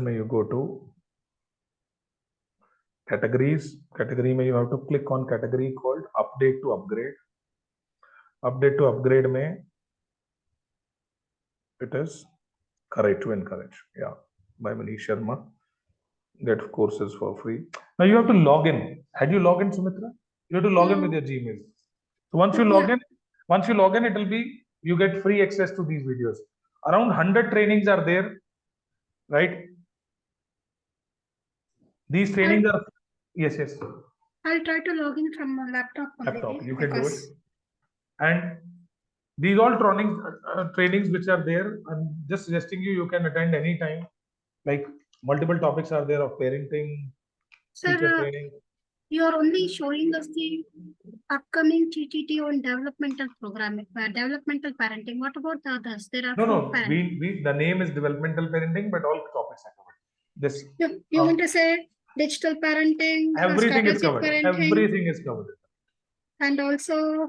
A: may you go to categories. Category may you have to click on category called update to upgrade. Update to upgrade may it is Courage to Encourage. Yeah, by Manish Sharma. Get courses for free. Now you have to log in. Had you logged in, Sumitra? You have to log in with your Gmail. So once you log in, it will be you get free access to these videos. Around 100 trainings are there, right? These trainings are, yes, yes,
C: I'll try to log in from my laptop only.
A: laptop, you can do it.
C: because
A: And these all trainings which are there, I'm just suggesting you can attend anytime. Like multiple topics are there of parenting, teacher
C: Sir,
A: training.
C: you are only showing us the upcoming TTT on developmental programming, developmental parenting. What about the others? There are
A: No,
C: four
A: no,
C: parenting.
A: the name is developmental parenting, but all topics are covered. This
C: You want to say digital parenting,
A: everything is
C: strategic
A: covered.
C: parenting,
A: Everything is covered.
C: and also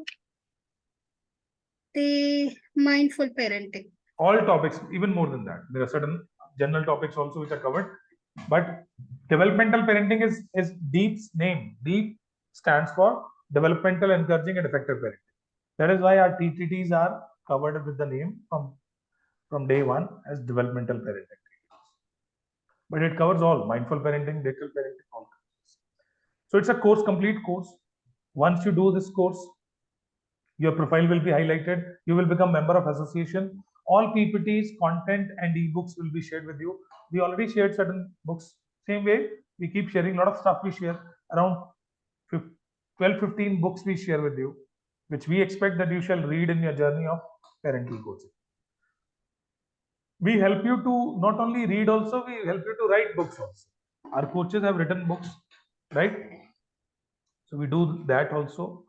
C: the mindful parenting.
A: All topics, even more than that. There are certain general topics also which are covered, but developmental parenting is DEEP's name. DEEP stands for developmental, encouraging, and effective parenting. That is why our TTTs are covered with the name from day one as developmental parenting. But it covers all mindful parenting, digital parenting, all. So it's a complete course. Once you do this course, your profile will be highlighted. You will become member of association. All PPTs, content, and ebooks will be shared with you. We already shared certain books. Same way, we keep sharing a lot of stuff. We share around 12-15 books we share with you, which we expect that you shall read in your journey of parental coaching. We help you to not only read also, we help you to write books also. Our coaches have written books, right? So we do that also.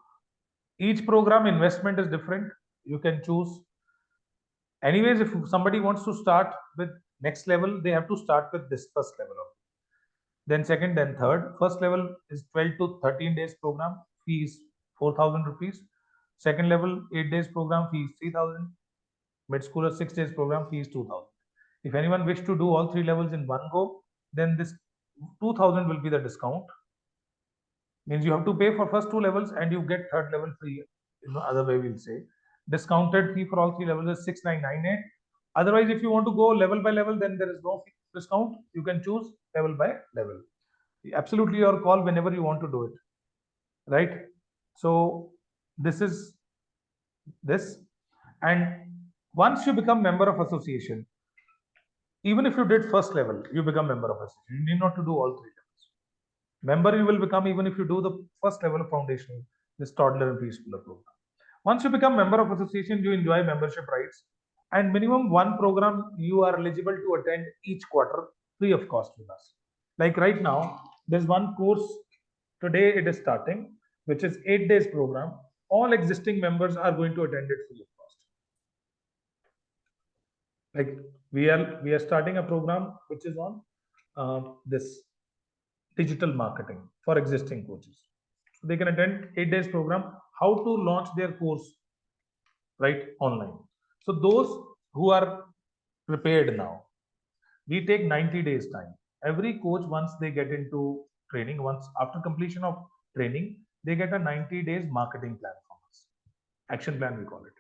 A: Each program investment is different. You can choose. Anyways, if somebody wants to start with next level, they have to start with this first level. Then second, then third. First level is 12 to 13 days program. Fee is 4,000 rupees. Second level, 8 days program. Fee is 3,000. Mid-schooler 6 days program. Fee is 2,000. If anyone wish to do all 3 levels in one go, then this 2,000 will be the discount. Means you have to pay for first 2 levels and you get third level free. Other way we'll say. Discounted fee for all 3 levels is 6,998. Otherwise, if you want to go level by level, then there is no discount. You can choose level by level. Absolutely your call whenever you want to do it. Right? So this is this. And once you become member of association, even if you did first level, you become member of association. You need not to do all 3 levels. Member you will become even if you do the first level of foundation, this toddler and preschooler program. Once you become member of association, you enjoy membership rights, and minimum 1 program you are eligible to attend each quarter free of cost with us. Like right now, there's one course today it is starting, which is 8 days program. All existing members are going to attend it free of cost. Like we are starting a program which is on this digital marketing for existing coaches. So they can attend 8 days program, how to launch their course, right, online. So those who are prepared now, we take 90 days time. Every coach, once they get into training, once after completion of training, they get a 90 days marketing plan from us. Action plan, we call it.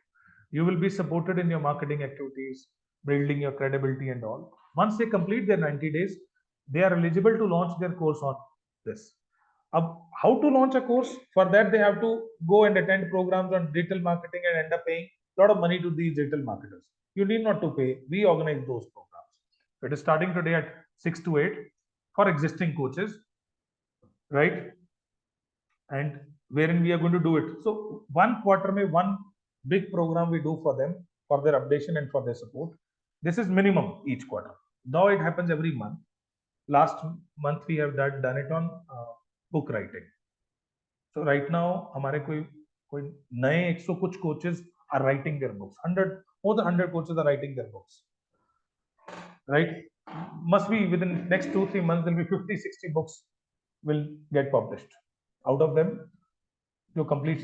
A: You will be supported in your marketing activities, building your credibility and all. Once they complete their 90 days, they are eligible to launch their course on this. How to launch a course? For that, they have to go and attend programs on digital marketing and end up paying a lot of money to these digital marketers. You need not to pay. We organize those programs. It is starting today at 6 to 8 for existing coaches, right? And wherein we are going to do it. So 1 quarter may 1 big program we do for them for their updation and for their support. This is minimum each quarter. Though it happens every month. Last month we have done it on book writing. So right now, हमारे कोई नए 100 कुछ coaches are writing their books. More than 100 coaches are writing their books. Right? Must be within next 2-3 months there will be 50-60 books will get published. Out of them, जो complete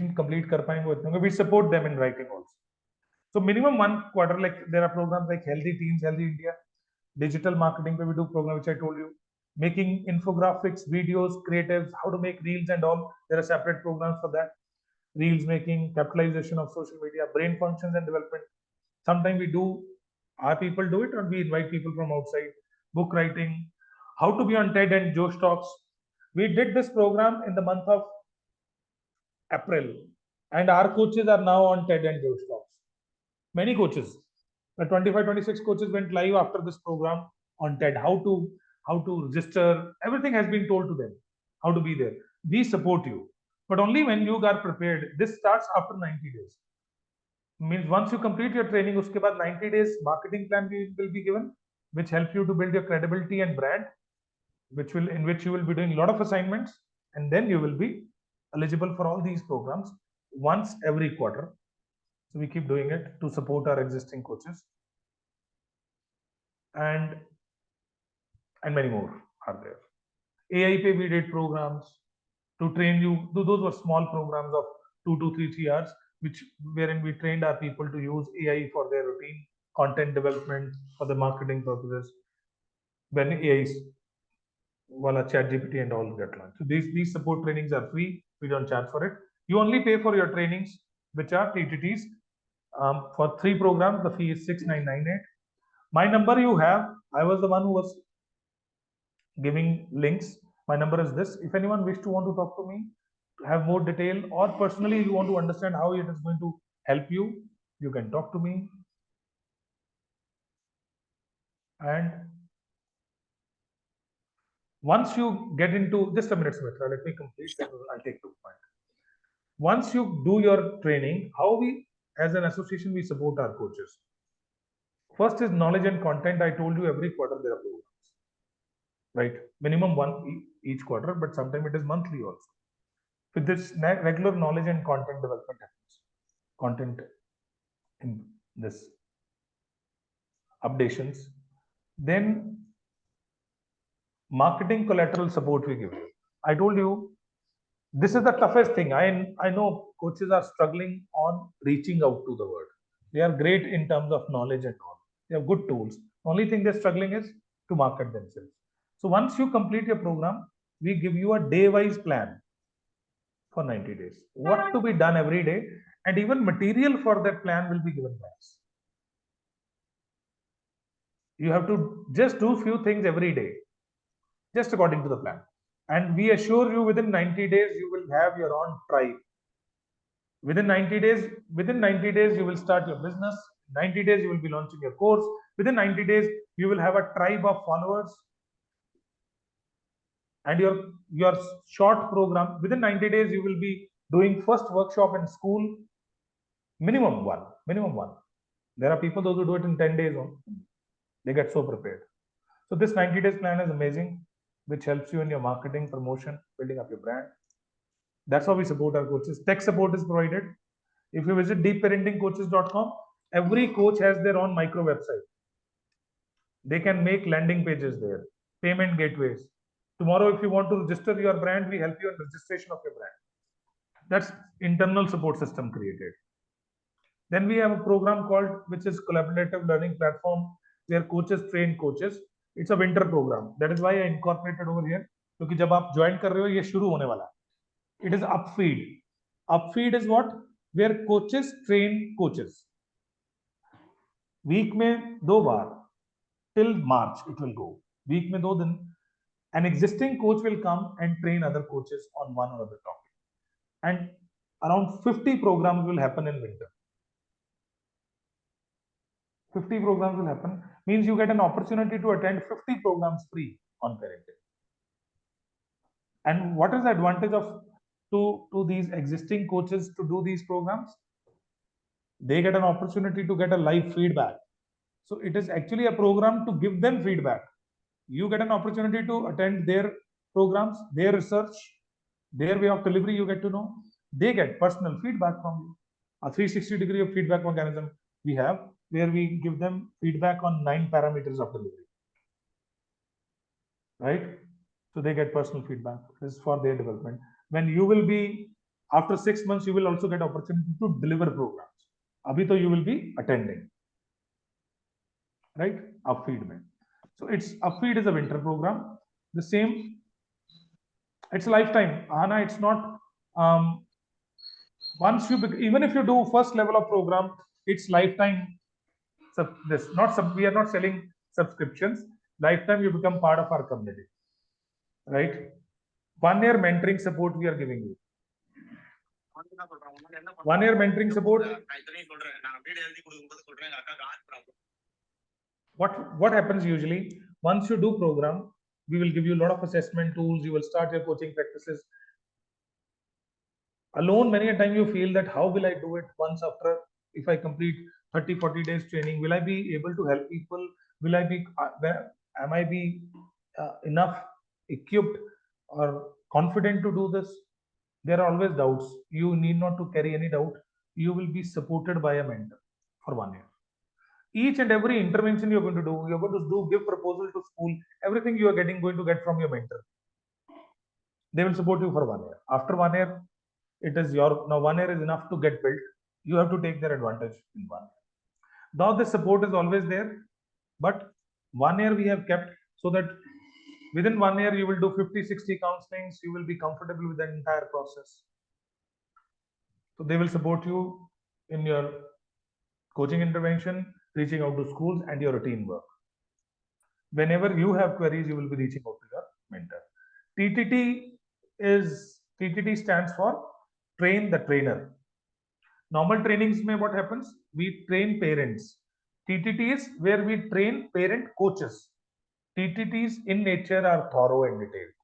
A: कर पाएंगे उतने होंगे. We support them in writing also. So minimum 1 quarter, like there are programs like Healthy Teens, Healthy India, digital marketing where we do program which I told you, making infographics, videos, creatives, how to make reels and all. There are separate programs for that. Reels making, capitalization of social media, brain functions and development. Sometimes we do, our people do it, or we invite people from outside. Book writing, how to be on TED and Josh Talks. We did this program in the month of April, and our coaches are now on TED and Josh Talks. Many coaches, the 25-26 coaches went live after this program on TED. How to how to register, everything has been told to them, how to be there. We support you, but only when you are prepared. This starts after 90 days. Means once you complete your training, uske baad 90 days marketing plan will be given, which help you to build your credibility and brand, in which you will be doing a lot of assignments, and then you will be eligible for all these programs once every quarter. So we keep doing it to support our existing coaches, and many more are there. AIP we did programs to train you. Those were small programs of 2 to 3 hours, wherein we trained our people to use AI for their routine content development for the marketing purposes. When AI wala ChatGPT and all get launched. So these support trainings are free. We don't charge for it. You only pay for your trainings, which are TTTs. For 3 programs, the fee is 6,998. My number you have. I was the one who was giving links. My number is this. If anyone wish to want to talk to me, have more detail, or personally you want to understand how it is going to help you, you can talk to me. And once you get into, just a minute, Sumitra, let me complete. I'll take 2 points. Once you do your training, how we, as an association, we support our coaches. First is knowledge and content. I told you every quarter there are programs, right? Minimum 1 each quarter, but sometimes it is monthly also. With this regular knowledge and content development happens. Content in this updations. Then marketing collateral support we give you. I told you this is the toughest thing. I know coaches are struggling on reaching out to the world. They are great in terms of knowledge and all. They have good tools. Only thing they're struggling is to market themselves. So once you complete your program, we give you a day-wise plan for 90 days. What to be done every day, and even material for that plan will be given by us. You have to just do few things every day, just according to the plan. And we assure you within 90 days, you will have your own tribe. Within 90 days, you will start your business. 90 days, you will be launching your course. Within 90 days, you will have a tribe of followers. And your short program, within 90 days, you will be doing first workshop in school. Minimum one. There are people those who do it in 10 days. They get so prepared. So this 90 days plan is amazing, which helps you in your marketing, promotion, building up your brand. That's how we support our coaches. Tech support is provided. If you visit deepparentingcoaches.com, every coach has their own micro website. They can make landing pages there, payment gateways. Tomorrow, if you want to register your brand, we help you in registration of your brand. That's internal support system created. Then we have a program called, which is collaborative learning platform, where coaches train coaches. It's a winter program. That is why I incorporated over here. Because जब आप join कर रहे हो, ये शुरू होने वाला. It is Upfeed. Upfeed is what? Where coaches train coaches. Week में 2 बार till March it will go. Week में 2 दिन. An existing coach will come and train other coaches on one or other topic. And around 50 programs will happen in winter. 50 programs will happen. Means you get an opportunity to attend 50 programs free on parenting. And what is the advantage of to these existing coaches to do these programs? They get an opportunity to get a live feedback. So it is actually a program to give them feedback. You get an opportunity to attend their programs, their research, their way of delivery, you get to know. They get personal feedback from you. A 360-degree of feedback mechanism we have, where we give them feedback on 9 parameters of delivery. Right? So they get personal feedback. This is for their development. When you will be, after 6 months, you will also get opportunity to deliver programs. Abhi to you will be attending. Right? Upfeed mein. So Upfeed is a winter program. The same, it's lifetime. Anna, it's not, once you, even if you do first level of program, it's lifetime. So we are not selling subscriptions. Lifetime you become part of our community. Right? 1 year mentoring support we are giving you. 1 year mentoring support. What happens usually, once you do program, We will give you a lot of assessment tools. You will start your coaching practices. Alone, many a time you feel that how will I do it once after, if I complete 30, 40 days training, will I be able to help people? Will I be, am I be enough equipped or confident to do this? There are always doubts. You need not to carry any doubt. You will be supported by a mentor for 1 year. Each and every intervention you're going to do, you're going to do, give proposal to school, everything you are going to get from your mentor. They will support you for 1 year. After 1 year, it is your, now 1 year is enough to get built. You have to take their advantage in 1 year. Now the support is always there, but 1 year we have kept so that within 1 year you will do 50, 60 counselings. You will be comfortable with the entire process. So they will support you in your coaching intervention, reaching out to schools, and your routine work. Whenever you have queries, you will be reaching out to your mentor. TTT stands for train the trainer. Normal trainings mein what happens? We train parents. TTT is where we train parent coaches. TTTs in nature are thorough and detailed.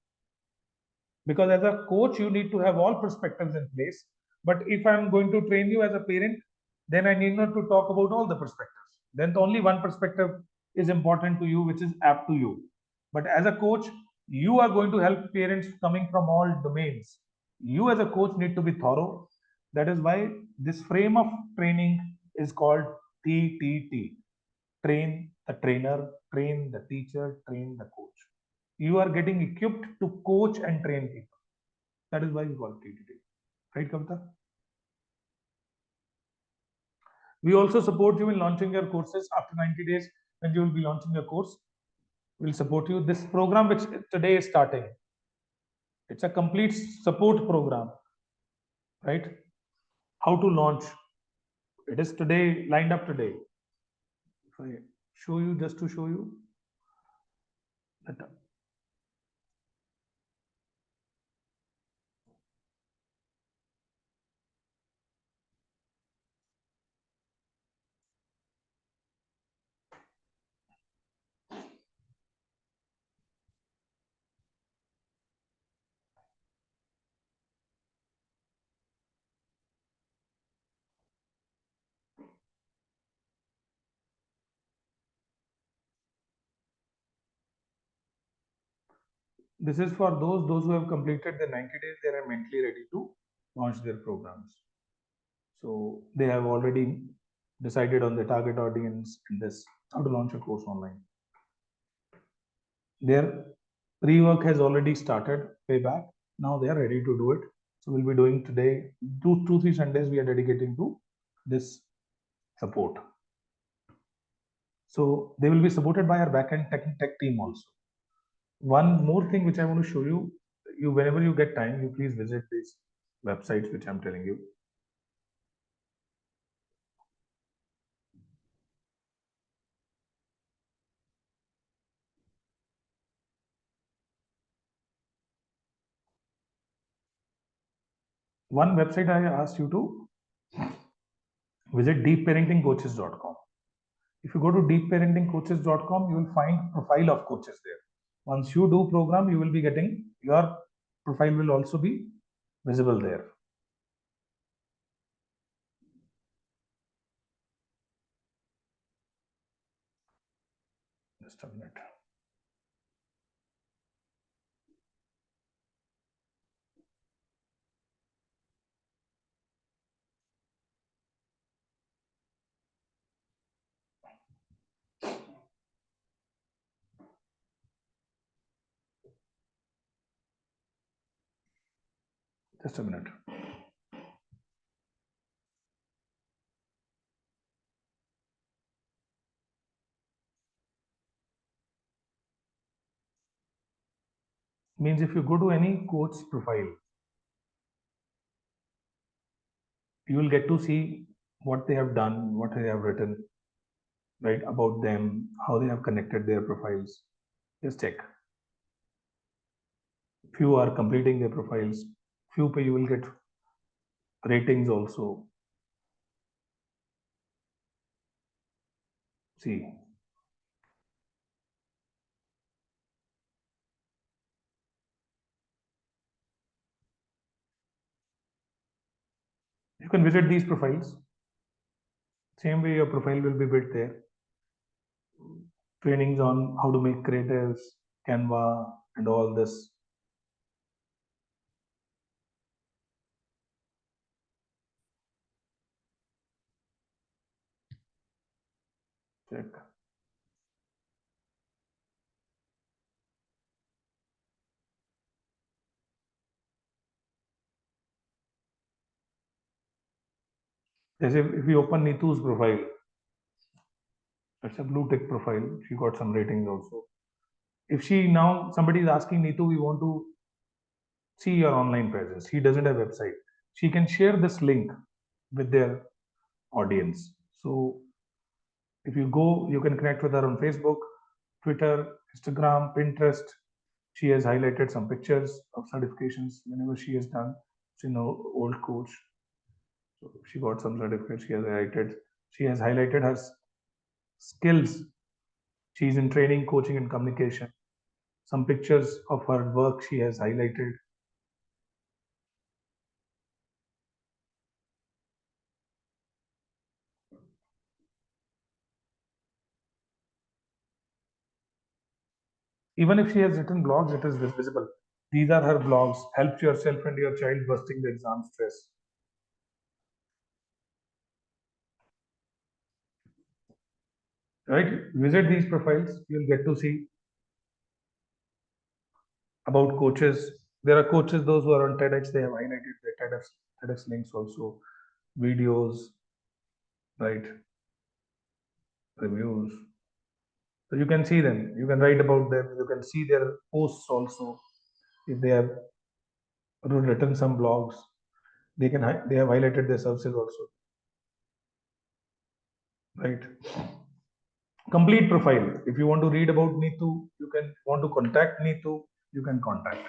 A: Because as a coach, you need to have all perspectives in place. But if I'm going to train you as a parent, then I need not to talk about all the perspectives. Then only one perspective is important to you, which is apt to you. But as a coach, you are going to help parents coming from all domains. You as a coach need to be thorough. That is why this frame of training is called TTT. Train the trainer, train the teacher, train the coach. You are getting equipped to coach and train people. That is why we call it TTT. Right, Kavita? We also support you in launching your courses after 90 days. When you will be launching your course, we'll support you. This program, which today is starting, it's a complete support program, right? How to launch. It is today, lined up today. If I show you, just to show you that. This is for those who have completed the 90 days, they are mentally ready to launch their programs. So they have already decided on the target audience and this, how to launch a course online. Their pre-work has already started way back. Now they are ready to do it. So we'll be doing today, two, 3 Sundays we are dedicating to this support. So they will be supported by our backend tech team also. One more thing which I want to show you, whenever you get time, you please visit these websites which I'm telling you. One website I asked you to visit deepparentingcoaches.com. If you go to deepparentingcoaches.com, you will find profile of coaches there. Once you do program, you will be getting, your profile will also be visible there. Just a minute. Just a minute. Means if you go to any coach profile, you will get to see what they have done, what they have written, right, about them, how they have connected their profiles. Just check. Few are completing their profiles. Few you will get ratings also. See. You can visit these profiles. Same way your profile will be built there. Trainings on how to make creatives, Canva, and all this. Check. As if we open Neetu's profile, it's a blue tick profile. She got some ratings also. If she now somebody is asking Neetu, we want to see your online presence. He doesn't have website. She can share this link with their audience. So if you go, you can connect with her on Facebook, Twitter, Instagram, Pinterest. She has highlighted some pictures of certifications whenever she has done. She's an old coach. So she got some certificates. She has highlighted her skills. She's in training, coaching, and communication. Some pictures of her work she has highlighted. Even if she has written blogs, it is visible. These are her blogs. Help yourself and your child busting the exam stress. Right? Visit these profiles. You'll get to see about coaches. There are coaches, those who are on TEDx, they have highlighted the TEDx links also, videos, right? Reviews. So you can see them. You can write about them. You can see their posts also. If they have written some blogs, they have highlighted their services also. Right? Complete profile. If you want to read about Neetu, you can want to contact Neetu, you can contact.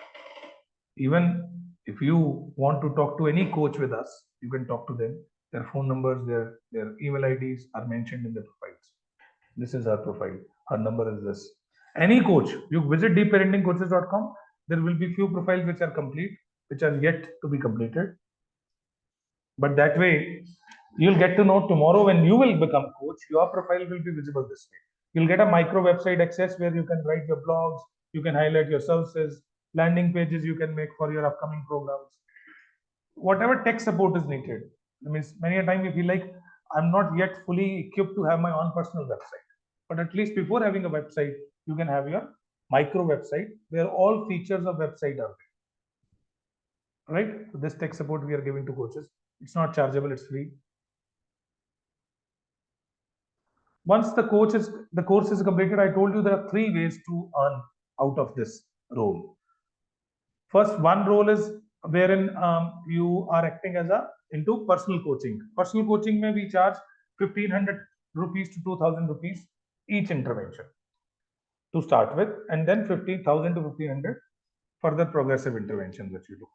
A: Even if you want to talk to any coach with us, you can talk to them. Their phone numbers, their email IDs are mentioned in the profiles. This is her profile. Her number is this. Any coach, you visit deepparentingcoaches.com, there will be few profiles which are complete, which are yet to be completed. But that way, you'll get to know tomorrow when you will become coach, your profile will be visible this way. You'll get a micro website access where you can write your blogs, you can highlight your services, landing pages you can make for your upcoming programs. Whatever tech support is needed. I mean, many a time you feel like I'm not yet fully equipped to have my own personal website. But at least before having a website, you can have your micro website where all features of website are there. Right? So this tech support we are giving to coaches. It's not chargeable, it's free. Once the course is completed, I told you there are 3 ways to earn out of this role. First, one role is wherein you are acting as into personal coaching. Personal coaching may we charge 1,500 rupees to 2,000 rupees each intervention to start with, and then 15,000 to 1,500 further progressive interventions that you do.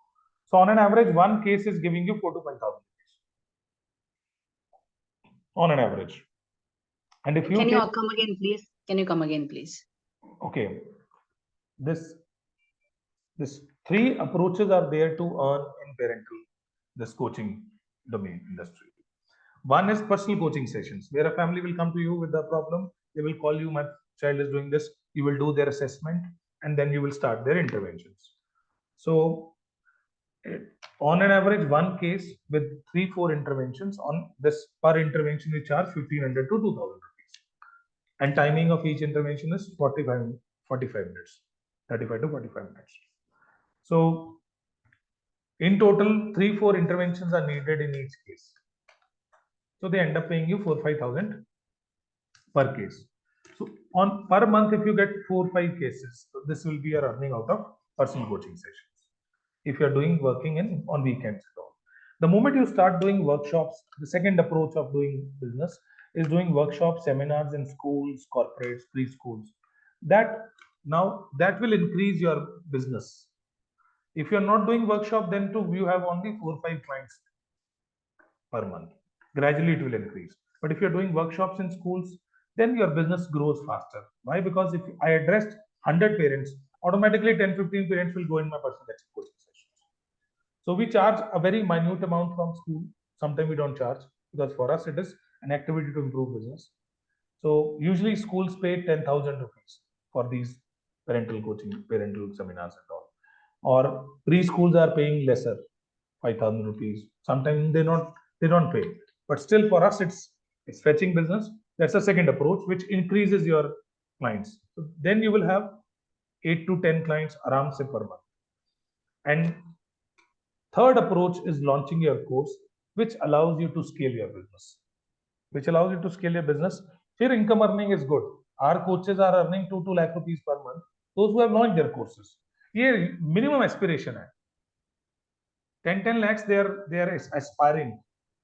A: So on an average, one case is giving you 4,000 to 5,000 rupees on an average. And if you
B: Can you come again, please? Can you come again, please?
A: Okay, this 3 approaches are there to earn in parental, this coaching domain industry. One is personal coaching sessions, where a family will come to you with a problem. They will call you, my child is doing this. You will do their assessment, and then you will start their interventions. So on an average, one case with 3-4 interventions, on this per intervention we charge 1,500 to 2,000 rupees, and timing of each intervention is 45 minutes, 35 to 45 minutes. So in total, 3-4 interventions are needed in each case. So they end up paying you 4,000-5,000 per case. So on per month, if you get 4-5 cases, so this will be your earning out of personal coaching sessions. If you are working on weekends at all. The moment you start doing workshops, the second approach of doing business is doing workshops, seminars in schools, corporates, preschools. That will increase your business. If you're not doing workshop, then too, you have only 4-5 clients per month. Gradually it will increase. But if you're doing workshops in schools, then your business grows faster. Why? Because if I addressed 100 parents, automatically 10-15 parents will go in my personal coaching sessions. So we charge a very minute amount from school, Sometimes we don't charge because for us it is an activity to improve business. So usually schools pay 10,000 rupees for these parental coaching, parental seminars and all. Or preschools are paying lesser, 5,000 rupees. Sometimes they don't pay. But still for us it's fetching business. That's a second approach which increases your clients. So then you will have 8 to 10 clients aram se per month. And third approach is launching your course, which allows you to scale your business. Here income earning is good. Our coaches are earning 2 lakh rupees per month. Those who have launched their courses. Here minimum aspiration hai. 10 lakhs they are aspiring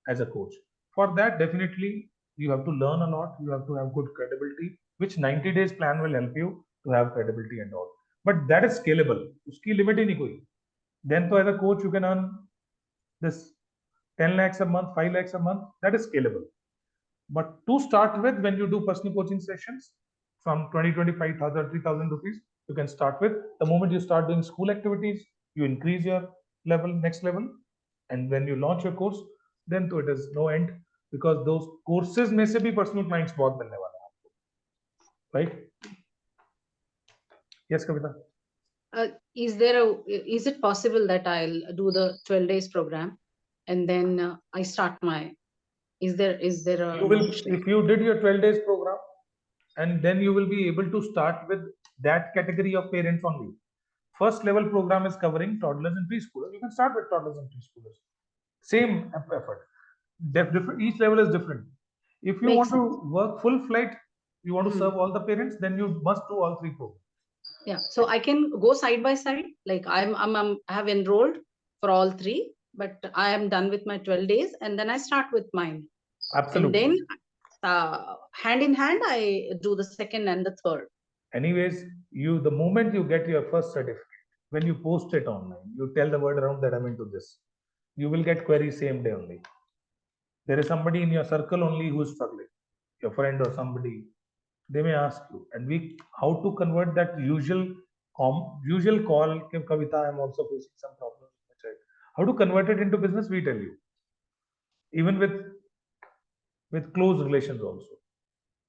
A: as a coach. For that, definitely you have to learn a lot. You have to have good credibility, which 90 days plan will help you to have credibility and all. But that is scalable. Uski limit hi nahi koi. Then so as a coach, you can earn this 10 lakhs a month, 5 lakhs a month. That is scalable. But to start with, when you do personal coaching sessions from 20, 25,000, 3,000 rupees, you can start with. The moment you start doing school activities, you increase your level, next level. And when you launch your course, then to it is no end, because those courses may se bhi personal clients bahut milne wala hai, right? Yes, Kavita.
B: Is it possible that I'll do the 12 days program and then I start my, is there a
A: You will,
B: option?
A: if you did your 12 days program, and then you will be able to start with that category of parents only. First level program is covering toddlers and preschoolers. You can start with toddlers and preschoolers. Same effort. Each level is different. If you
B: Makes
A: want to work full flight, you want to serve all the parents, then you must do all three programs.
B: Yeah, so I can go side by side. Like I have enrolled for all three, but I am done with my 12 days, and then I start with mine.
A: Absolutely.
B: And then hand in hand, I do the second and the third.
A: Anyways, the moment you get your first certificate, when you post it online, you tell the word around that I'm into this. You will get queries same day only. There is somebody in your circle only who is struggling, your friend or somebody. They may ask you, and how to convert that usual call, Kavita, I'm also facing some problems with my child. How to convert it into business, we tell you. Even with close relations also.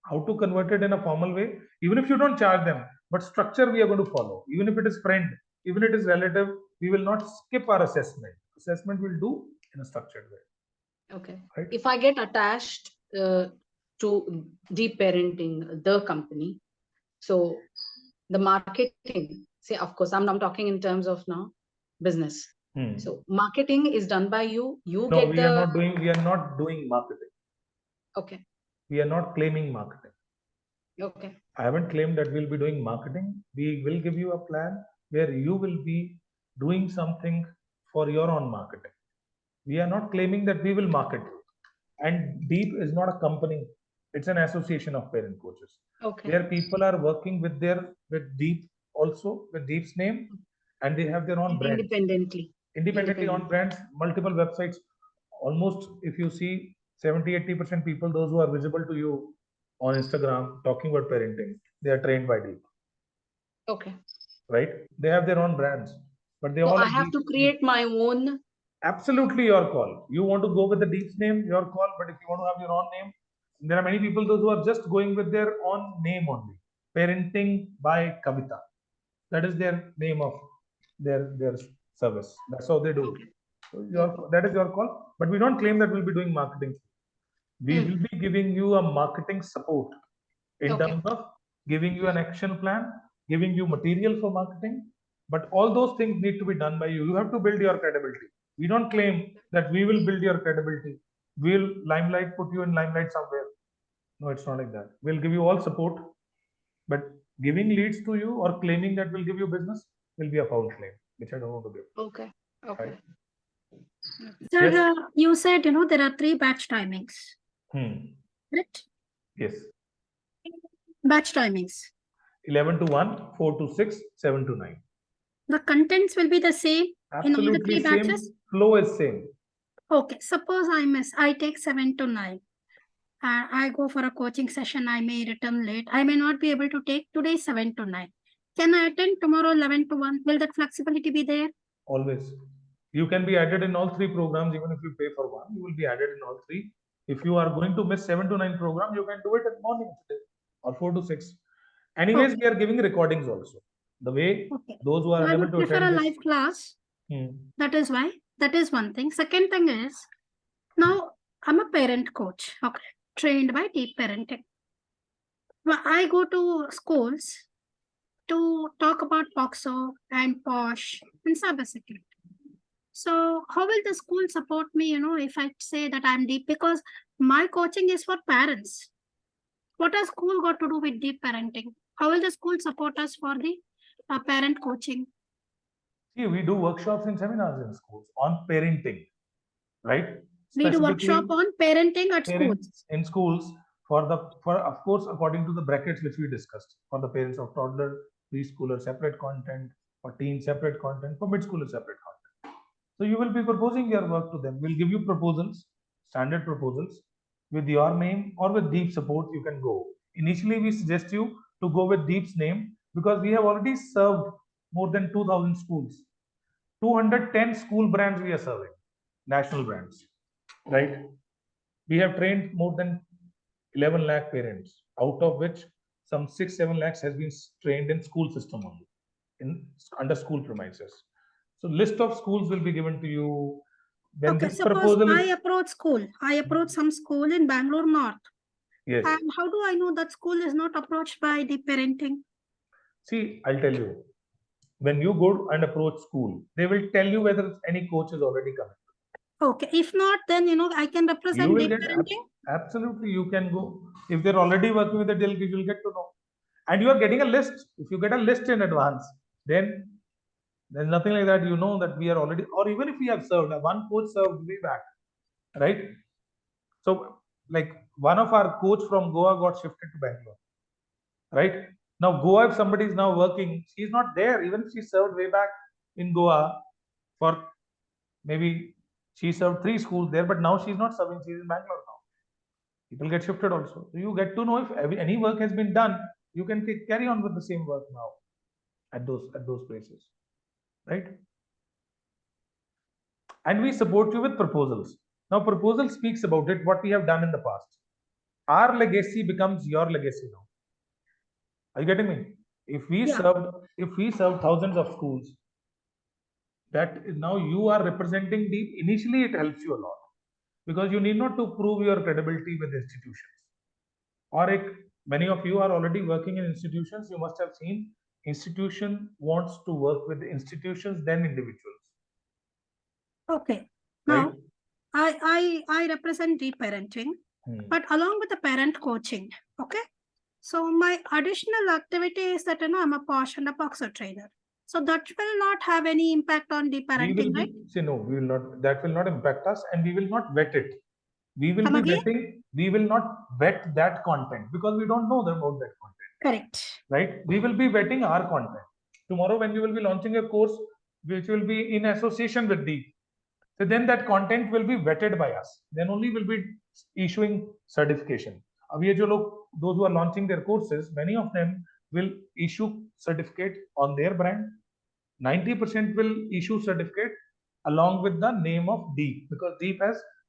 A: How to convert it in a formal way, even if you don't charge them, but structure we are going to follow. Even if it is friend, even if it is relative, we will not skip our assessment. Assessment we'll do in a structured way.
B: Okay.
A: Right?
B: If I get attached to Deep Parenting, the company, so the marketing, say, of course, I'm talking in terms of now business. So marketing is done by you.
A: No, we are not doing marketing.
B: Okay.
A: We are not claiming marketing.
B: Okay.
A: I haven't claimed that we'll be doing marketing. We will give you a plan where you will be doing something for your own marketing. We are not claiming that we will market you. And Deep is not a company. It's an association of parent coaches.
B: Okay.
A: Where people are working with Deep also, with Deep's name, and they have their own brand. Independently on brands, multiple websites. Almost, if you see 70-80% people, those who are visible to you on Instagram talking about parenting, they are trained by Deep.
B: Okay.
A: Right? They have their own brands, but they
B: so
A: all.
B: I have to create my own.
A: Absolutely, your call. You want to go with the Deep's name, your call. But if you want to have your own name, there are many people those who are just going with their own name only. Parenting by Kavita. That is their name of their service. That's how they do.
B: Okay.
A: So that is your call. But we don't claim that we'll be doing marketing. We will be giving you a marketing support in terms of giving you an action plan, giving you material for marketing. But all those things need to be done by you. You have to build your credibility. We don't claim that we will build your credibility. We'll put you in limelight somewhere. No, it's not like that. We'll give you all support. But giving leads to you or claiming that we'll give you business will be a foul claim, which I don't want to give.
B: Okay. Okay.
A: Right?
C: Sir,
A: Yes.
C: you said, there are 3 batch timings. Correct?
A: Yes.
C: Batch timings.
A: 11 to 1, 4 to 6, 7 to 9.
C: The contents will be the same in all the 3 batches?
A: Same. Flow is same.
C: Okay. Suppose I take 7 to 9. I go for a coaching session. I may return late. I may not be able to take today 7 to 9. Can I attend tomorrow 11 to 1? Will that flexibility be there?
A: Always. You can be added in all 3 programs. Even if you pay for one, you will be added in all 3. If you are going to miss 7 to 9 program, you can do it in morning today or 4 to 6. Anyways, we are giving recordings also. The way
C: Okay.
A: those who are
C: So I
A: unable
C: would
A: to
C: prefer a
A: attend this.
C: live class.
A: Hmm.
C: That is why. That is one thing. Second thing is, now I'm a parent coach, okay, trained by Deep Parenting. Well, I go to schools to talk about POXO and POSH and cybersecurity. So how will the school support me, if I say that I'm deep? Because my coaching is for parents. What has school got to do with deep parenting? How will the school support us for the parent coaching?
A: See, we do workshops and seminars in schools on parenting, right?
C: We do workshop
A: Specifically,
C: on parenting at schools.
A: parents in schools for of course, according to the brackets which we discussed, for the parents of toddler, preschooler separate content, for teen separate content, for mid-schooler separate content. So you will be proposing your work to them. We'll give you proposals, standard proposals with your name, or with Deep support you can go. Initially, we suggest you to go with Deep's name because we have already served more than 2000 schools. 210 school brands we are serving, national brands, right? We have trained more than 11 lakh parents, out of which some 6-7 lakhs has been trained in school system only, in under school premises. So list of schools will be given to you. When
C: Okay,
A: this
C: suppose
A: proposal
C: I
A: is,
C: approach school. I approach some school in Bangalore North.
A: yes,
C: And how do I know that school is not approached by deep parenting?
A: see, I'll tell you. When you go and approach school, they will tell you whether any coach is already coming.
C: Okay, if not, then I can
A: You
C: represent
A: will
C: deep
A: get
C: parenting.
A: absolutely. You can go if they're already working with the deal. You will get to know, and you are getting a list. If you get a list in advance, then there's nothing like that. You know that we are already, or even if we have served, one coach served way back, right? So, like one of our coach from Goa got shifted to Bangalore, right? Now, Goa, if somebody is now working, she's not there. Even if she served way back in Goa for maybe she served 3 schools there, but now she's not serving. She's in Bangalore now. People get shifted also. So you get to know if any work has been done. You can carry on with the same work now at those places, right? And we support you with proposals. Now, proposal speaks about it, what we have done in the past. Our legacy becomes your legacy now. Are you getting me? If we served thousands of schools, that now you are representing Deep. Initially, it helps you a lot because you need not to prove your credibility with institutions. Or many of you are already working in institutions. You must have seen institution wants to work with institutions than individuals.
C: Okay.
A: Right?
C: Now, I represent deep parenting, but along with the parent coaching, okay? So my additional activity is that, I'm a POSH and a POXO trainer. So that will not have any impact on deep parenting, right?
A: Say no, we will not, that will not impact us, and we will not vet it. We will
C: Come
A: be
C: again?
A: vetting, we will not vet that content because we don't know about that content.
C: Correct.
A: Right? We will be vetting our content. Tomorrow, when we will be launching a course which will be in association with Deep, so then that content will be vetted by us. Then only will be issuing certification. Those who are launching their courses, many of them will issue certificate on their brand. 90% will issue certificate along with the name of Deep, because Deep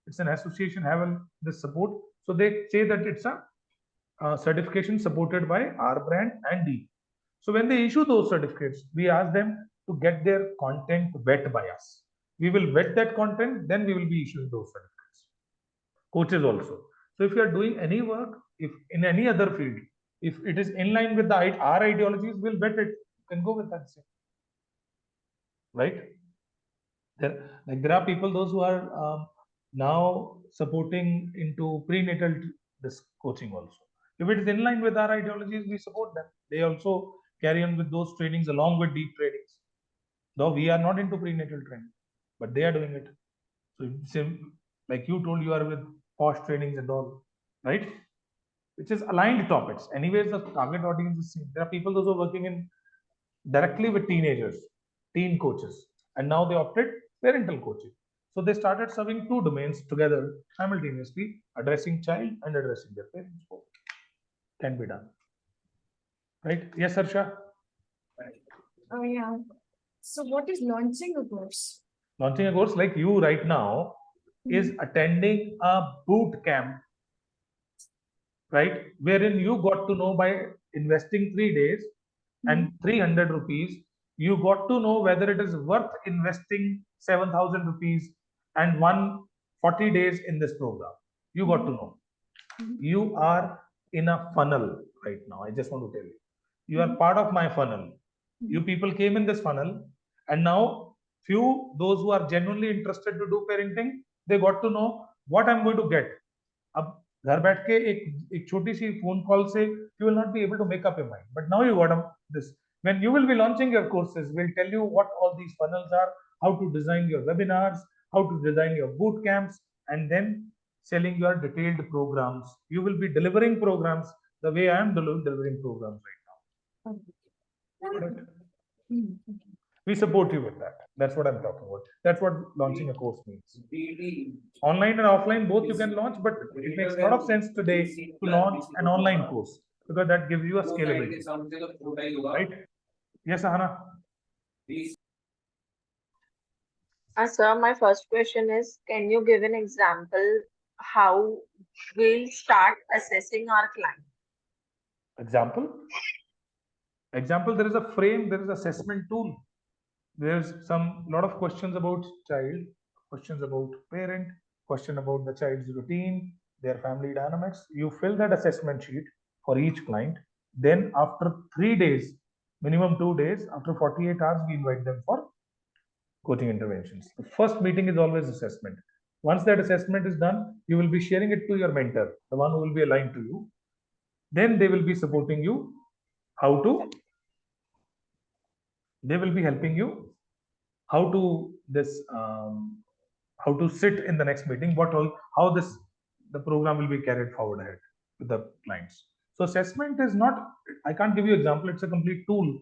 A: it's an association having this support. So they say that it's a certification supported by our brand and Deep. So when they issue those certificates, we ask them to get their content vet by us. We will vet that content, then we will be issuing those certificates. Coaches also. So if you are doing any work, if in any other field, if it is in line with our ideologies, we'll vet it. You can go with that same. Right? There are people, those who are now supporting into prenatal this coaching also. If it is in line with our ideologies, we support them. They also carry on with those trainings along with Deep trainings. Though we are not into prenatal training, but they are doing it. So same, like you told, you are with POSH trainings and all, right? Which is aligned topics. Anyways, the target audience is same. There are people those who are working in directly with teenagers, teen coaches, and now they opted parental coaching. So they started serving 2 domains together simultaneously, addressing child and addressing their parents. Can be done. Right? Yes, Harsha?
F: Oh, yeah. So what is launching a course?
A: Launching a course like you right now is attending a boot camp, right? Wherein you got to know by investing 3 days and 300 rupees, you got to know whether it is worth investing 7,000 rupees and 140 days in this program. You got to know. You are in a funnel right now. I just want to tell you. You are part of my funnel. You people came in this funnel, and now those who are genuinely interested to do parenting, they got to know what I'm going to get. अब घर बैठ के एक छोटी सी phone call से you will not be able to make up your mind. But now you got this. When you will be launching your courses, we'll tell you what all these funnels are, how to design your webinars, how to design your boot camps, and then selling your detailed programs. You will be delivering programs the way I am delivering programs right now. Right? We support you with that. That's what I'm talking about. That's what launching a course means. Online and offline, both you can launch, but it makes a lot of sense today to launch an online course because that gives you a scalability. Right? Yes, Ahana.
D: Sir, my first question is, can you give an example how we'll start assessing our client?
A: Example, there is a frame, there is assessment tool. There's some lot of questions about child, questions about parent, question about the child's routine, their family dynamics. You fill that assessment sheet for each client. Then after 3 days, minimum 2 days, after 48 hours, we invite them for coaching interventions. The first meeting is always assessment. Once that assessment is done, you will be sharing it to your mentor, the one who will be aligned to you. Then they will be supporting you they will be helping you how to sit in the next meeting, how the program will be carried forward ahead with the clients. So assessment is not, I can't give you example, it's a complete tool,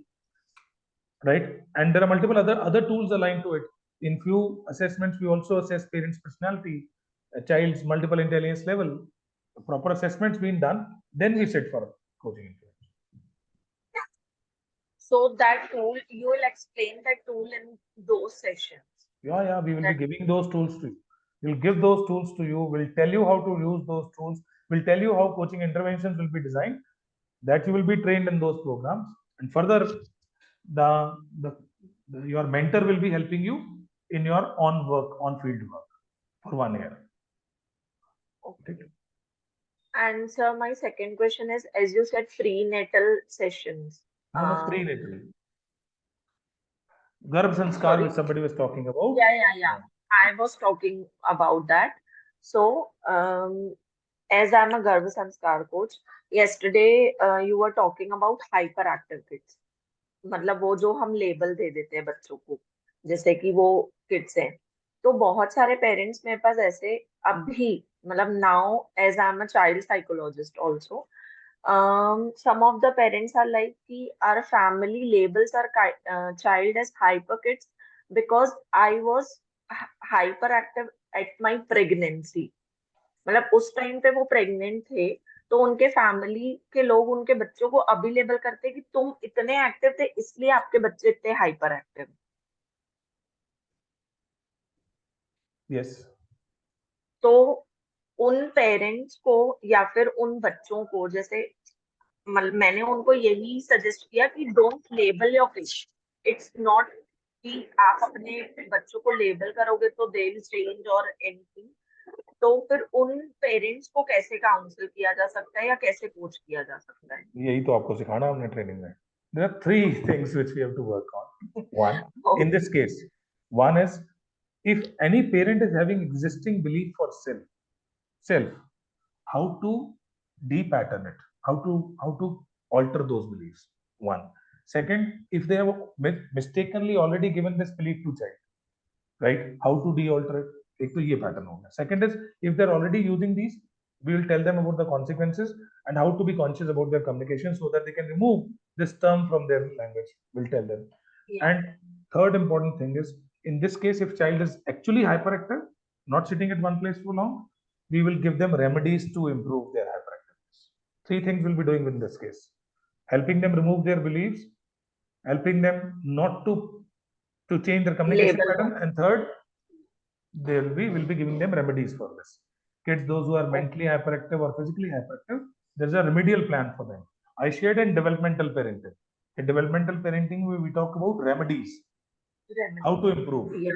A: right? And there are multiple other tools aligned to it. In few assessments, we also assess parents' personality, a child's multiple intelligence level. Proper assessments being done, then we sit for coaching intervention.
D: So that tool, you will explain that tool in those sessions.
A: Yeah, we will be giving those tools to you. We'll give those tools to you. We'll tell you how to use those tools. We'll tell you how coaching interventions will be designed. That you will be trained in those programs. And further, your mentor will be helping you in your on-field work for 1 year.
D: Okay. And sir, my second question is, as you said, prenatal sessions.
A: No, prenatal. Garbh Sanskar, which somebody was talking about.
D: Yeah. I was talking about that. So, as I'm a Garbh Sanskar coach, yesterday you were talking about hyperactive kids. मतलब वो जो हम label दे देते हैं बच्चों को, जैसे कि वो किड्स हैं, तो बहुत सारे पेरेंट्स मेरे पास ऐसे अभी मतलब now as I am a child psychologist also some of the parents are like कि our family labels our child as hyper kids because I was hyperactive at my pregnancy. मतलब उस टाइम पे वो pregnant थे तो उनके family के लोग उनके बच्चों को अभी लेबल करते कि तुम इतने एक्टिव थे इसलिए आपके बच्चे इतने हाइपर एक्टिव.
A: Yes.
D: तो उन पेरेंट्स को या फिर उन बच्चों को जैसे मैंने उनको यही सजेस्ट किया कि don't label your kids. It's not कि आप अपने बच्चों को लेबल करोगे तो दे विल चेंज और एनीथिंग. तो फिर उन पेरेंट्स को कैसे काउंसिल किया जा सकता है या कैसे कोच किया जा सकता है?
A: यही तो आपको सिखाना हमने ट्रेनिंग में. There are 3 things which we have to work on. One, in this case, one is if any parent is having existing belief for self, how to depattern it, how to alter those beliefs. One. Second, if they have mistakenly already given this belief to child, right? How to de-alter it? एक तो ये pattern होगा. Second is if they're already using these, we will tell them about the consequences and how to be conscious about their communication so that they can remove this term from their language. We'll tell them. Yeah. And third important thing is, in this case, if child is actually hyperactive, not sitting at one place for long, we will give them remedies to improve their hyperactiveness. 3 things we'll be doing in this case. Helping them remove their beliefs, helping them not to change their communication pattern, and third, we'll be giving them remedies for this. Kids, those who are mentally hyperactive or physically hyperactive, there's a remedial plan for them. I shared in developmental parenting. In developmental parenting, we talk about remedies, how to improve.
D: Yeah.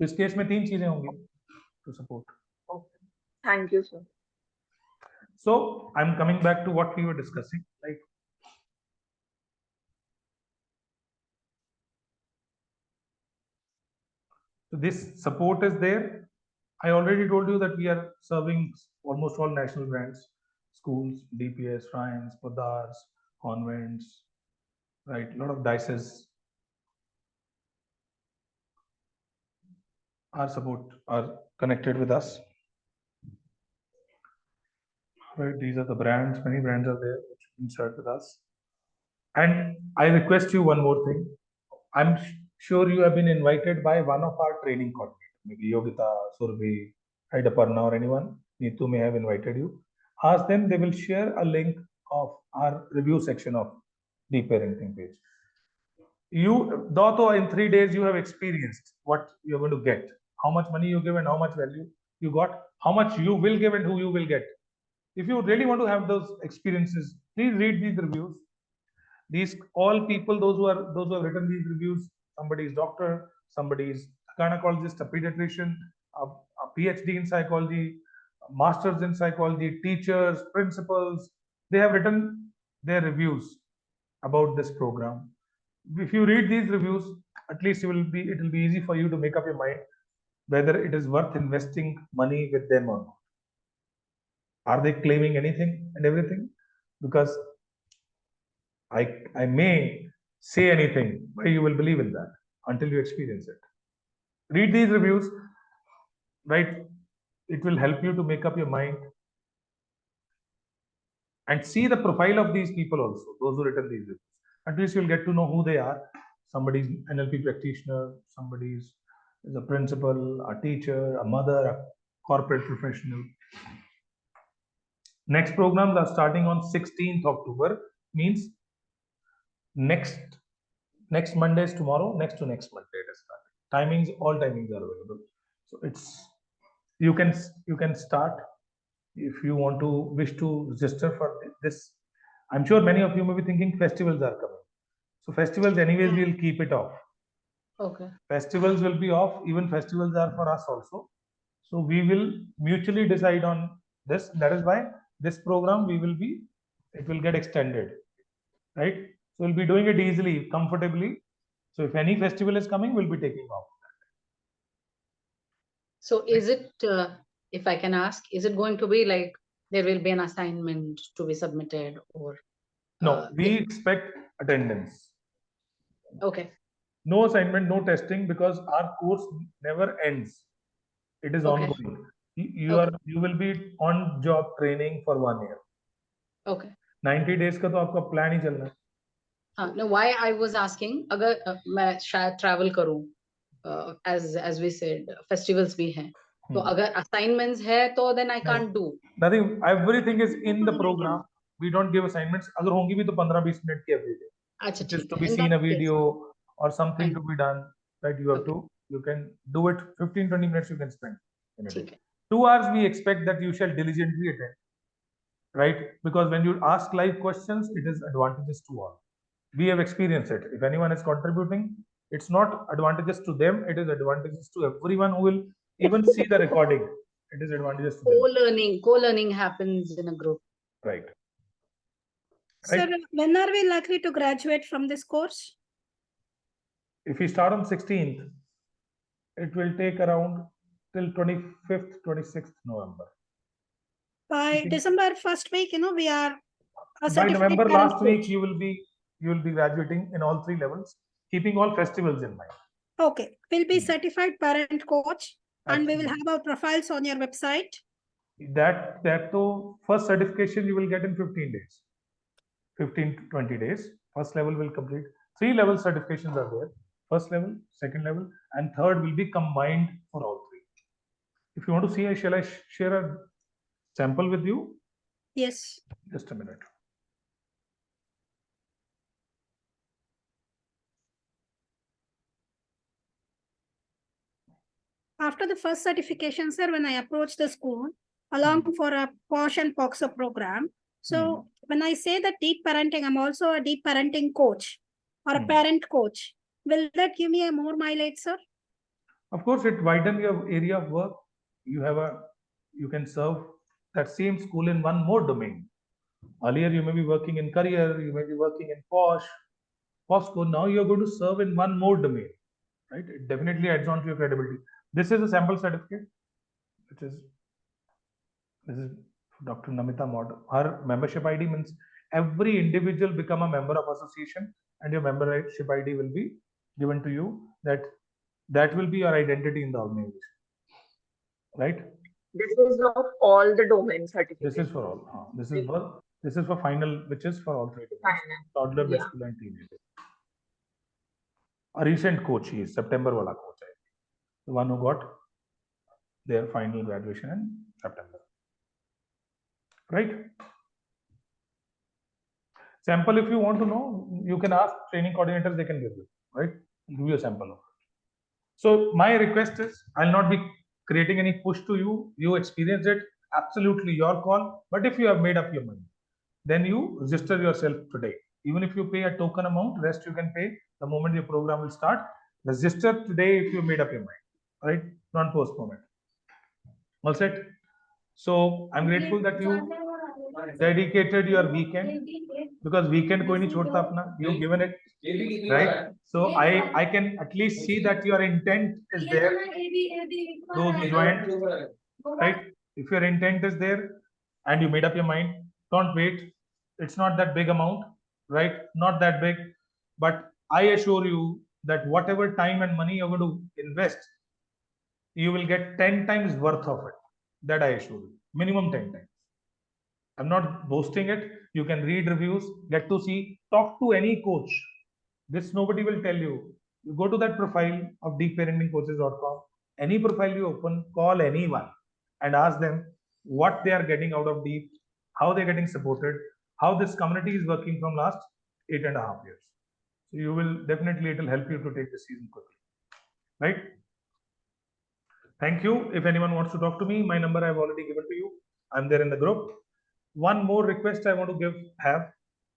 A: इस case में 3 चीजें होंगी to support.
D: Okay. Thank you, sir.
A: So I'm coming back to what we were discussing. Like, so this support is there. I already told you that we are serving almost all national brands, schools, DPS, shrines, padars, convents, right? A lot of dioceses are connected with us. Right, these are the brands. Many brands are there which insert with us. And I request you one more thing. I'm sure you have been invited by one of our training coordinators, maybe Yogita, Survi, Aparna, or anyone. Neetu may have invited you. Ask them, they will share a link of our review section of the parenting page. You, though in 3 days, you have experienced what you're going to get, how much money you give and how much value you got, how much you will give and who you will get. If you really want to have those experiences, please read these reviews. These all people, those who have written these reviews, somebody is doctor, somebody is a gynecologist, a pediatrician, a PhD in psychology, masters in psychology, teachers, principals. They have written their reviews about this program. If you read these reviews, at least it will be easy for you to make up your mind whether it is worth investing money with them or not. Are they claiming anything and everything? Because I may say anything, but you will believe in that until you experience it. Read these reviews, right? It will help you to make up your mind and see the profile of these people also, those who written these reviews. At least you'll get to know who they are. Somebody's NLP practitioner, somebody's is a principal, a teacher, a mother, a corporate professional. Next programs are starting on 16th October, means next Monday is tomorrow, next to next Monday it is starting. Timings, all timings are available. So it's you can start if you want to wish to register for this. I'm sure many of you may be thinking festivals are coming. So festivals, anyways, we'll keep it off.
B: Okay.
A: Festivals will be off. Even festivals are for us also. So we will mutually decide on this. That is why this program it will get extended, right? So we'll be doing it easily, comfortably. So if any festival is coming, we'll be taking off.
B: So is it, if I can ask, is it going to be like there will be an assignment to be submitted or?
A: No, we expect attendance.
B: Okay.
A: No assignment, no testing, because our course never ends. It is
B: Okay.
A: ongoing. You will be on job training for 1 year.
B: Okay.
A: 90 days का तो आपका plan ही चलना है.
B: No, why I was asking, अगर मैं शायद travel करूं, as we said, festivals भी हैं, तो अगर assignments है तो then I can't do.
A: Nothing. Everything is in the program. We don't give assignments. अगर होंगी भी तो 15-20 मिनट की every day.
B: अच्छा,
A: It is
B: ठीक
A: to
B: है.
A: be
B: In
A: seen
B: that
A: a video or something
B: Fine.
A: to be done. Right? You can do it 15-20 minutes you can spend in a day.
B: ठीक है.
A: 2 hours we expect that you shall diligently attend. Right? Because when you ask live questions, it is advantageous to all. We have experienced it. If anyone is contributing, it's not advantageous to them, it is advantageous to everyone who will even see the recording. It is advantageous to them.
B: Co-learning happens in a group.
A: Right.
C: Sir, when are we likely to graduate from this course?
A: If we start on 16th, it will take around till 25th, 26th November.
C: By December first week, we are a
A: By
C: certificate
A: November
C: parent
A: last
C: coach.
A: week, you will be graduating in all 3 levels, keeping all festivals in mind.
C: Okay, we'll be certified parent coach, and we will
A: Absolutely.
C: have our profiles on your website.
A: That though first certification you will get in 15 days, 15 to 20 days. First level will complete. 3 level certifications are there. First level, second level, and third will be combined for all 3. If you want to see, shall I share a sample with you?
C: Yes.
A: Just a minute.
C: after the first certification, sir, when I approached the school along for a POSH and POXO program, so when I say that deep parenting, I'm also a deep parenting coach or a parent coach. Will that give me a more mileage, sir?
A: Of course, it widens your area of work. You can serve that same school in one more domain. Earlier, you may be working in career, you may be working in POSCO. Now you're going to serve in one more domain, right? It definitely adds on to your credibility. This is a sample certificate, this is Dr. Namita Mod. Her membership ID means every individual become a member of association, and your membership ID will be given to you. That will be your identity in the organization, right?
D: This is of all the domain certificates.
A: This is for all. This is for final, which is for all three domains.
D: Final.
A: Toddler,
D: Yeah.
A: preschool, and teenager. A recent coach, he is September wala coach, the one who got their final graduation in September, right? Sample, if you want to know, you can ask training coordinators, they can give you, right? Give you a sample of it. So my request is, I'll not be creating any push to you. You experience it, absolutely your call. But if you have made up your mind, then you register yourself today. Even if you pay a token amount, rest you can pay the moment your program will start. Register today if you made up your mind, right? Don't postpone it. All set? So I'm grateful that you dedicated your weekend, because weekend koi nahi chhodta apna. You've given it, right? So I can at least see that your intent is there. Those who joined, right? If your intent is there and you made up your mind, don't wait. It's not that big amount, right? Not that big, but I assure you that whatever time and money you're going to invest, you will get 10 times worth of it. That I assure you, minimum 10 times. I'm not boasting it. You can read reviews, get to see, talk to any coach. This nobody will tell you. You go to that profile of deepparentingcoaches.com. Any profile you open, call anyone and ask them what they are getting out of Deep, how they're getting supported, how this community is working from last 8.5 years. So you will definitely, it will help you to take the season quickly, right? Thank you. If anyone wants to talk to me, my number I've already given to you. I'm there in the group. One more request I want to have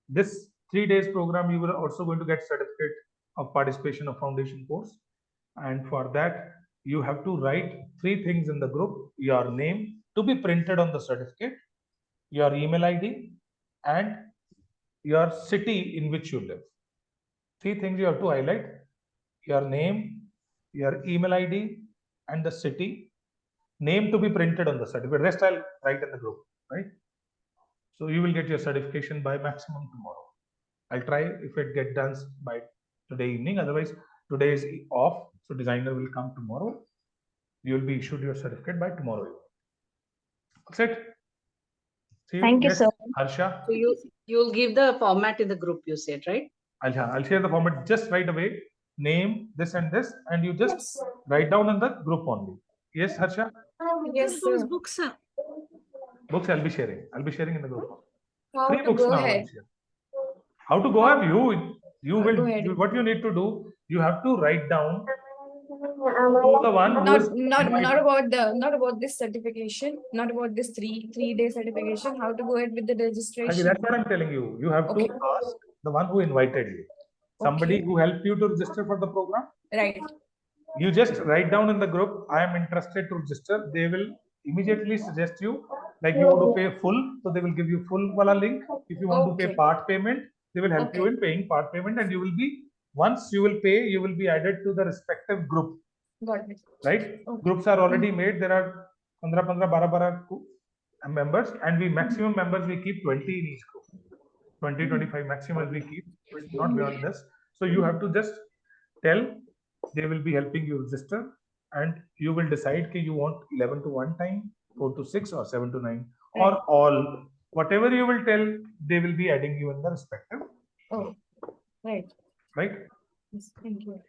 A: this 3 days program, you will also going to get certificate of participation of foundation course. And for that, you have to write 3 things in the group: your name to be printed on the certificate, your email ID, and your city in which you live. 3 things you have to highlight: your name, your email ID, and the city. Name to be printed on the certificate. Rest I'll write in the group, right? So you will get your certification by maximum tomorrow. I'll try if it gets done by today evening. Otherwise, today is off, so designer will come tomorrow. You will be issued your certificate by tomorrow evening. That's it.
F: Thank you,
A: yes,
F: sir.
A: Harsha.
B: So you'll give the format in the group, you said, right?
A: I'll share the format just right away. Name, this and this, and you just write down in the group only. Yes, Harsha?
F: Yes,
C: Those
F: sir.
C: books, sir.
A: Books I'll be sharing. I'll be sharing in the group.
F: How
A: 3
F: to
A: books
F: go
A: now.
F: ahead?
A: How to go ahead? You will.
F: Go ahead.
A: What you need to do, you have to write down who the one who is
F: Not about this certification, not about this three-day certification. How to go ahead with the registration?
A: That's what I'm telling you. You have
F: Okay.
A: to ask the one who invited you. Somebody
F: Okay.
A: who helped you to register for the program.
F: Right.
A: You just write down in the group, I am interested to register. They will immediately suggest you, like you want to pay full, so they will give you full wala link. If you want to pay
F: Okay.
A: part payment, they will help you
F: Okay.
A: in paying part payment, and you will be, once you will pay, you will be added to the respective group,
F: Got it.
A: right?
F: Okay.
A: Groups are already made. There are 15, 12 members, and we maximum members we keep 20 in each group. 20, 25 maximum we keep, not beyond this. So you have to just tell, they will be helping you register, and you will decide that you want 11 to 1 time, 4 to 6, or 7 to 9, or all. Whatever you will tell, they will be adding you in the respective.
F: Oh, right.
A: Right?
F: Yes, thank you.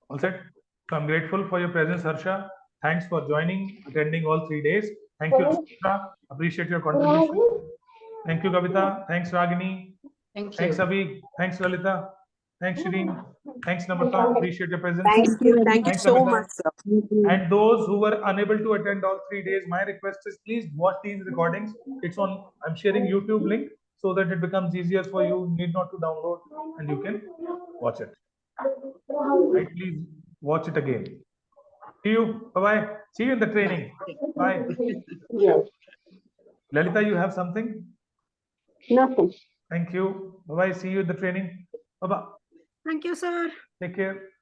A: All set. So I'm grateful for your presence, Harsha. Thanks for joining, attending all 3 days. Thank you, Suchitra. Appreciate your contribution. Thank you, Kavita. Thanks, Ragini.
B: Thank you.
A: Thanks, Abhi. Thanks, Lalita. Thanks, Shireen. Thanks, Namrata. Appreciate your presence.
E: Thank you. Thank you
A: Thanks,
E: so
A: Amita.
E: much, sir.
A: And those who were unable to attend all 3 days, my request is please watch these recordings. It's on, I'm sharing YouTube link so that it becomes easier for you. You need not to download and you can watch it. Right? Please watch it again. See you. Bye-bye. See you in the training. Bye.
G: Yes,
A: Lalita, you have something?
G: nothing.
A: Thank you. Bye-bye. See you in the training. Bye-bye.
C: Thank you, sir.
A: Take care.